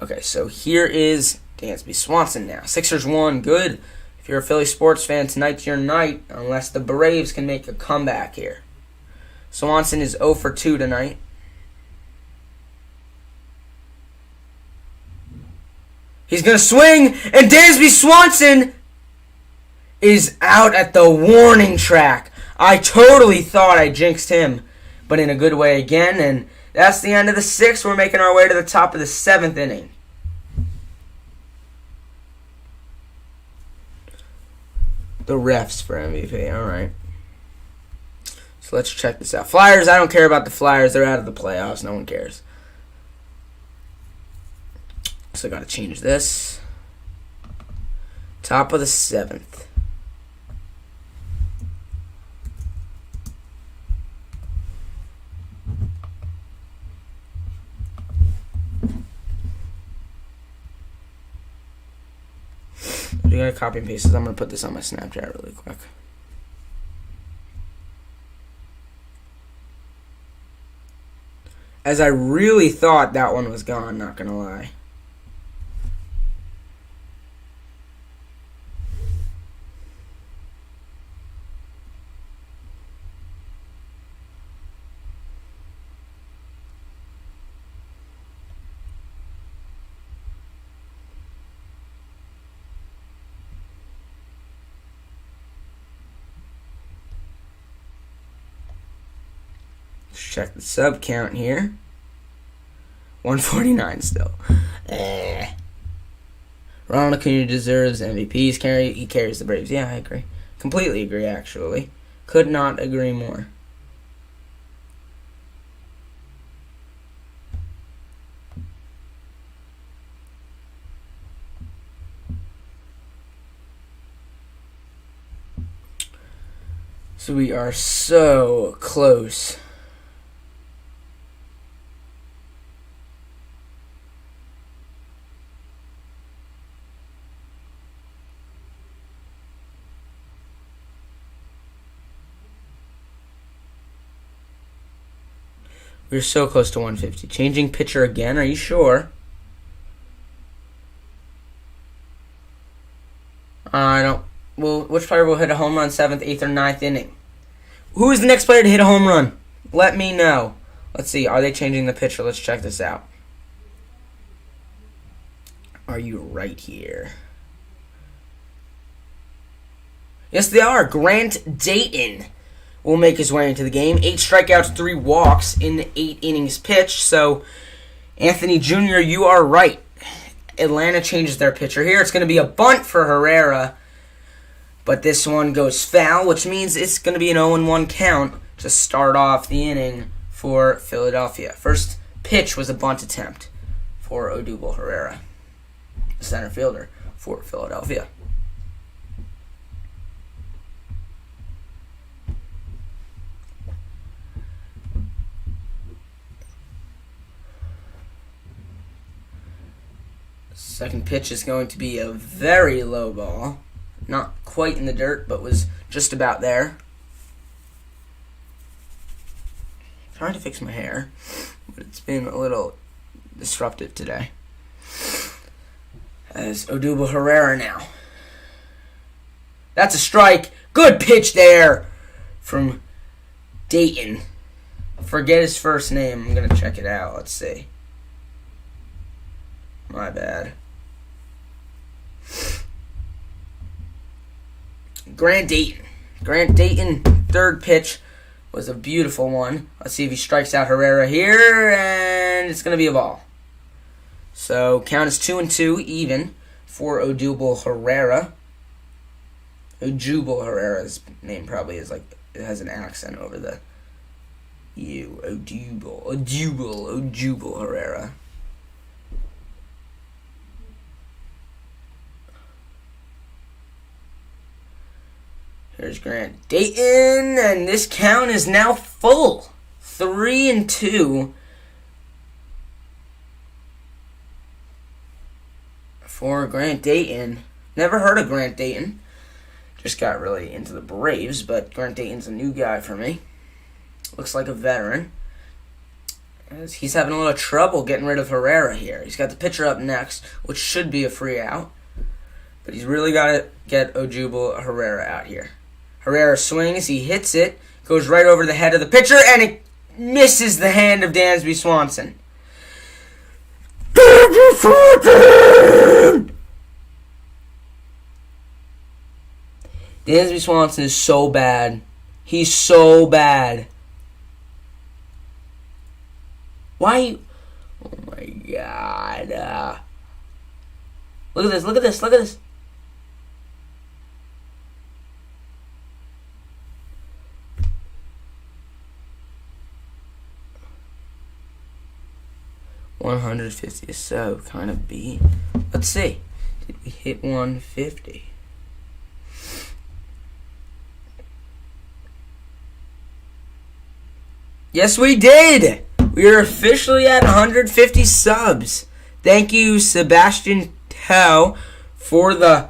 Okay, so here is Dansby Swanson now. Sixers won. Good. If you're a Philly sports fan, tonight's your night, unless the Braves can make a comeback here. Swanson is 0 for 2 tonight. He's going to swing, and Dansby Swanson is out at the warning track. I totally thought I jinxed him, but in a good way again, and that's the end of the 6th. We're making our way to the top of the 7th inning. The refs for MVP. All right. So let's check this out. Flyers, I don't care about the Flyers. They're out of the playoffs. No one cares. So I got to change this. Top of the 7th. You gotta copy and paste this. I'm gonna put this on my Snapchat really quick. As I really thought that one was gone, not gonna lie. Check the sub count here. 149 still. Ronald Acuna deserves MVP. He carries the Braves. Yeah, I agree. Completely agree, actually. Could not agree more. So we are so close. We're so close to 150. Changing pitcher again? Are you sure? I don't. Well, which player will hit a home run 7th, 8th, or 9th inning? Who is the next player to hit a home run? Let me know. Let's see. Are they changing the pitcher? Let's check this out. Are you right here? Yes, they are. Grant Dayton will make his way into the game. 8 strikeouts, 3 walks in 8 innings pitched. So, Anthony Jr., you are right. Atlanta changes their pitcher here. It's going to be a bunt for Herrera. But this one goes foul, which means it's going to be an 0-1 count to start off the inning for Philadelphia. First pitch was a bunt attempt for Odubel Herrera, the center fielder for Philadelphia. Second pitch is going to be a very low ball. Not quite in the dirt, but was just about there. Trying to fix my hair, but it's been a little disruptive today. As Odubel Herrera now. That's a strike. Good pitch there from Dayton. Forget his first name. I'm going to check it out. Let's see. My bad. Grant Dayton. Grant Dayton, third pitch was a beautiful one. Let's see if he strikes out Herrera here, and it's going to be a ball. So count is 2-2 even for Odubel Herrera. Odubel Herrera's name probably is like, it has an accent over the U. Odubel Herrera. Here's Grant Dayton, and this count is now full. 3-2 for Grant Dayton. Never heard of Grant Dayton. Just got really into the Braves, but Grant Dayton's a new guy for me. Looks like a veteran. As he's having a little trouble getting rid of Herrera here. He's got the pitcher up next, which should be a free out. But he's really got to get Odubel Herrera out here. Herrera swings, he hits it, goes right over the head of the pitcher, and it misses the hand of Dansby Swanson. Dansby Swanson is so bad. He's so bad. Why? Oh my God. Look at this, look at this, look at this. $150 is so kind of beat. Let's see. Did we hit 150? Yes, we did. We are officially at 150 subs. Thank you, Sebastian Tao, for the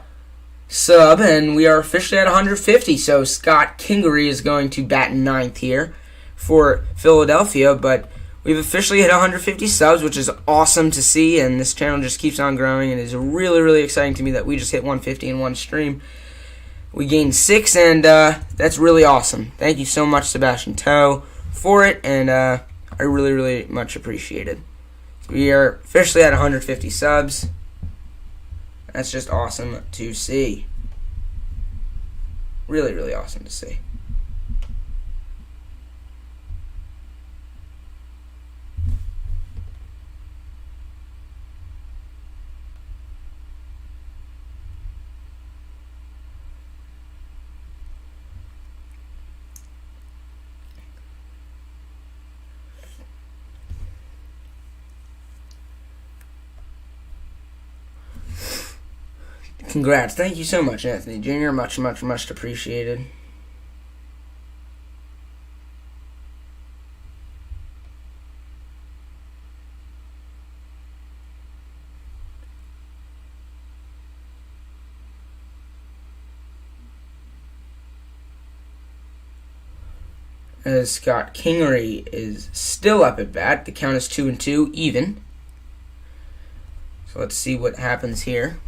sub, and we are officially at 150. So Scott Kingery is going to bat ninth here for Philadelphia, but we've officially hit 150 subs, which is awesome to see, and this channel just keeps on growing, and it is really, really exciting to me that we just hit 150 in one stream. We gained 6, and that's really awesome. Thank you so much, Sebastian Toe, for it, and I really, really much appreciate it. We are officially at 150 subs. That's just awesome to see. Really, really awesome to see. Congrats. Thank you so much, Anthony Jr. Much, much, much appreciated. As Scott Kingery is still up at bat. The count is 2-2, even. So let's see what happens here.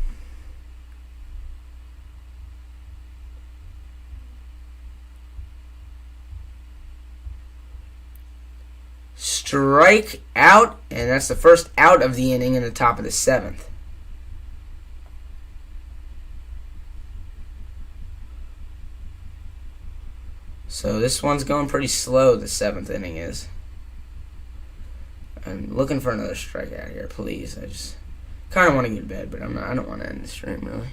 Strike out, and that's the first out of the inning in the top of the 7th. So this one's going pretty slow, the 7th inning is. I'm looking for another strikeout here, please. I just kind of want to go to bed, but I don't want to end the stream, really.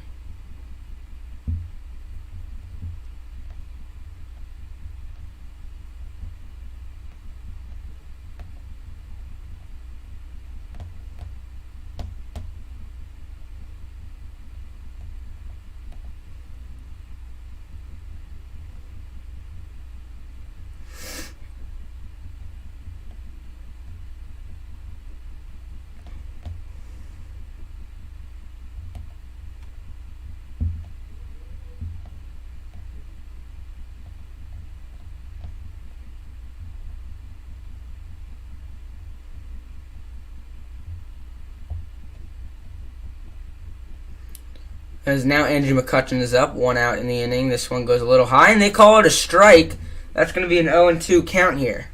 As now Andrew McCutcheon is up, 1 out in the inning. This one goes a little high, and they call it a strike. That's going to be an 0-2 count here.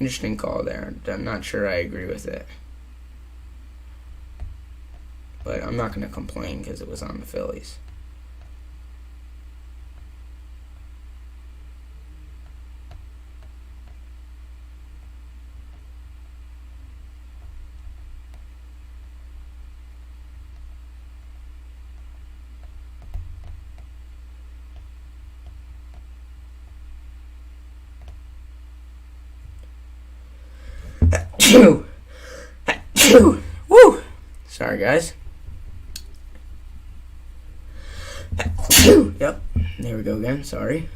Interesting call there. I'm not sure I agree with it. But I'm not going to complain because it was on the Phillies. Woo! Sorry, guys. Yep. There we go again. Sorry.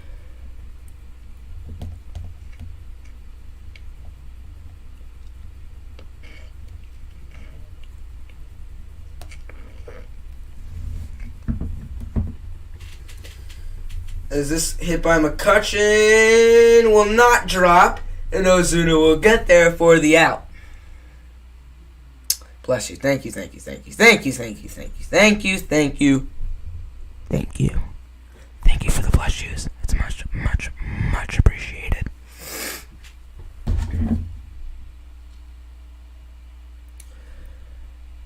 As this hit by McCutcheon will not drop, and Ozuna will get there for the out. Bless you. Thank you, thank you, thank you, thank you, thank you, thank you, thank you, thank you. Thank you. Thank you for the bless yous. It's much, much, much appreciated.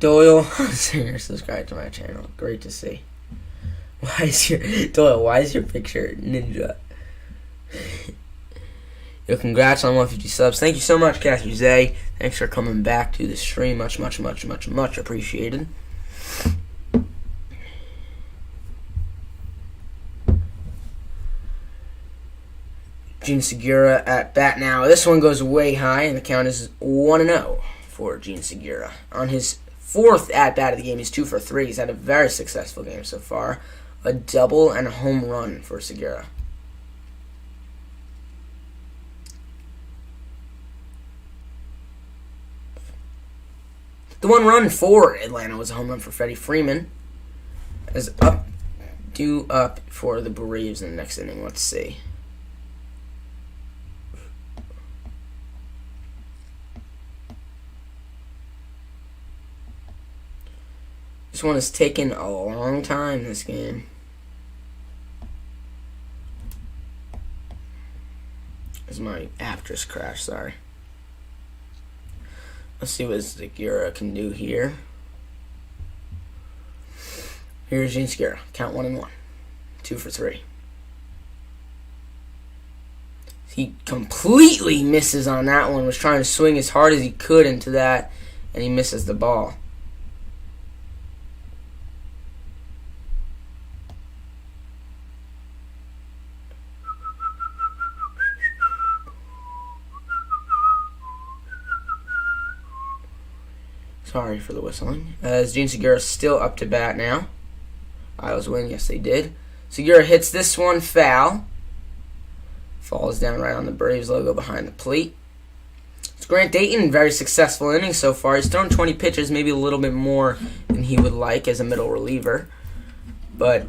Doyle, subscribe to my channel. Great to see. Why is your picture ninja? Yo, congrats on 150 subs. Thank you so much, Cassie Zay. Thanks for coming back to the stream. Much, much, much, much, much appreciated. Gene Segura at bat now. This one goes way high, and the count is 1-0 for Gene Segura. On his fourth at-bat of the game, he's 2 for 3. He's had a very successful game so far. A double and a home run for Segura. The one run for Atlanta was a home run for Freddie Freeman. As due up for the Braves in the next inning. Let's see. This one has taken a long time, this game. This is my app just crashed, sorry. Let's see what Segura can do here. Here's Gene Segura. Count 1-1. 2 for 3. He completely misses on that one. Was trying to swing as hard as he could into that, and he misses the ball. Sorry for the whistling. As Gene Segura still up to bat now. Isles win. Yes, they did. Segura hits this one foul. Falls down right on the Braves logo behind the plate. It's Grant Dayton. Very successful inning so far. He's thrown 20 pitches, maybe a little bit more than he would like as a middle reliever. But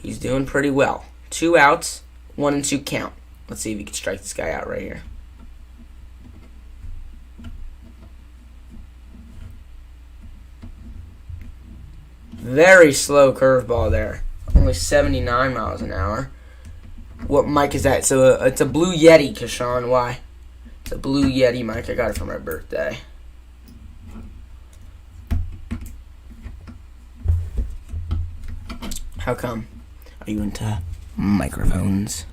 he's doing pretty well. 2 outs, 1-2 count. Let's see if he can strike this guy out right here. Very slow curveball there. Only 79 miles an hour. What mic is that? So it's a Blue Yeti, Kashawn. Why? It's a Blue Yeti mic. I got it for my birthday. How come? Are you into microphones?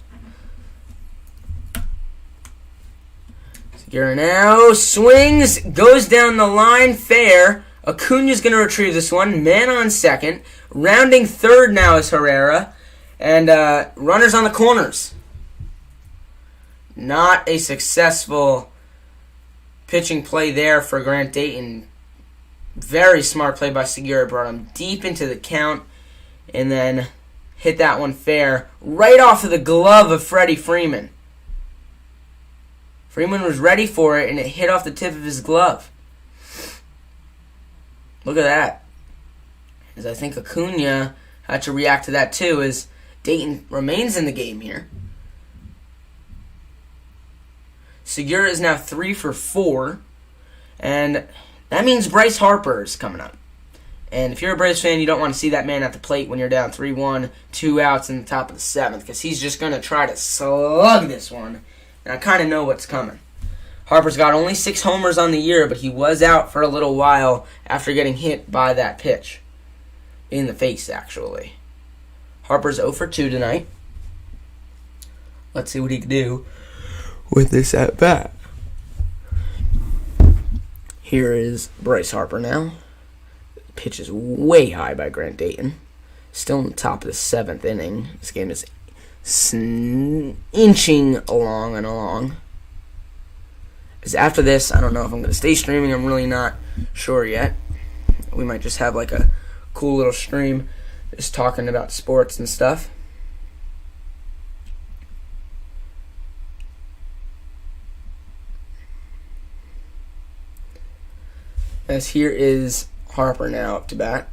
Segura now swings, goes down the line, fair. Acuna's going to retrieve this one. Man on second. Rounding third now is Herrera. And runners on the corners. Not a successful pitching play there for Grant Dayton. Very smart play by Segura. Brought him deep into the count. And then hit that one fair. Right off of the glove of Freddie Freeman. Freeman was ready for it, and it hit off the tip of his glove. Look at that. As I think Acuna had to react to that too, as Dayton remains in the game here. Segura is now 3 for 4. And that means Bryce Harper is coming up. And if you're a Braves fan, you don't want to see that man at the plate when you're down 3-1, 2 outs in the top of the 7th, because he's just going to try to slug this one. And I kind of know what's coming. Harper's got only 6 homers on the year, but he was out for a little while after getting hit by that pitch. In the face, actually. Harper's 0 for 2 tonight. Let's see what he can do with this at bat. Here is Bryce Harper now. Pitch is way high by Grant Dayton. Still on the top of the 7th inning. This game is inching along and along. Because after this, I don't know if I'm going to stay streaming. I'm really not sure yet. We might just have like a cool little stream just talking about sports and stuff. As here is Harper now up to bat.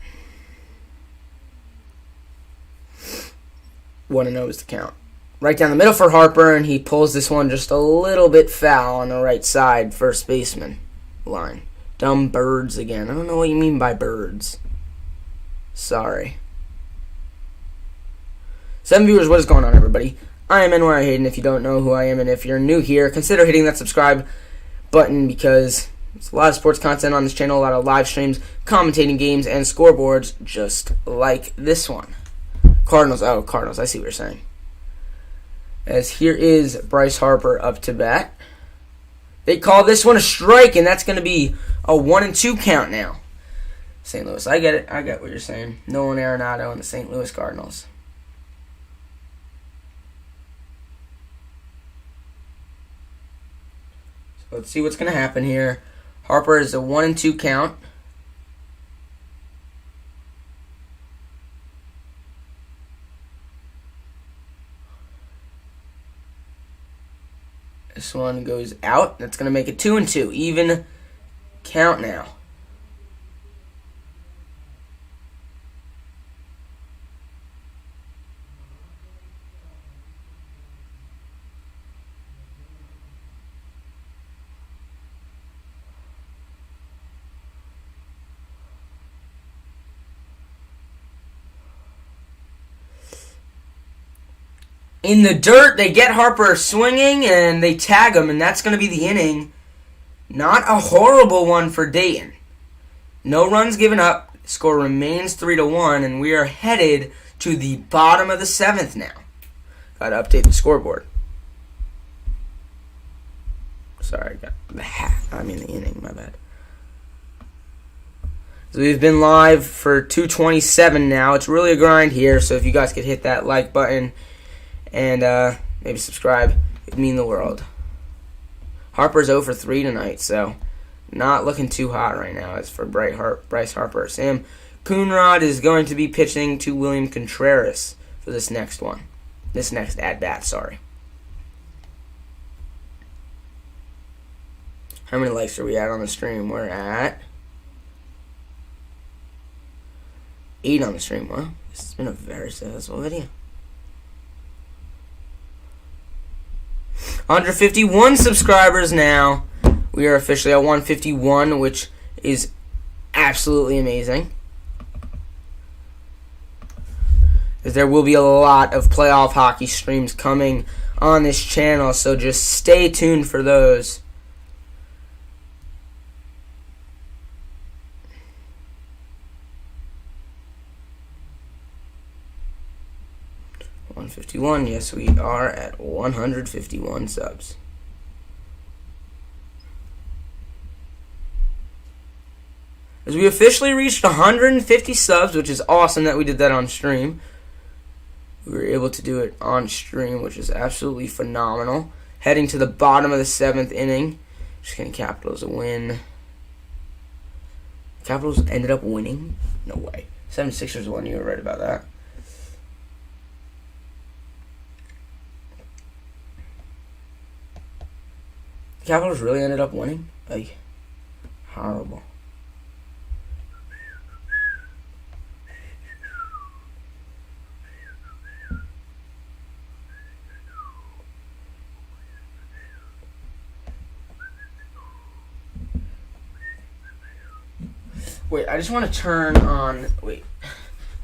1-0 is the count. Right down the middle for Harper, and he pulls this one just a little bit foul on the right side, first baseman line. Dumb birds again. I don't know what you mean by birds. Sorry. 7 viewers, what is going on, everybody? I am NYIhayden. If you don't know who I am, and if you're new here, consider hitting that subscribe button because there's a lot of sports content on this channel, a lot of live streams, commentating games, and scoreboards just like this one. Cardinals. Oh, Cardinals. I see what you're saying. As here is Bryce Harper up to bat. They call this one a strike, and that's going to be a 1-2 count now. St. Louis. I get it. I get what you're saying. Nolan Arenado and the St. Louis Cardinals. So let's see what's going to happen here. Harper is a 1-2 count. This one goes out. That's going to make it 2-2. Even count now. In the dirt, they get Harper swinging, and they tag him, and that's going to be the inning. Not a horrible one for Dayton. No runs given up. Score remains 3-1, and we are headed to the bottom of the 7th now. Got to update the scoreboard. Sorry, the inning, my bad. So we've been live for 2:27 now. It's really a grind here, so if you guys could hit that like button and maybe subscribe, it'd mean the world. Harper's 0 for 3 tonight, so not looking too hot right now as for Bryce Harper. Sam Coonrod is going to be pitching to William Contreras for this next one. This next at-bat, sorry. How many likes are we at on the stream? We're at 8 on the stream. Well, this has been a very successful video. 151 subscribers now. We are officially at 151, which is absolutely amazing. As there will be a lot of playoff hockey streams coming on this channel, so just stay tuned for those. $151, yes, we are at 151 subs. As we officially reached 150 subs, which is awesome that we did that on stream. We were able to do it on stream, which is absolutely phenomenal. Heading to the bottom of the 7th inning. Just getting Capitals a win. Capitals ended up winning? No way. 76ers won, you were right about that. The Capitals really ended up winning? Like, horrible. Wait, I just want to turn on... Wait.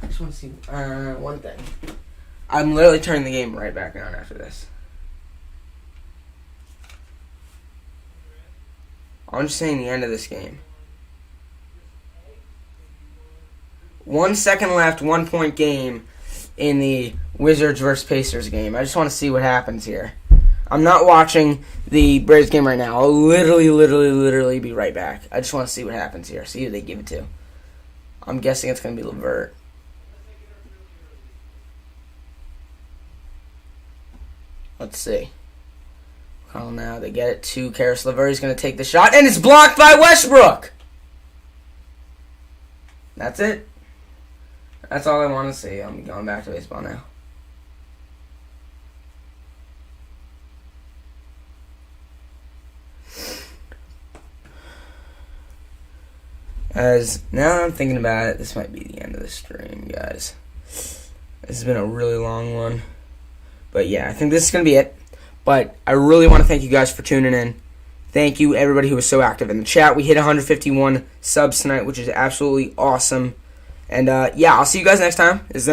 I just want to see one thing. I'm literally turning the game right back on after this. I'm just saying the end of this game. 1 second left, 1 point game in the Wizards versus Pacers game. I just want to see what happens here. I'm not watching the Braves game right now. I'll literally be right back. I just want to see what happens here. See who they give it to. I'm guessing it's going to be LeVert. Let's see. Oh, now they get it to Karis LeVert. He's going to take the shot, and it's blocked by Westbrook. That's it. That's all I want to see. I'm going back to baseball now. As now that I'm thinking about it, this might be the end of the stream, guys. This has been a really long one. But yeah, I think this is going to be it. But I really want to thank you guys for tuning in. Thank you, everybody who was so active in the chat. We hit 151 subs tonight, which is absolutely awesome. And yeah, I'll see you guys next time. This is